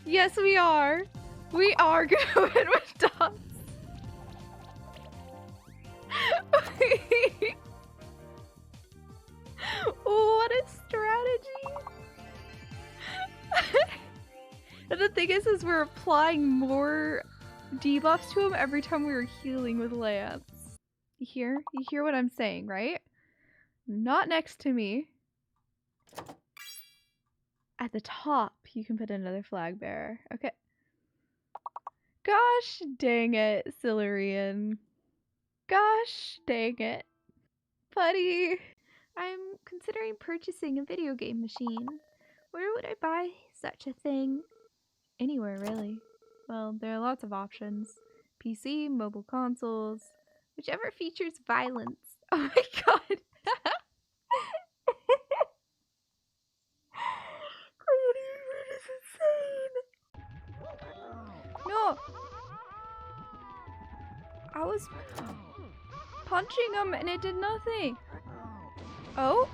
[SPEAKER 1] Yes, we are. We are going with dots. What a strategy. And the thing is we're applying more debuffs to him every time we were healing with Lance. You hear? You hear what I'm saying, right? Not next to me. At the top, you can put another flag bearer. Okay. Gosh dang it, Silurian. Gosh dang it. Buddy. I'm considering purchasing a video game machine. Where would I buy such a thing? Anywhere, really. Well, there are lots of options. PC, mobile consoles, whichever features violence. Oh my god. This is insane. No. I was punching him and it did nothing. Oh?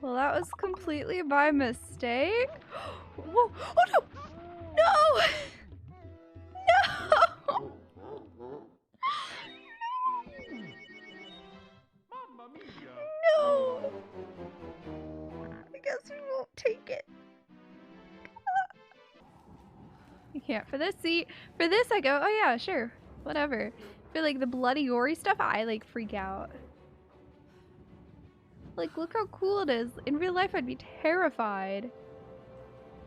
[SPEAKER 1] Well, that was completely by mistake. Whoa. Oh no! No! No! No! I guess we won't take it. You can't. For this, see, for this I go, oh yeah, sure, whatever. For like the bloody gory stuff, I like freak out. Like, look how cool it is. In real life, I'd be terrified.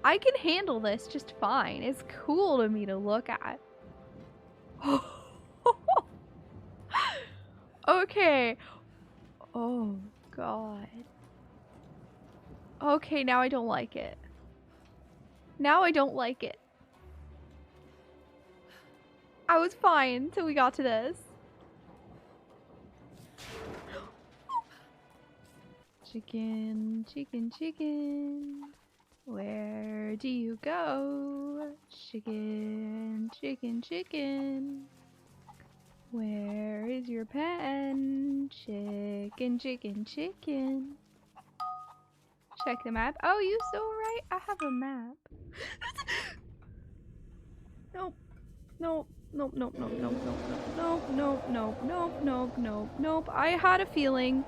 [SPEAKER 1] I can handle this just fine. It's cool to me to look at. Okay. Oh, God. Okay, now I don't like it. Now I don't like it. I was fine until we got to this. Chicken, chicken, chicken. Where do you go? Chicken, chicken, chicken. Where is your pen? Chicken, chicken, chicken. Check the map. Oh, you so right. I have a map. Nope. Nope. Nope, nope, nope, nope, nope, nope, nope, nope, nope, nope, nope, nope. I had a feeling.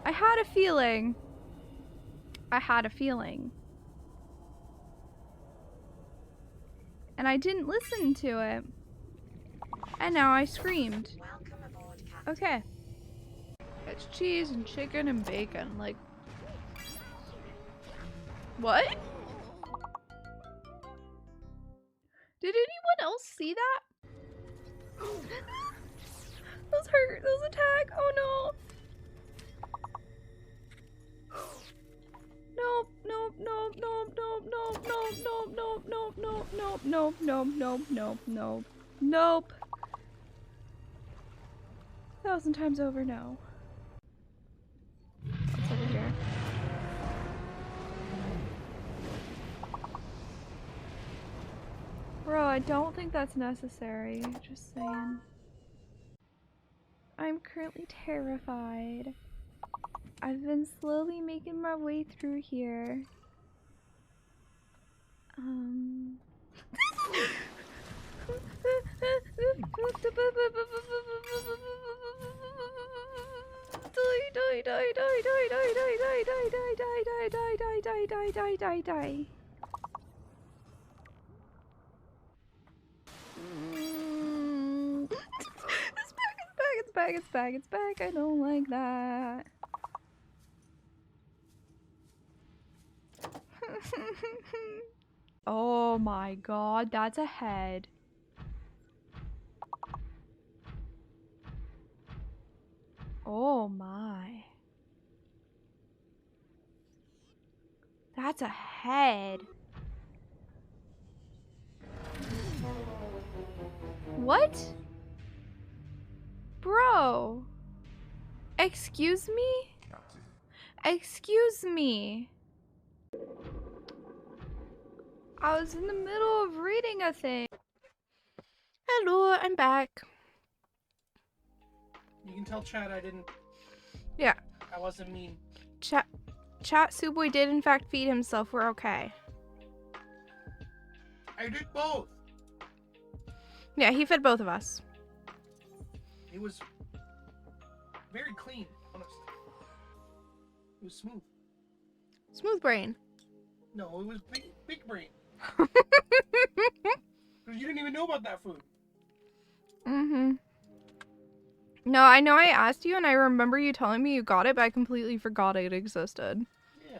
[SPEAKER 1] I had a feeling. I had a feeling. And I didn't listen to it. And now I screamed. Okay. It's cheese and chicken and bacon. Like, what? Did anyone else see that? Those hurt. Those attack. Oh no. Nope, nope, nope, nope, nope, nope, nope, nope, nope, nope, nope, nope, nope, nope, nope, nope, nope. 1,000 times over, no. What's over here? Bro, I don't think that's necessary. Just saying. I'm currently terrified. I've been slowly making my way through here. Die. It's back. I don't like that. Oh my god, that's a head. Oh my. That's a head. What? Bro. Excuse me? Excuse me. I was in the middle of reading a thing. Hello, I'm back.
[SPEAKER 2] You can tell Chad I didn't.
[SPEAKER 1] Yeah.
[SPEAKER 2] I wasn't mean.
[SPEAKER 1] Chat Suwey did in fact feed himself. We're okay.
[SPEAKER 2] I did both.
[SPEAKER 1] Yeah, he fed both of us.
[SPEAKER 2] It was very clean, honestly. It was smooth.
[SPEAKER 1] Smooth brain.
[SPEAKER 2] No, it was big brain. Because you didn't even know about that food.
[SPEAKER 1] Mm-hmm. No, I know I asked you and I remember you telling me you got it, but I completely forgot it existed.
[SPEAKER 2] Yeah.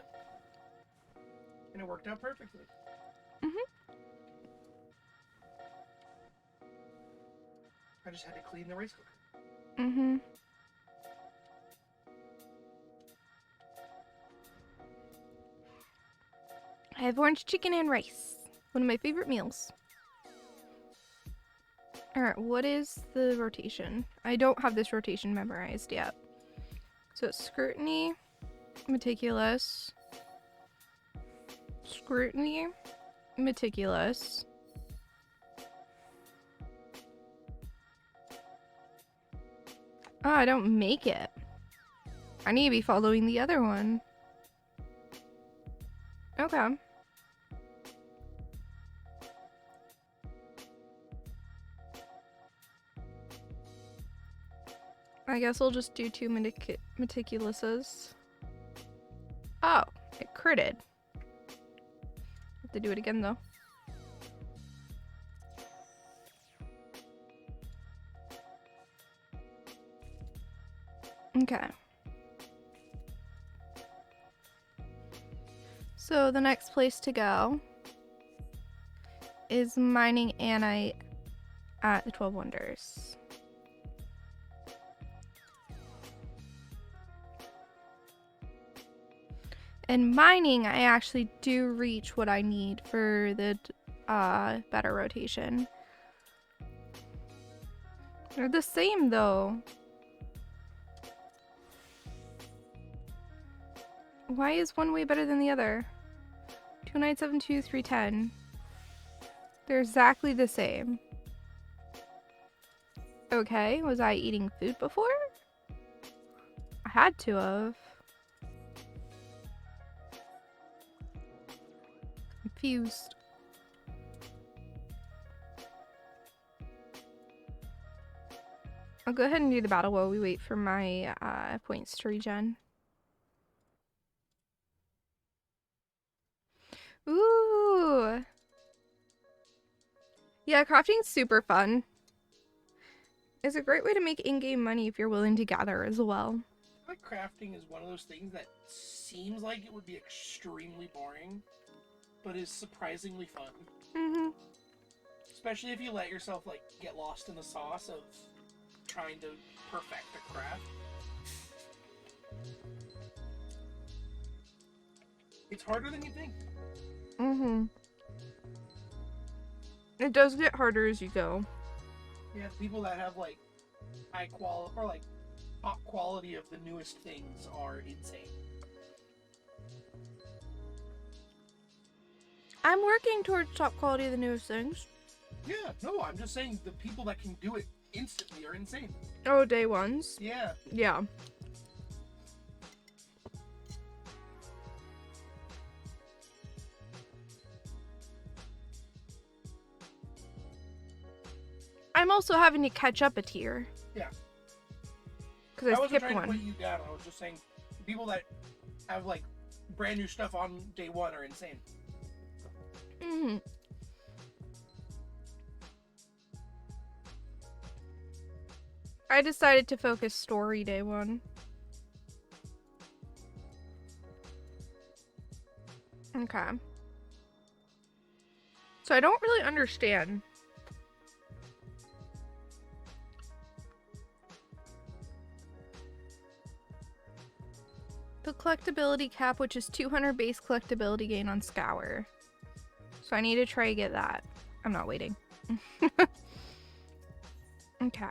[SPEAKER 2] And it worked out perfectly.
[SPEAKER 1] Mm-hmm.
[SPEAKER 2] I just had to clean the rice cooker.
[SPEAKER 1] Mm-hmm. I have orange chicken and rice. One of my favorite meals. Alright, what is the rotation? I don't have this rotation memorized yet. So it's scrutiny, meticulous, scrutiny, meticulous. Oh, I don't make it. I need to be following the other one. Okay. I guess I'll just do 2 meticulouses. Oh, it critted. Have to do it again though. Okay. So the next place to go is mining Anite at the 12 Wonders. And mining, I actually do reach what I need for the better rotation. They're the same though. Why is one way better than the other? 2972, 310. They're exactly the same. Okay, was I eating food before? I had to have. Confused. I'll go ahead and do the battle while we wait for my points to regen. Ooh. Yeah, crafting's super fun. It's a great way to make in-game money if you're willing to gather as well.
[SPEAKER 2] I feel like crafting is one of those things that seems like it would be extremely boring, but is surprisingly fun.
[SPEAKER 1] Mm-hmm.
[SPEAKER 2] Especially if you let yourself, like, get lost in the sauce of trying to perfect a craft. It's harder than you think.
[SPEAKER 1] Mm-hmm. It does get harder as you go.
[SPEAKER 2] Yeah, people that have like high quality or like top quality of the newest things are insane.
[SPEAKER 1] I'm working towards top quality of the newest things.
[SPEAKER 2] Yeah, no, I'm just saying the people that can do it instantly are insane.
[SPEAKER 1] Oh, day ones?
[SPEAKER 2] Yeah.
[SPEAKER 1] Yeah. I'm also having to catch up a tier.
[SPEAKER 2] Yeah.
[SPEAKER 1] Because I
[SPEAKER 2] wasn't
[SPEAKER 1] skipped
[SPEAKER 2] trying to put
[SPEAKER 1] one.
[SPEAKER 2] you down. I was just saying people that have like brand new stuff on day one are insane.
[SPEAKER 1] Mm-hmm. I decided to focus story day one. Okay. So I don't really understand. The collectability cap, which is 200 base collectability gain on Scour. So I need to try to get that. I'm not waiting. Okay.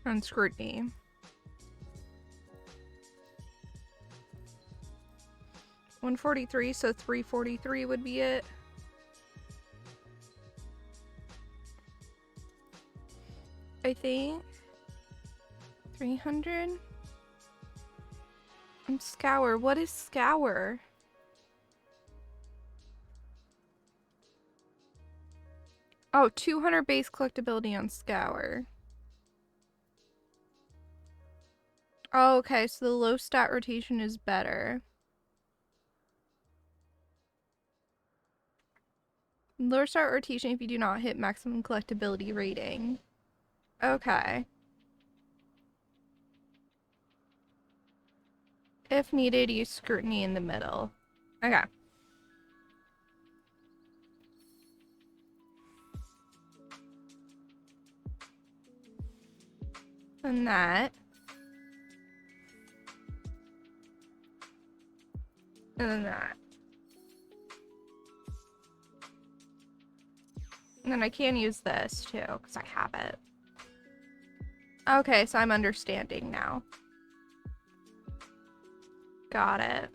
[SPEAKER 1] On scrutiny. $143, so $343 would be it. I think. 300? Scour. What is Scour? Oh, 200 base collectability on Scour. Oh, okay, so the low stat rotation is better. Lower stat rotation if you do not hit maximum collectability rating. Okay. If needed, use scrutiny in the middle. Okay. And that. And then that. And then I can use this too, because I have it. Okay, so I'm understanding now. Got it.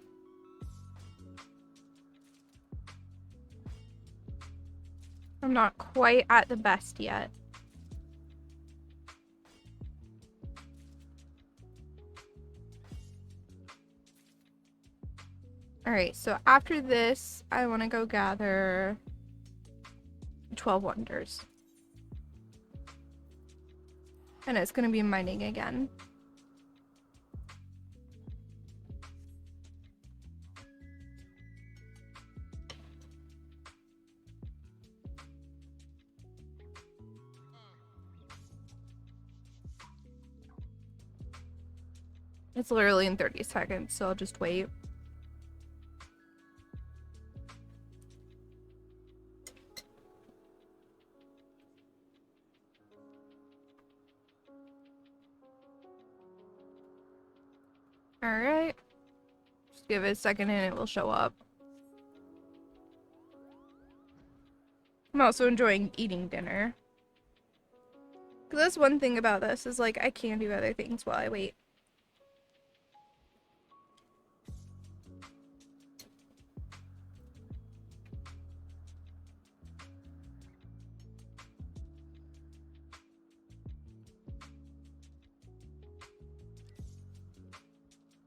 [SPEAKER 1] I'm not quite at the best yet. Alright, so after this, I want to go gather 12 wonders. And it's going to be mining again. It's literally in 30 seconds, so I'll just wait. Alright. Just give it a second and it will show up. I'm also enjoying eating dinner. Because that's one thing about this, is like I can do other things while I wait.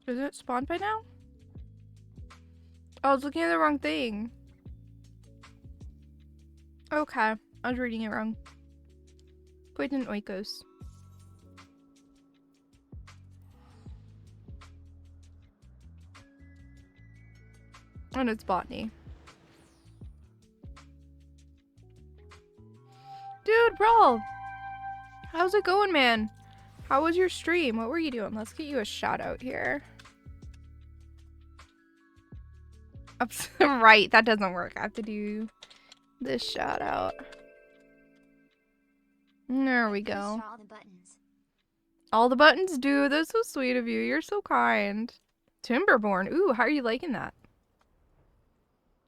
[SPEAKER 1] Is it spawned by now? Oh, I was looking at the wrong thing. Okay, I was reading it wrong. Poison oikos. And it's botany. Dude, bro! How's it going, man? How was your stream? What were you doing? Let's get you a shout out here. Right, that doesn't work. I have to do this shout out. There we
[SPEAKER 3] These
[SPEAKER 1] go.
[SPEAKER 3] are all the buttons.
[SPEAKER 1] All the buttons do. That's so sweet of you. You're so kind. Timberborn. Ooh, how are you liking that?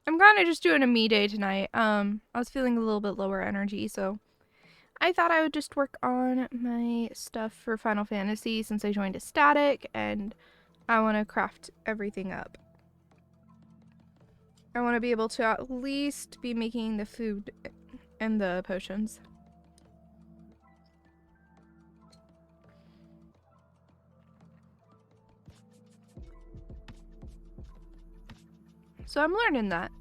[SPEAKER 1] I'm kind of just doing a me day tonight. I was feeling a little bit lower energy, so I thought I would just work on my stuff for Final Fantasy since I joined a static and I want to craft everything up. I want to be able to at least be making the food and the potions. So I'm learning that.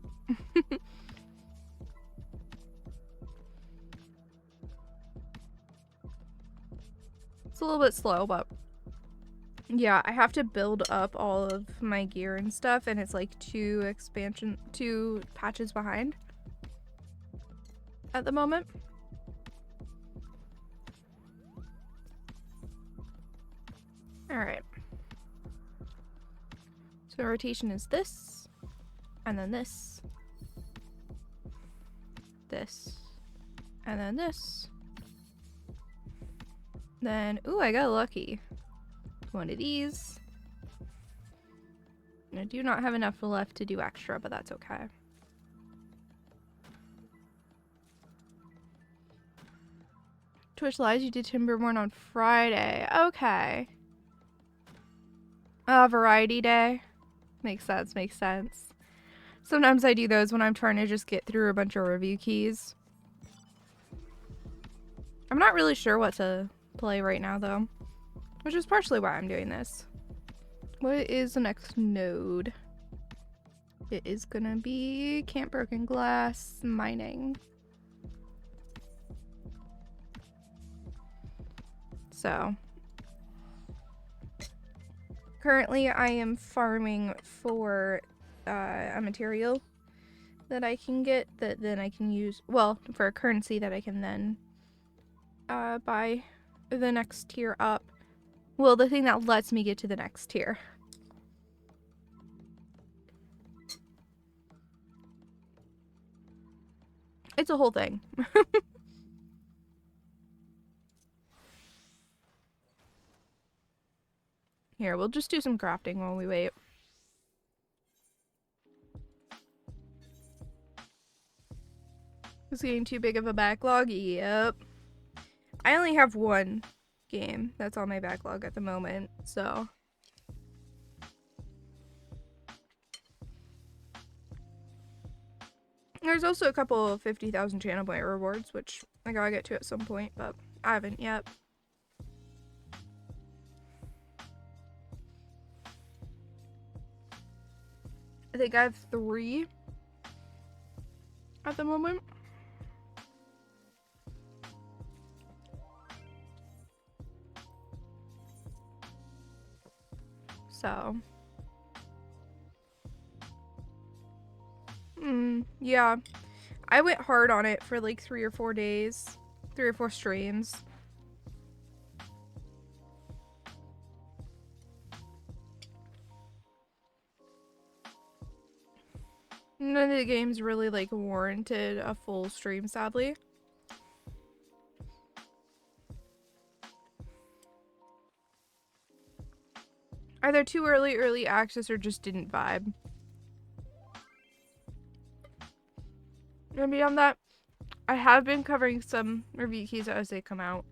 [SPEAKER 1] It's a little bit slow, but yeah, I have to build up all of my gear and stuff, and it's like two patches behind at the moment. Alright. So rotation is this, and then this, and then this. Then, ooh, I got lucky. One of these. I do not have enough left to do extra, but that's okay. Twitch Lives, you did Timberborn on Friday. Okay. Variety day. Makes sense, makes sense. Sometimes I do those when I'm trying to just get through a bunch of review keys. I'm not really sure what to play right now, though. Which is partially why I'm doing this. What is the next node? It is gonna be Camp Broken Glass mining. So currently I am farming for a material that I can get that then I can use, well, for a currency that I can then buy the next tier up. Well, the thing that lets me get to the next tier. It's a whole thing. Here, we'll just do some crafting while we wait. Is getting too big of a backlog? Yep. I only have one game that's on my backlog at the moment, so. There's also a couple of 50,000 channel point rewards, which I gotta get to at some point, but I haven't yet. I think I have 3 at the moment. So. Yeah. I went hard on it for like 3 or 4 days. 3 or 4 streams. None of the games really like warranted a full stream, sadly. Either too early access or just didn't vibe. And beyond that, I have been covering some review keys as they come out.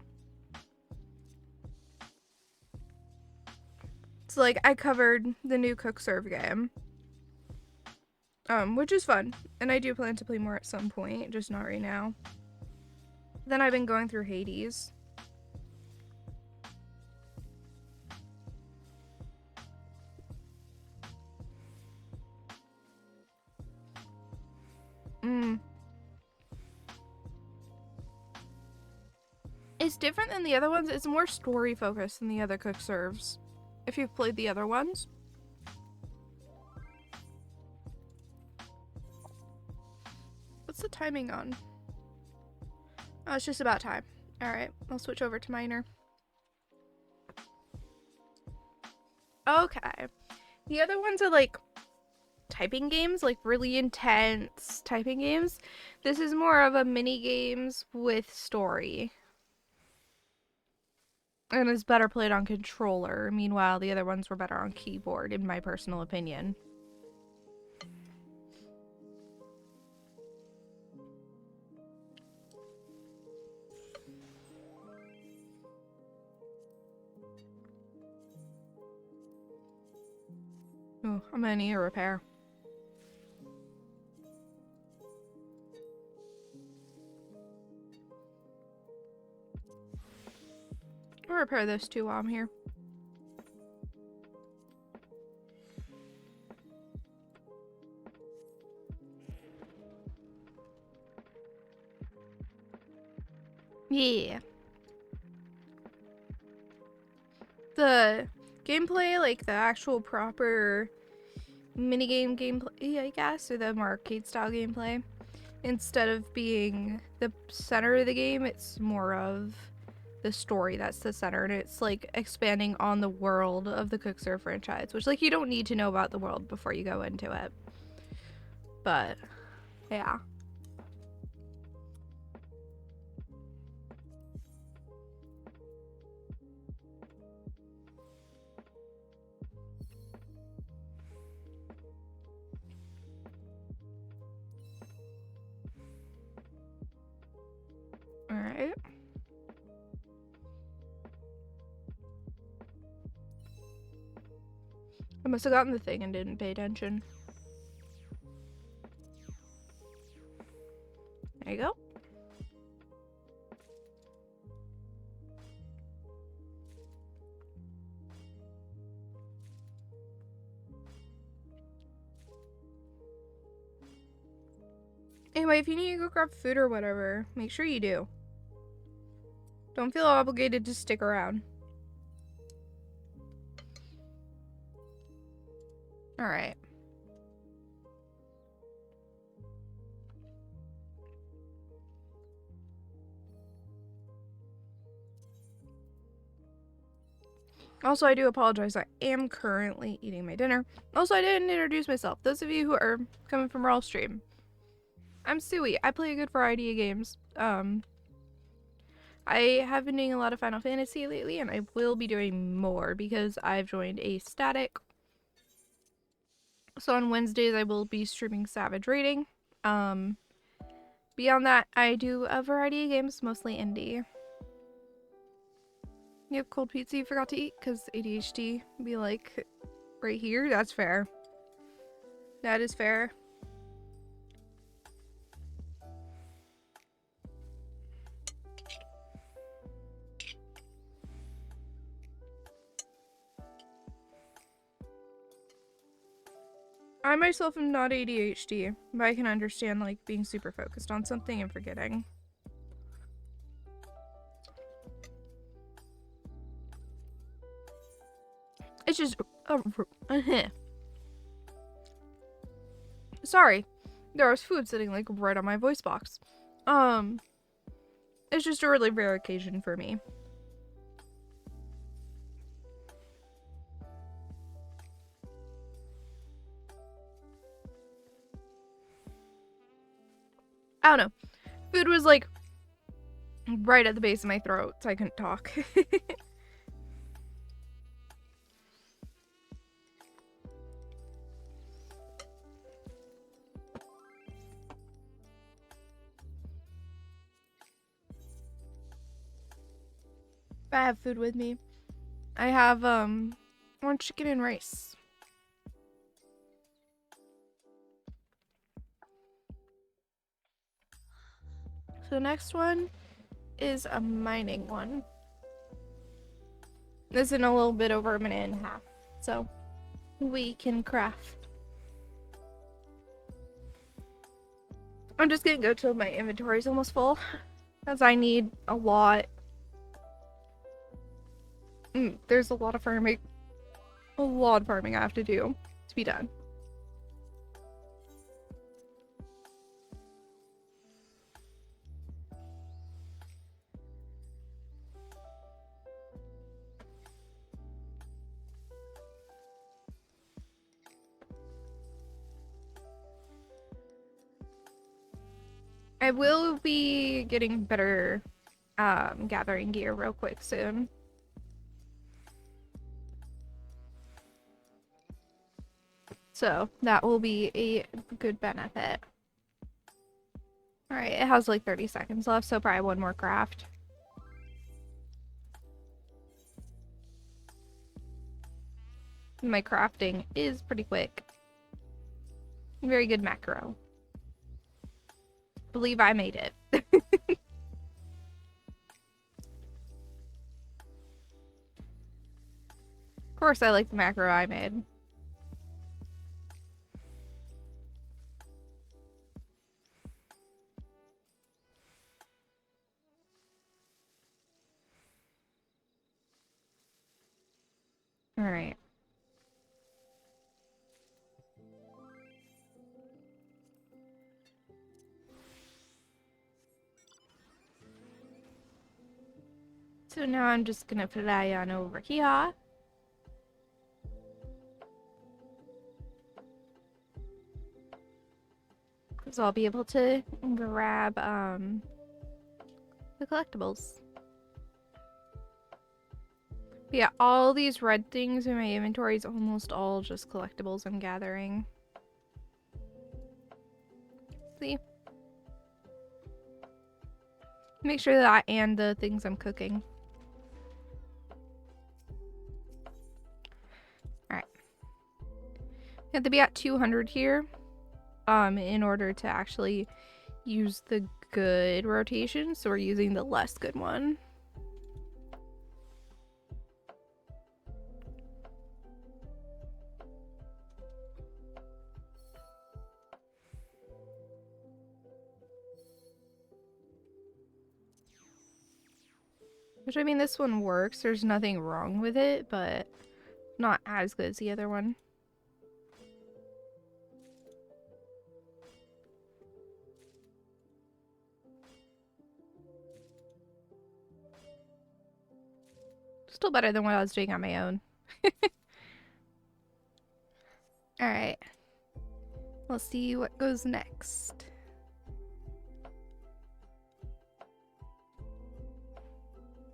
[SPEAKER 1] So like I covered the new Cook Serve game. Which is fun. And I do plan to play more at some point, just not right now. Then I've been going through Hades. It's different than the other ones. It's more story focused than the other Cook Serves. If you've played the other ones. What's the timing on? Oh, it's just about time. Alright, I'll switch over to Miner. Okay. The other ones are like typing games, like really intense typing games. This is more of a mini games with story. And it's better played on controller. Meanwhile, the other ones were better on keyboard, in my personal opinion. Oh, I'm gonna need a repair. I'll repair this too while I'm here. Yeah. The gameplay, like the actual proper minigame gameplay, I guess, or the more arcade style gameplay, instead of being the center of the game, it's more of the story that's the center, and it's like expanding on the world of the Cookser franchise, which like you don't need to know about the world before you go into it. But yeah. Alright. I must have gotten the thing and didn't pay attention. There you go. Anyway, if you need to go grab food or whatever, make sure you do. Don't feel obligated to stick around. Alright. Also, I do apologize. I am currently eating my dinner. Also, I didn't introduce myself. Those of you who are coming from Raw Stream, I'm Suwey. I play a good variety of games. I have been doing a lot of Final Fantasy lately, and I will be doing more because I've joined a static. So on Wednesdays, I will be streaming Savage Raiding. Beyond that, I do a variety of games, mostly indie. You have cold pizza you forgot to eat because ADHD be like right here. That's fair. That is fair. I myself am not ADHD, but I can understand like being super focused on something and forgetting. It's just sorry, there was food sitting like right on my voice box. It's just a really rare occasion for me. I don't know. Food was like right at the base of my throat, so I couldn't talk. I have food with me. I have orange chicken and rice. So the next one is a mining one. This is in a little bit over a minute and a half, so we can craft. I'm just gonna go till my inventory is almost full, as I need a lot. There's a lot of farming. A lot of farming I have to do to be done. I will be getting better gathering gear real quick soon. So that will be a good benefit. Alright, it has like 30 seconds left, so probably one more craft. My crafting is pretty quick. Very good macro. Believe I made it. Of course I like the macro I made. Alright. So now I'm just gonna fly on over here. So I'll be able to grab the collectibles. But yeah, all these red things in my inventory is almost all just collectibles I'm gathering. See? Make sure that and the things I'm cooking. Alright. We have to be at 200 here in order to actually use the good rotation, so we're using the less good one. Which, I mean, this one works. There's nothing wrong with it, but not as good as the other one. Still better than what I was doing on my own. Alright. Let's see what goes next.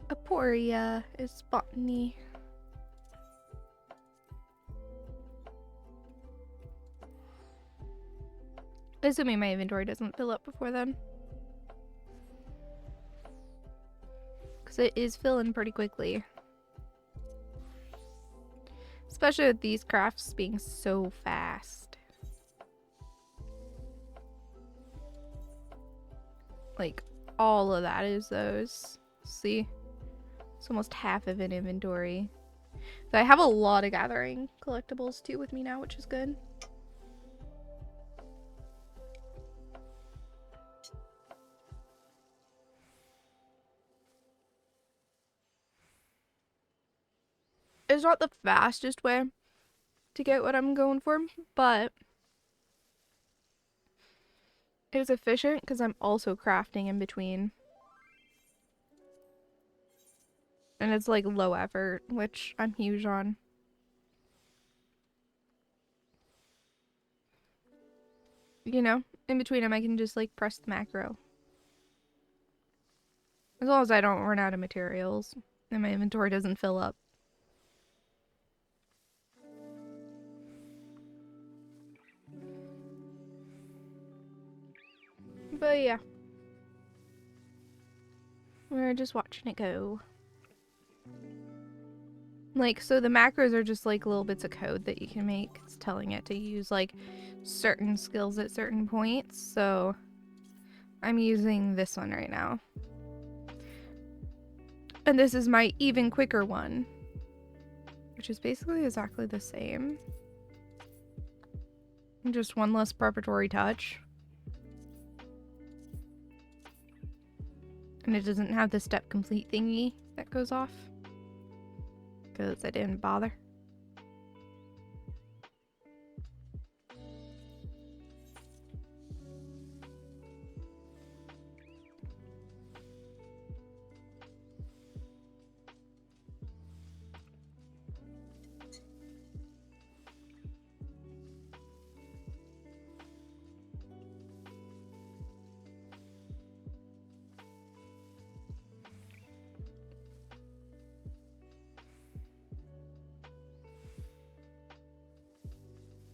[SPEAKER 1] Aporia is botany. Assuming my inventory doesn't fill up before then. Because it is filling pretty quickly. Especially with these crafts being so fast. Like, all of that is those. See? It's almost half of an inventory. So I have a lot of gathering collectibles too with me now, which is good. It's not the fastest way to get what I'm going for, but it is efficient because I'm also crafting in between. And it's like low effort, which I'm huge on. You know, in between them I can just like press the macro. As long as I don't run out of materials and my inventory doesn't fill up. But yeah. We're just watching it go. Like, so the macros are just like little bits of code that you can make. It's telling it to use like certain skills at certain points. So I'm using this one right now. And this is my even quicker one, which is basically exactly the same. Just one less preparatory touch. And it doesn't have the step complete thingy that goes off. Because I didn't bother.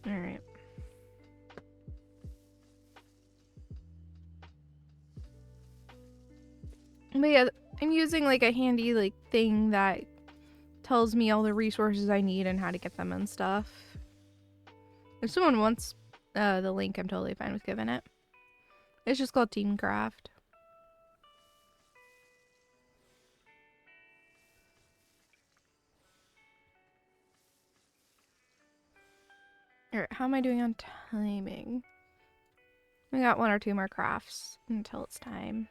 [SPEAKER 1] Alright. But yeah, I'm using like a handy like thing that tells me all the resources I need and how to get them and stuff. If someone wants the link, I'm totally fine with giving it. It's just called Teamcraft. Alright, how am I doing on timing? We got 1 or 2 more crafts until it's time.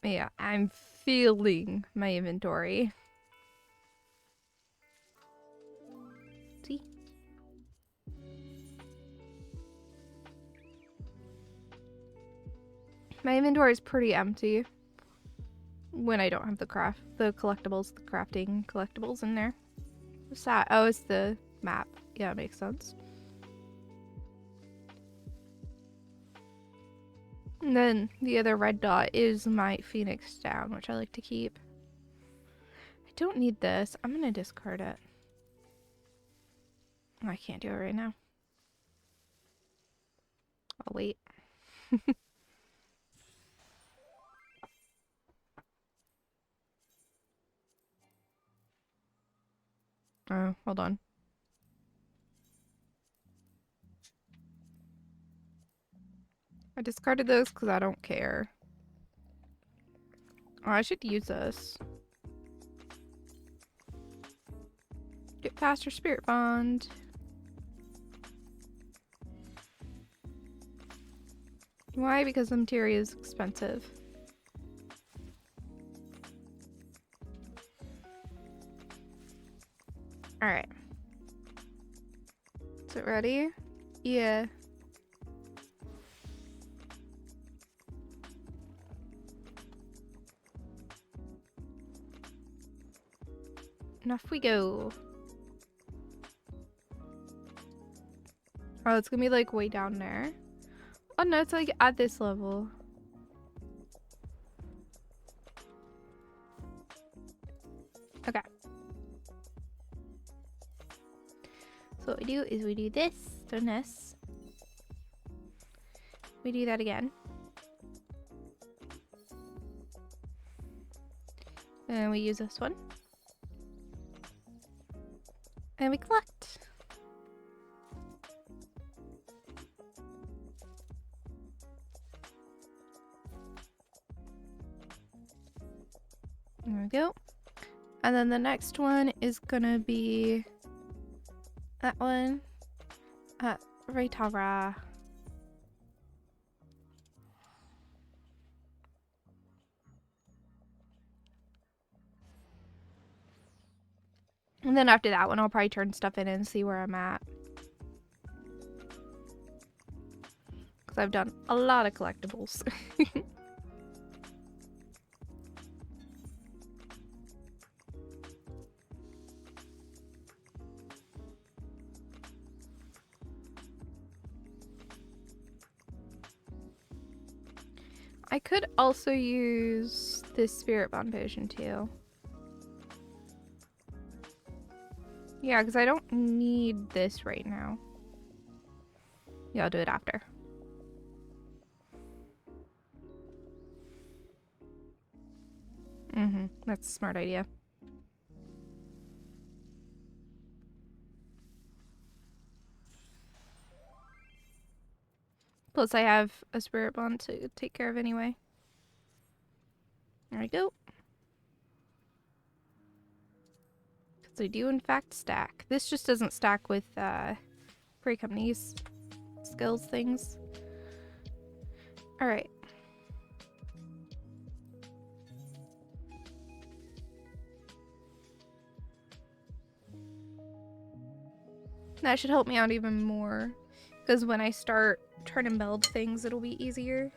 [SPEAKER 1] Yeah, I'm feeling my inventory. See? My inventory is pretty empty when I don't have the collectibles, the crafting collectibles in there. What's that? Oh, it's the map. Yeah, it makes sense. And then the other red dot is my Phoenix down, which I like to keep. I don't need this. I'm gonna discard it. Oh, I can't do it right now. I'll wait. Oh, hold on. I discarded those because I don't care. Oh, I should use this. Get faster spirit bond. Why? Because the material is expensive. Alright. Is it ready? Yeah. And off we go. Oh, it's gonna be like way down there. Oh no, it's like at this level. Okay. So what we do is we do this, then this. We do that again. And we use this one. And we collect. There we go. And then the next one is gonna be that one. Reitara. And then after that one, I'll probably turn stuff in and see where I'm at. Because I've done a lot of collectibles. I could also use this spirit bond potion too. Yeah, because I don't need this right now. Yeah, I'll do it after. That's a smart idea. Plus I have a spirit bond to take care of anyway. There we go. Because they do in fact stack. This just doesn't stack with break up these skills things. Alright. That should help me out even more. Because when I start trying to build things, it'll be easier.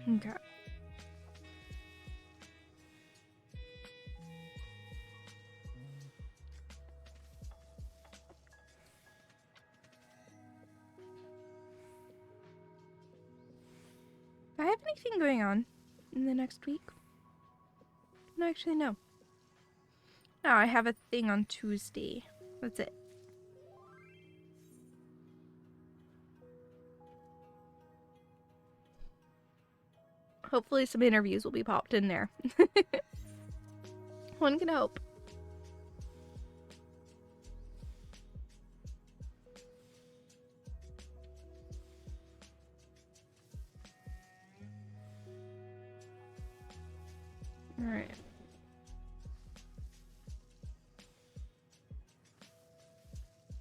[SPEAKER 1] Okay. Do I have anything going on in the next week? No, actually, no. No, I have a thing on Tuesday. That's it. Hopefully some interviews will be popped in there. One can hope. Alright.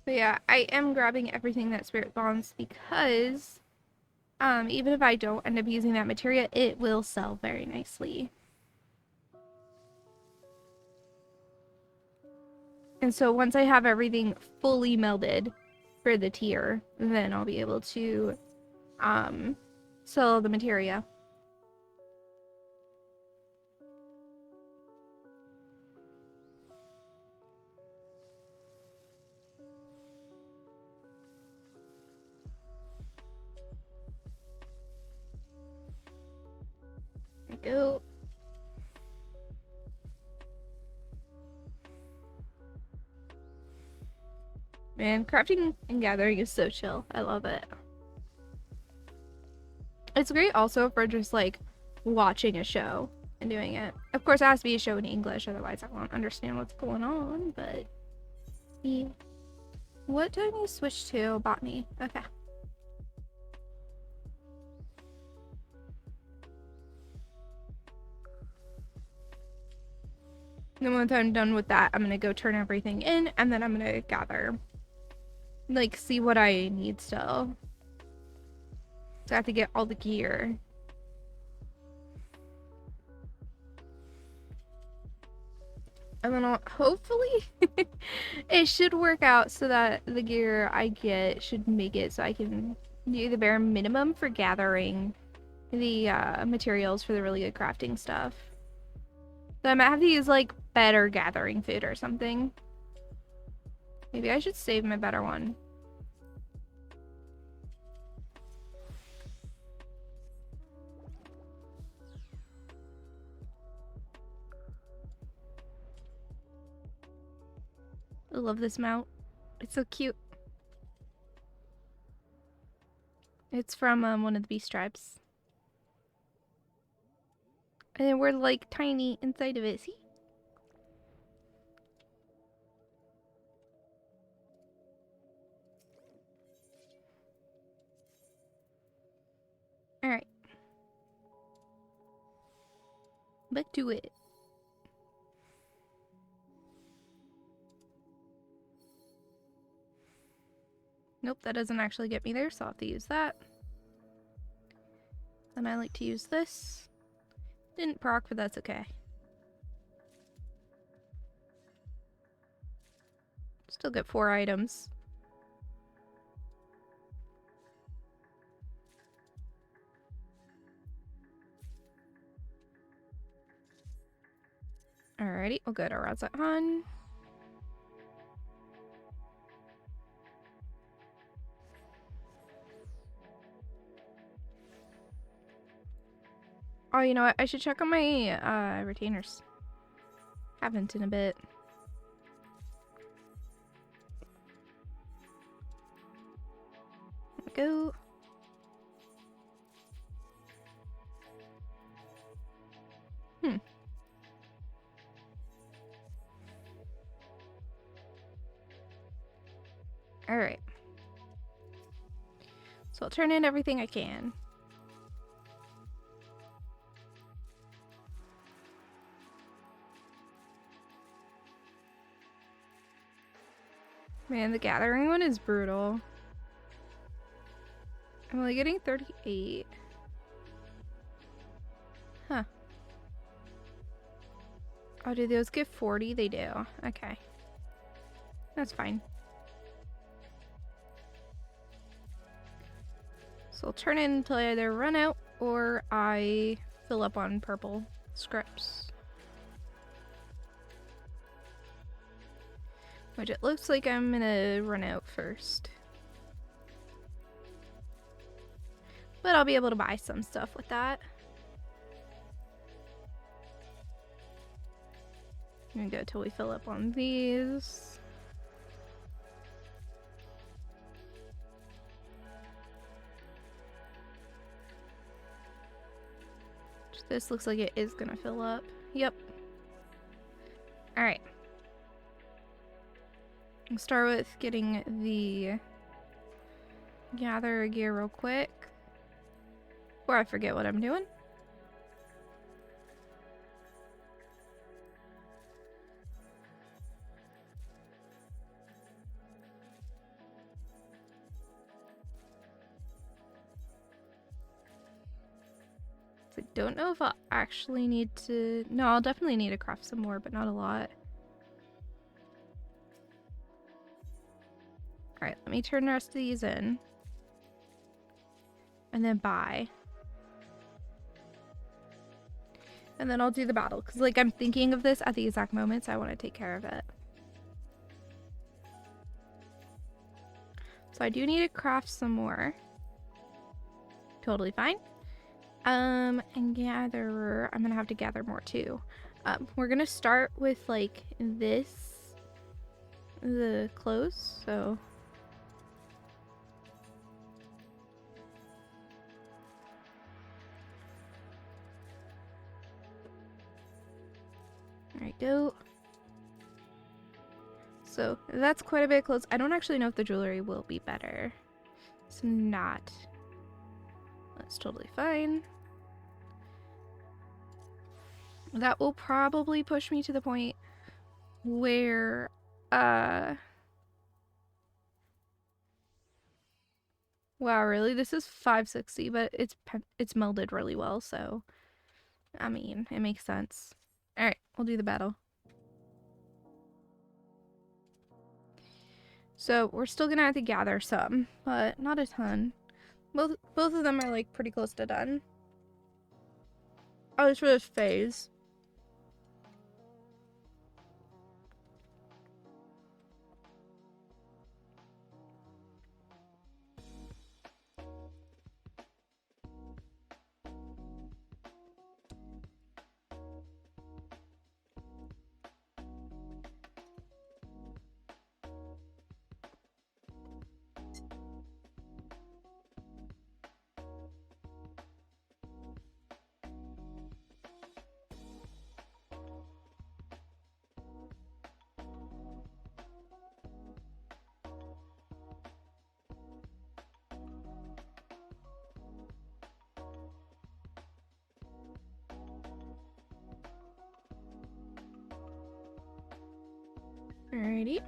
[SPEAKER 1] But yeah, I am grabbing everything that Spirit Bonds because even if I don't end up using that materia, it will sell very nicely. And so once I have everything fully melded for the tier, then I'll be able to sell the materia. There we go. Man, crafting and gathering is so chill. I love it. It's great also for just like watching a show and doing it. Of course, it has to be a show in English, otherwise I won't understand what's going on, but yeah. What do I need to switch to? Botany. Okay. Then once I'm done with that, I'm gonna go turn everything in, and then I'm gonna gather. Like, see what I need still. So I have to get all the gear. And then hopefully it should work out so that the gear I get should make it so I can do the bare minimum for gathering the materials for the really good crafting stuff. So I might have to use like better gathering food or something. Maybe I should save my better one. I love this mount. It's so cute. It's from one of the beast tribes. And we're like tiny inside of it. See? Alright. Back to it. Nope, that doesn't actually get me there, so I'll have to use that. Then I like to use this. Didn't proc, but that's okay. Still get 4 items. Alrighty, we'll go to Razat-Han. Oh, you know what? I should check on my retainers. Haven't in a bit. There we go. Alright. So I'll turn in everything I can. Man, the gathering one is brutal. I'm only getting 38. Huh. Oh, do those give 40? They do. Okay. That's fine. So I'll turn in until I either run out or I fill up on purple scripts. Which it looks like I'm gonna run out first. But I'll be able to buy some stuff with that. I'm gonna go till we fill up on these. This looks like it is gonna fill up. Yep. Alright. I'll start with getting the gather gear real quick. Before I forget what I'm doing. I don't know if I'll actually need to... No, I'll definitely need to craft some more, but not a lot. Alright, let me turn the rest of these in. And then buy. And then I'll do the battle. Because, like, I'm thinking of this at the exact moment, so I want to take care of it. So I do need to craft some more. Totally fine. And gatherer, I'm gonna have to gather more too. We're gonna start with like this, the clothes, so. There we go. So that's quite a bit of clothes. I don't actually know if the jewelry will be better. It's not. That's totally fine. That will probably push me to the point where, wow, really? This is 560, but it's melded really well, so, I mean, it makes sense. Alright, we'll do the battle. So, we're still gonna have to gather some, but not a ton. Both of them are, like, pretty close to done. Oh, it's for this phase. Alrighty.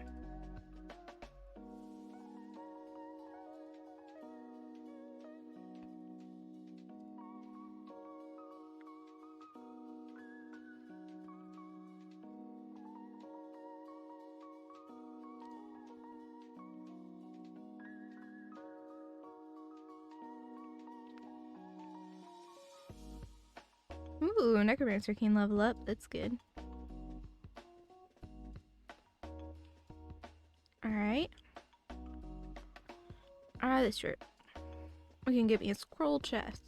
[SPEAKER 1] Ooh, Necromancer can level up. That's good. Alright. This shirt. We can get me a scroll chest.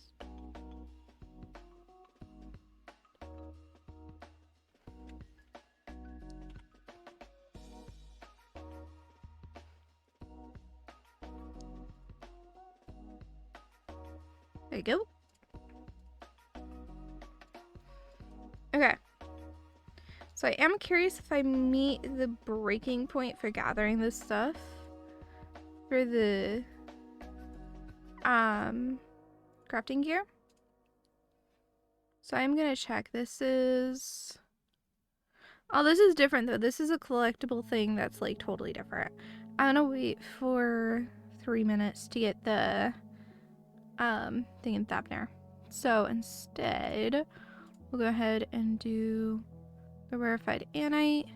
[SPEAKER 1] There you go. Okay. So I am curious if I meet the breaking point for gathering this stuff. For the crafting gear. So I'm gonna check. This is... Oh, this is different though. This is a collectible thing that's like totally different. I'm gonna wait for 3 minutes to get the thing in Thapner. So instead, we'll go ahead and do the rarefied anite.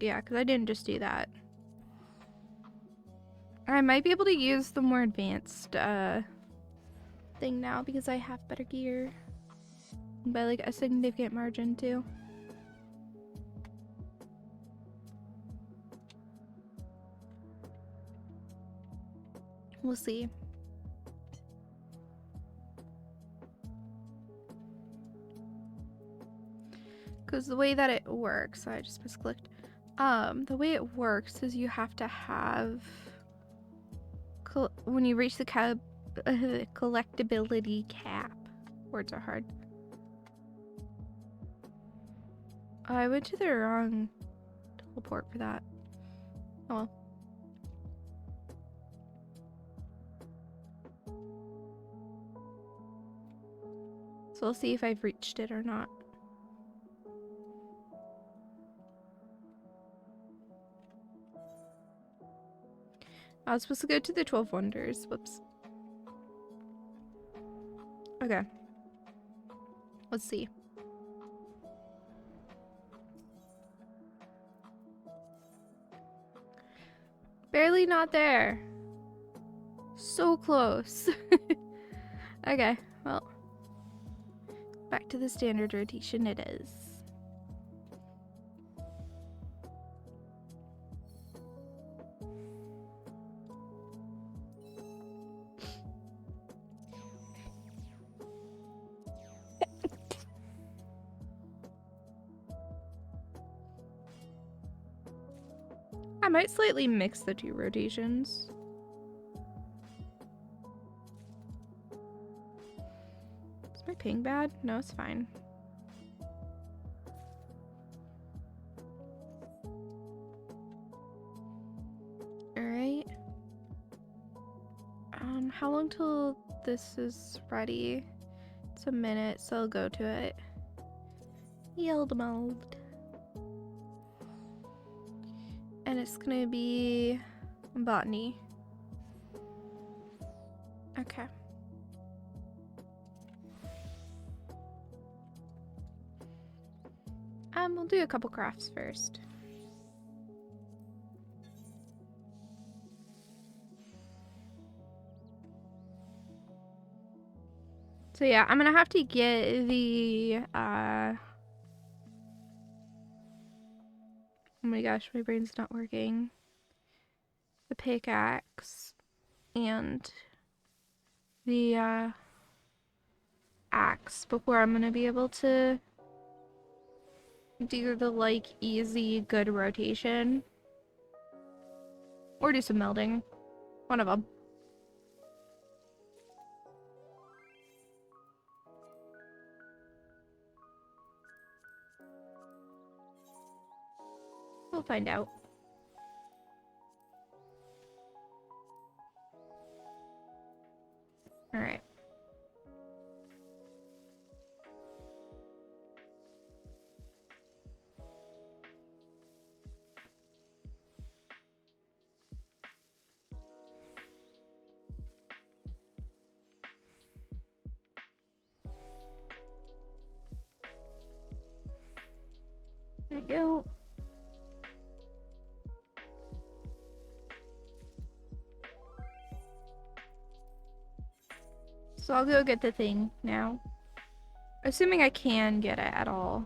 [SPEAKER 1] Yeah, because I didn't just do that. I might be able to use the more advanced thing now because I have better gear. By like a significant margin too. We'll see. Because the way that it works, I just misclicked. The way it works is you have to have when you reach the collectability cap. Words are hard. I went to the wrong teleport for that. Oh well. So we'll see if I've reached it or not. I was supposed to go to the 12 Wonders. Whoops. Okay. Let's see. Barely not there. So close. Okay, well. Back to the standard rotation it is. I might slightly mix the two rotations. Is my ping bad? No, it's fine. Alright. How long till this is ready? It's a minute, so I'll go to it. Yield mode. And it's gonna be botany. Okay. We'll do a couple crafts first. So yeah, I'm gonna have to get the oh my gosh, my brain's not working. The pickaxe and the axe before I'm gonna be able to do the like easy good rotation. Or do some melding. One of them. We'll find out. Alright. There we go. So I'll go get the thing now. Assuming I can get it at all.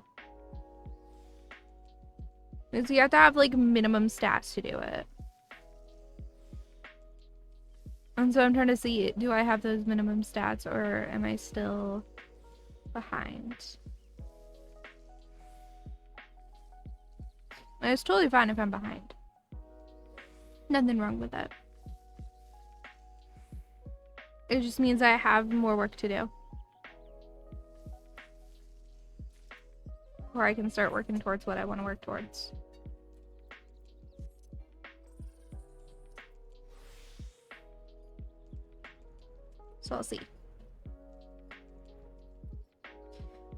[SPEAKER 1] Because you have to have like minimum stats to do it. And so I'm trying to see, do I have those minimum stats or am I still behind? And it's totally fine if I'm behind. Nothing wrong with that. It just means I have more work to do. Or I can start working towards what I want to work towards. So I'll see.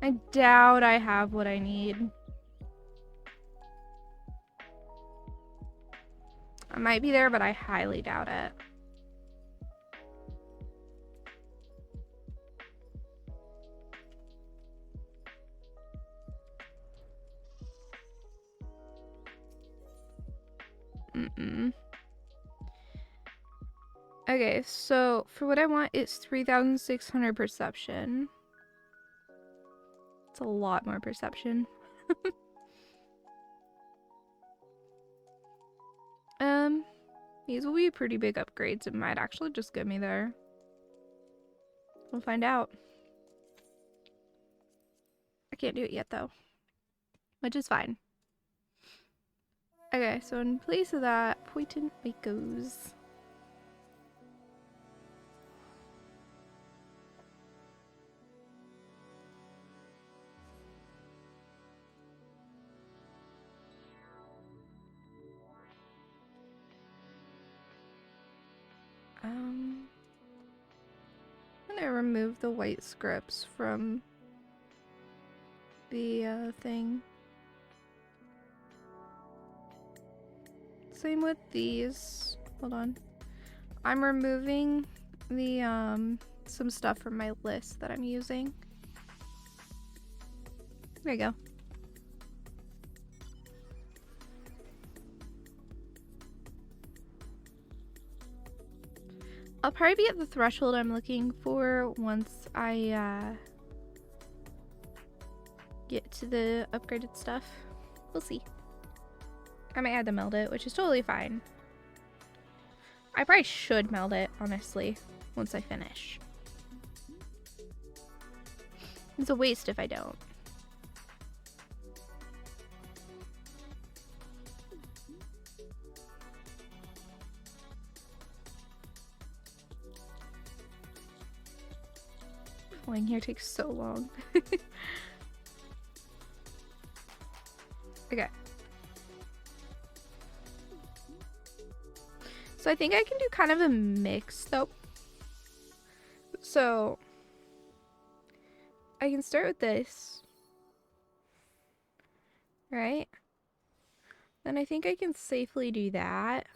[SPEAKER 1] I doubt I have what I need. I might be there, but I highly doubt it. Okay, so for what I want, it's 3,600 perception. It's a lot more perception. These will be pretty big upgrades. It might actually just get me there. We'll find out. I can't do it yet though, which is fine. Okay, so in place of that, Poitin Waco's. I'm gonna remove the white scripts from the thing. Same with these. Hold on. I'm removing the some stuff from my list that I'm using. There you go. I'll probably be at the threshold I'm looking for once I get to the upgraded stuff. We'll see. I might have to meld it, which is totally fine. I probably should meld it, honestly, once I finish. It's a waste if I don't. Flying here takes so long. Okay. So I think I can do kind of a mix though. So I can start with this. Right? Then I think I can safely do that.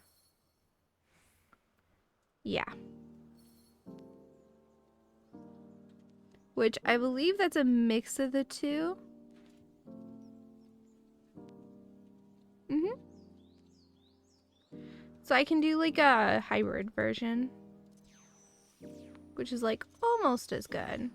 [SPEAKER 1] Yeah. Which I believe that's a mix of the two. So I can do like a hybrid version, which is like almost as good.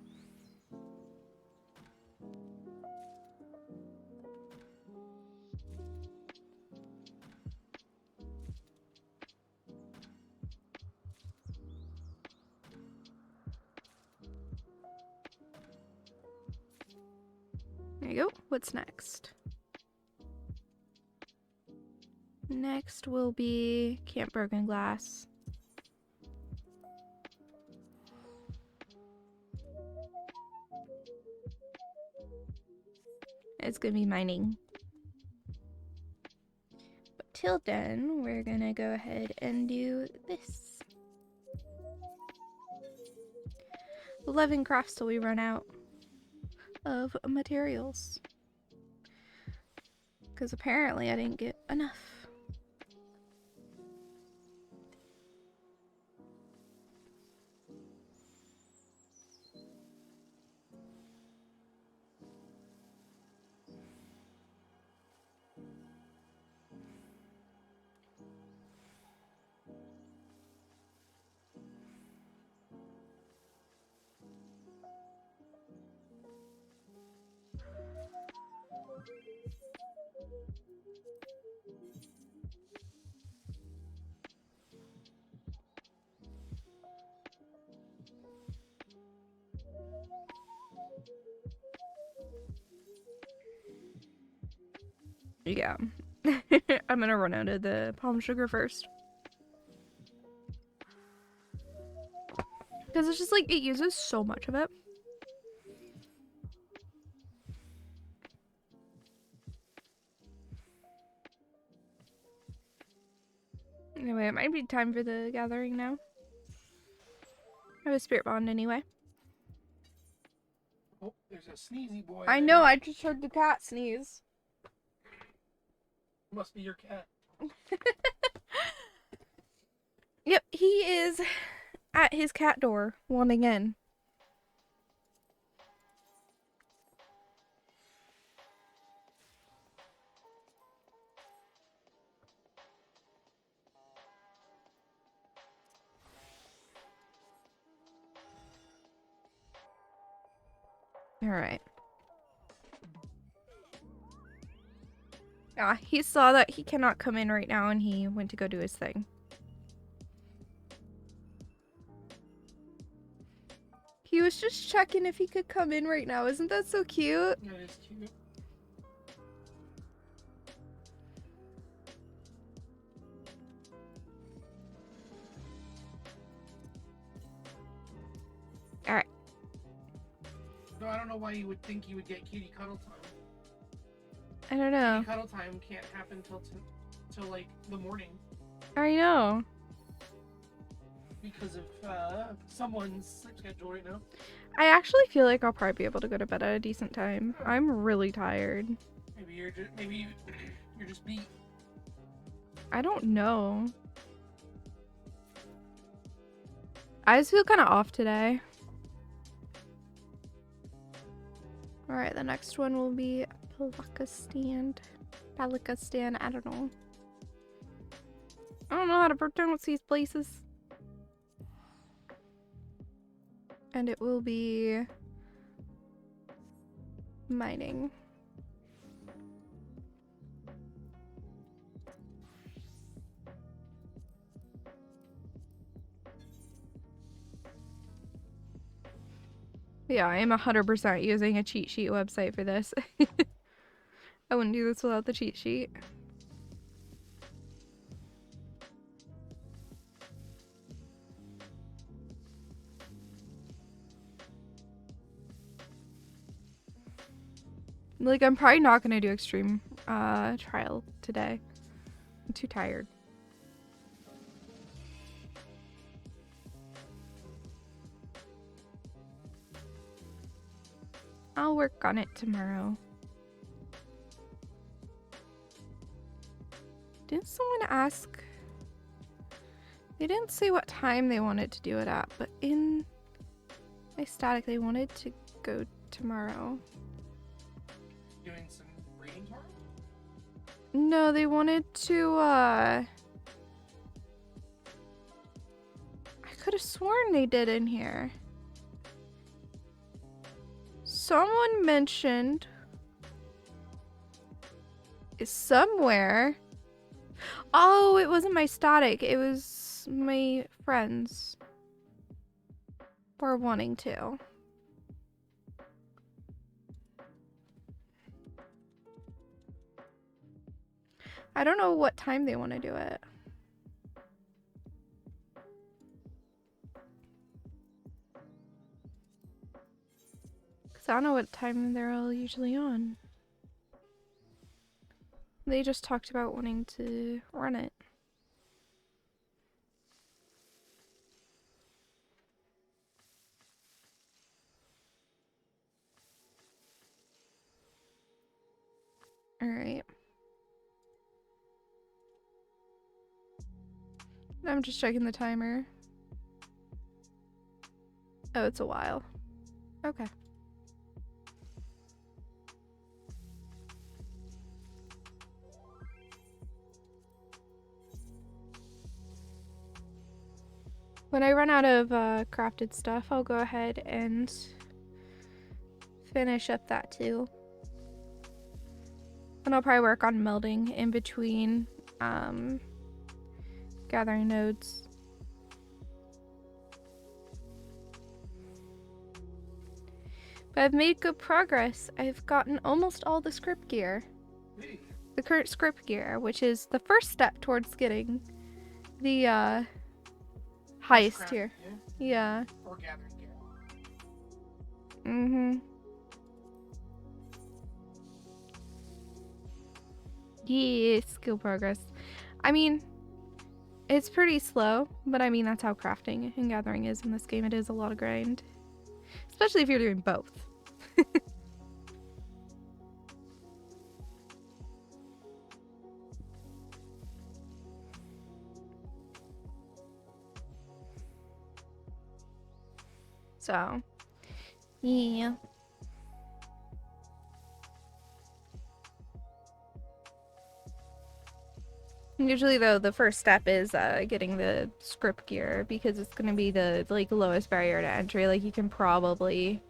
[SPEAKER 1] There you go. What's next? Next will be Camp Broken Glass. It's gonna be mining. But till then, we're gonna go ahead and do this. 11 crafts till we run out of materials. Because apparently I didn't get enough. Yeah. I'm gonna run out of the palm sugar first. Because it's just like, it uses so much of it. Anyway, it might be time for the gathering now. I have a spirit bond anyway.
[SPEAKER 2] Oh, there's a sneezy boy.
[SPEAKER 1] I know, I just heard the cat sneeze.
[SPEAKER 2] Must be your cat.
[SPEAKER 1] Yep, he is at his cat door, wanting in. Alright. Yeah, he saw that he cannot come in right now and he went to go do his thing. He was just checking if he could come in right now. Isn't that so cute?
[SPEAKER 2] That is cute.
[SPEAKER 1] Alright.
[SPEAKER 2] No, I don't know why you would think you would get kitty cuddle time.
[SPEAKER 1] I don't know.
[SPEAKER 2] Kitty cuddle time can't happen till like the morning.
[SPEAKER 1] I know.
[SPEAKER 2] Because of someone's sleep schedule right now.
[SPEAKER 1] I actually feel like I'll probably be able to go to bed at a decent time. I'm really tired.
[SPEAKER 2] Maybe you're just beat.
[SPEAKER 1] I don't know. I just feel kind of off today. Alright, the next one will be Palakistan. I don't know. I don't know how to pronounce these places. And it will be mining. Yeah, I am 100% using a cheat sheet website for this. I wouldn't do this without the cheat sheet. Like, I'm probably not gonna do extreme trial today. I'm too tired. I'll work on it tomorrow. Didn't someone ask? They didn't say what time they wanted to do it at, but in my static they wanted to go tomorrow.
[SPEAKER 2] Doing some reading tomorrow?
[SPEAKER 1] No, they wanted to, I could have sworn they did in here. Someone mentioned somewhere. Oh, it wasn't my static. It was my friends were wanting to. I don't know what time they want to do it. Because I don't know what time they're all usually on. They just talked about wanting to run it. Alright. I'm just checking the timer. Oh, it's a while. Okay. When I run out of crafted stuff, I'll go ahead and finish up that too. And I'll probably work on melding in between gathering nodes. But I've made good progress. I've gotten almost all the script gear.
[SPEAKER 2] Hey.
[SPEAKER 1] The current script gear, which is the first step towards getting the highest tier. Yeah.
[SPEAKER 2] Or gathering gear.
[SPEAKER 1] Mm-hmm. Yeah, skill progress. I mean, it's pretty slow, but I mean, that's how crafting and gathering is in this game. It is a lot of grind. Especially if you're doing both. So, yeah. Usually, though, the first step is getting the script gear because it's going to be the lowest barrier to entry. Like, you can probably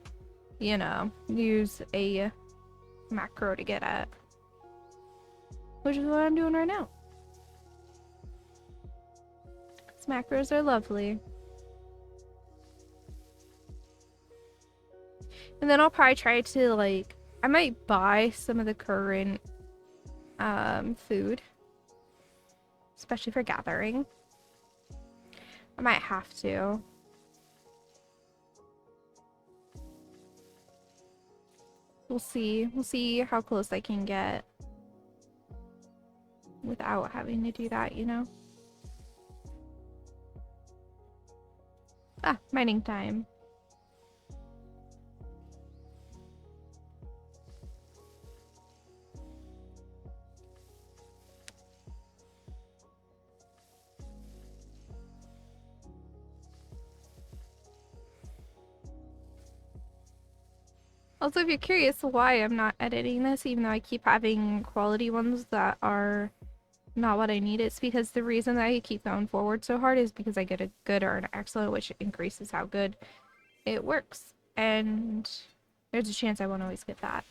[SPEAKER 1] you know, use a macro to get at. Which is what I'm doing right now. These macros are lovely. And then I'll probably try to, like, I might buy some of the current food. Especially for gathering. I might have to. We'll see. We'll see how close I can get without having to do that, you know? Ah, mining time. Also, if you're curious why I'm not editing this, even though I keep having quality ones that are not what I need, it's because the reason that I keep going forward so hard is because I get a good or an excellent, which increases how good it works. And there's a chance I won't always get that.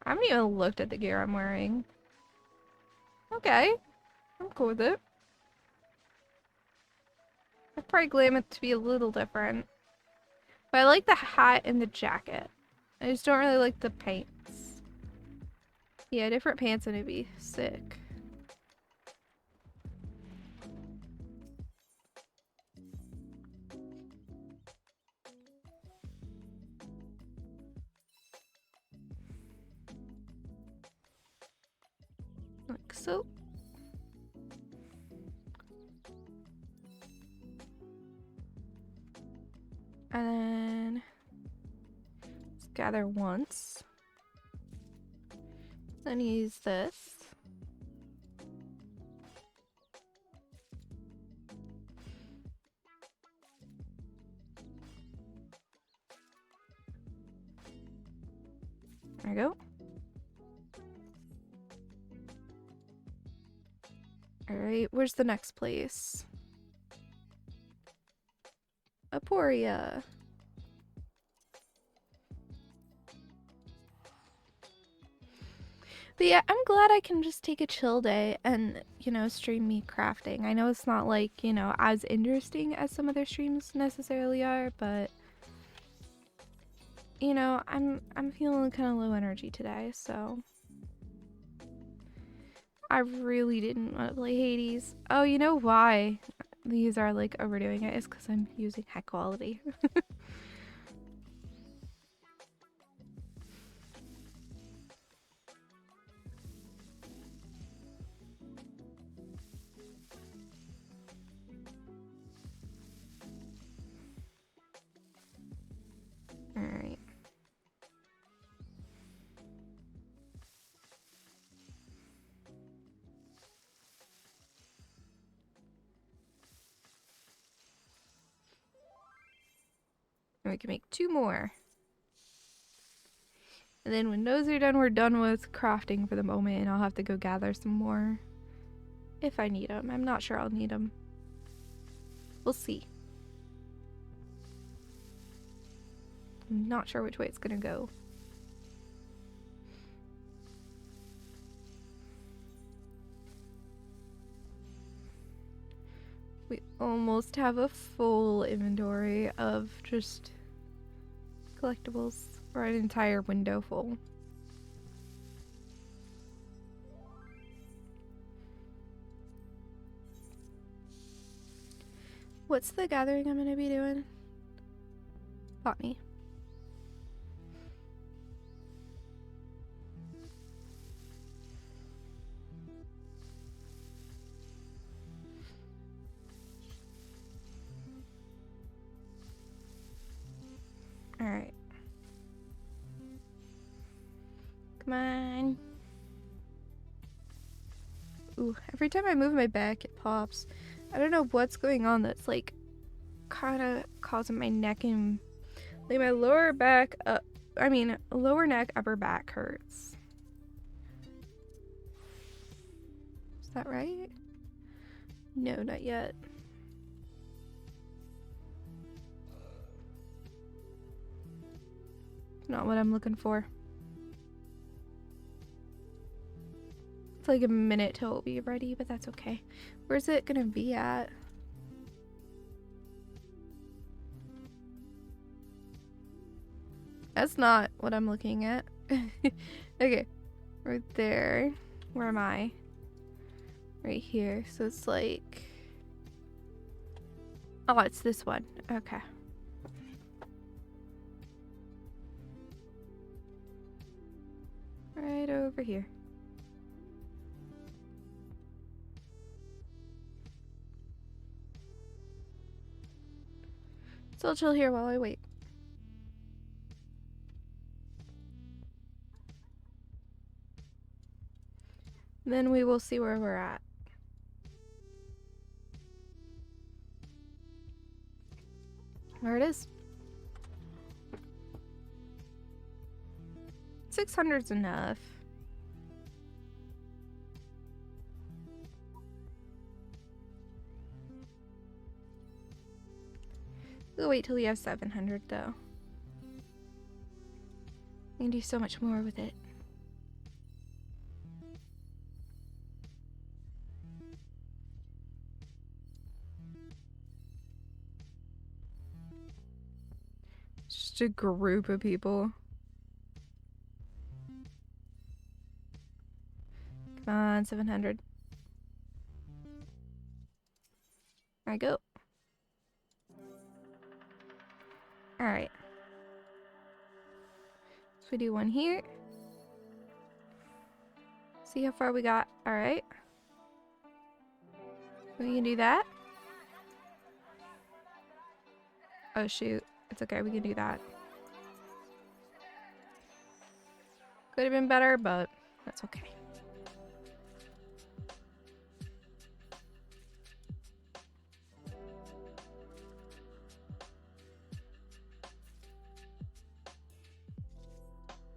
[SPEAKER 1] I haven't even looked at the gear I'm wearing. Okay. I'm cool with it. I'd probably glam it to be a little different. But I like the hat and the jacket. I just don't really like the pants. Yeah, different pants and it'd be sick. Like so. And then let's gather once. Then use this. There we go. Alright, where's the next place? Aporia. But yeah, I'm glad I can just take a chill day and, you know, stream me crafting. I know it's not like, you know, as interesting as some other streams necessarily are, but you know, I'm feeling kind of low energy today, so I really didn't want to play Hades. Oh, you know why these are like overdoing it is because I'm using high quality. Alright. And we can make 2 more. And then when those are done, we're done with crafting for the moment, and I'll have to go gather some more. If I need them. I'm not sure I'll need them. We'll see. I'm not sure which way it's gonna go. We almost have a full inventory of just collectibles, or an entire window full. What's the gathering I'm gonna be doing? Botany. Alright. Come on. Ooh, every time I move my back, it pops. I don't know what's going on that's like kind of causing my neck and like my lower back lower neck, upper back hurts. that right? No, not yet. Not what I'm looking for. It's like a minute till it'll be ready, but that's okay. Where's it gonna be at? That's not what I'm looking at. Okay, right there. Where am I? Right here. So it's like... Oh, it's this one. Okay. Right over here. So I'll chill here while I wait. Then we will see where we're at. There it is. 600's enough. We'll wait till we have 700 though. We can do so much more with it. Just a group of people. Come on, 700. There I go. Alright. So we do one here. See how far we got. Alright. We can do that. Oh shoot. It's okay, we can do that. Could have been better, but that's okay.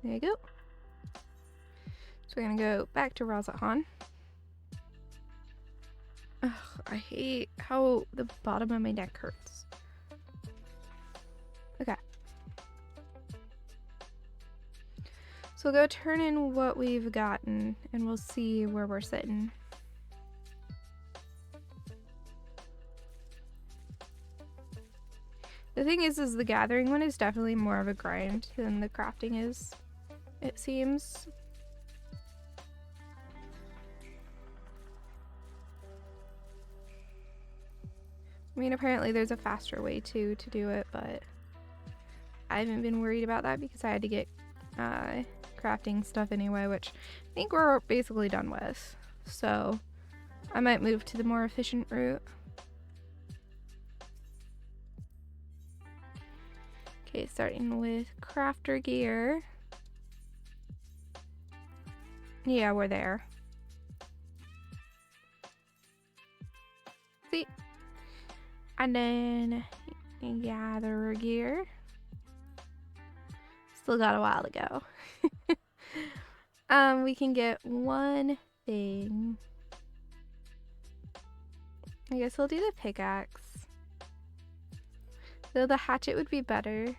[SPEAKER 1] There you go. So we're gonna go back to Razahan. Ugh, I hate how the bottom of my neck hurts. Okay. So we'll go turn in what we've gotten and we'll see where we're sitting. The thing is the gathering one is definitely more of a grind than the crafting is, it seems. I mean, apparently there's a faster way to do it, but I haven't been worried about that because I had to get crafting stuff anyway, which I think we're basically done with. So I might move to the more efficient route. Okay, starting with crafter gear. Yeah, we're there. See? And then gatherer gear. Still got a while to go. We can get one thing. I guess we'll do the pickaxe. Though the hatchet would be better.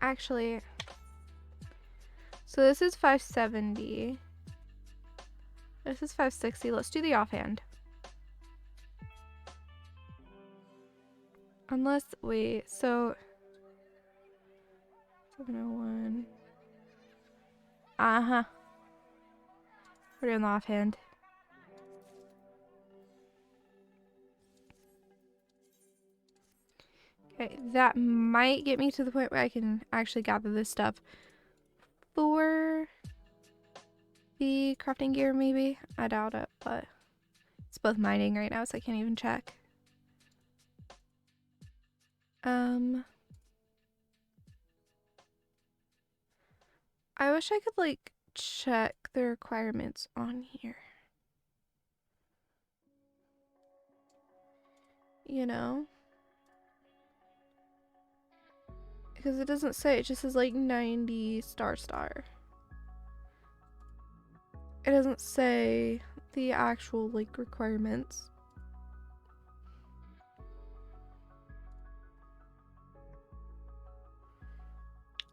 [SPEAKER 1] Actually, so this is 570. This is 560. Let's do the offhand. Unless, wait, so 701. Uh-huh. We're doing the offhand. Okay, that might get me to the point where I can actually gather this stuff for the crafting gear, maybe. I doubt it, but it's both mining right now, so I can't even check. I wish I could like check the requirements on here. You know? Because it doesn't say, it just says like 90 star. It doesn't say the actual, like, requirements.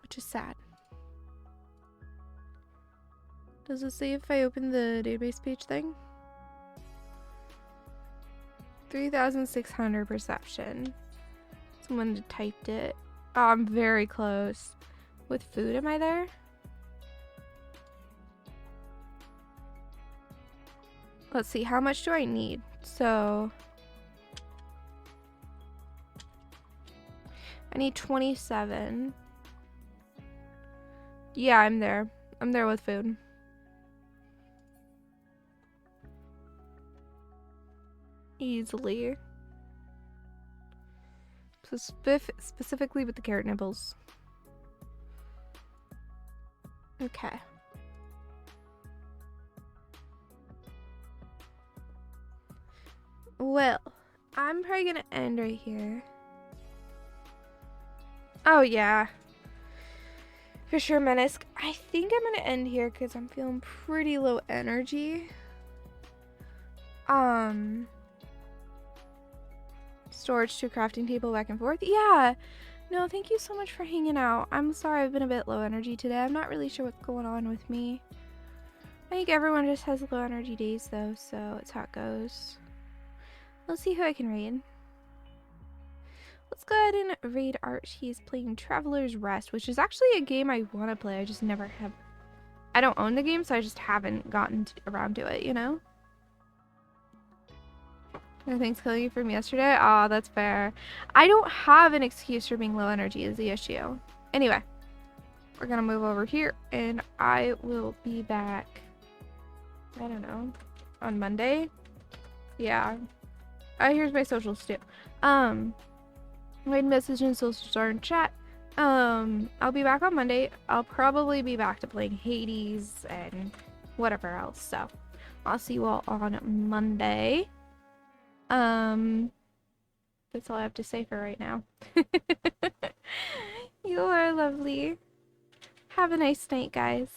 [SPEAKER 1] Which is sad. Does it say if I open the database page thing? 3,600 perception. Someone typed it. Oh, I'm very close. With food, am I there? Let's see, how much do I need? So I need 27. Yeah, I'm there. I'm there with food. Easily. Specifically with the carrot nibbles. Okay. Well, I'm probably gonna end right here. Oh yeah. For sure, Menace. I think I'm gonna end here because I'm feeling pretty low energy. Storage to crafting table back and forth. Yeah. No, thank you so much for hanging out. I'm sorry I've been a bit low energy today. I'm not really sure what's going on with me. I think everyone just has low energy days though, so it's how it goes. Let's see who I can raid. Let's go ahead and raid Art. He's playing Traveler's Rest, which is actually a game I want to play. I just never have. I don't own the game, so I just haven't gotten around to it, you know? Nothing's killing you from yesterday? Aw, that's fair. I don't have an excuse for being low energy is the issue. Anyway, we're gonna move over here, and I will be back, I don't know, on Monday? Yeah. Here's my socials too. Write message in social star and chat. I'll be back on Monday. I'll probably be back to playing Hades and whatever else. So I'll see you all on Monday. That's all I have to say for right now. You are lovely. Have a nice night, guys.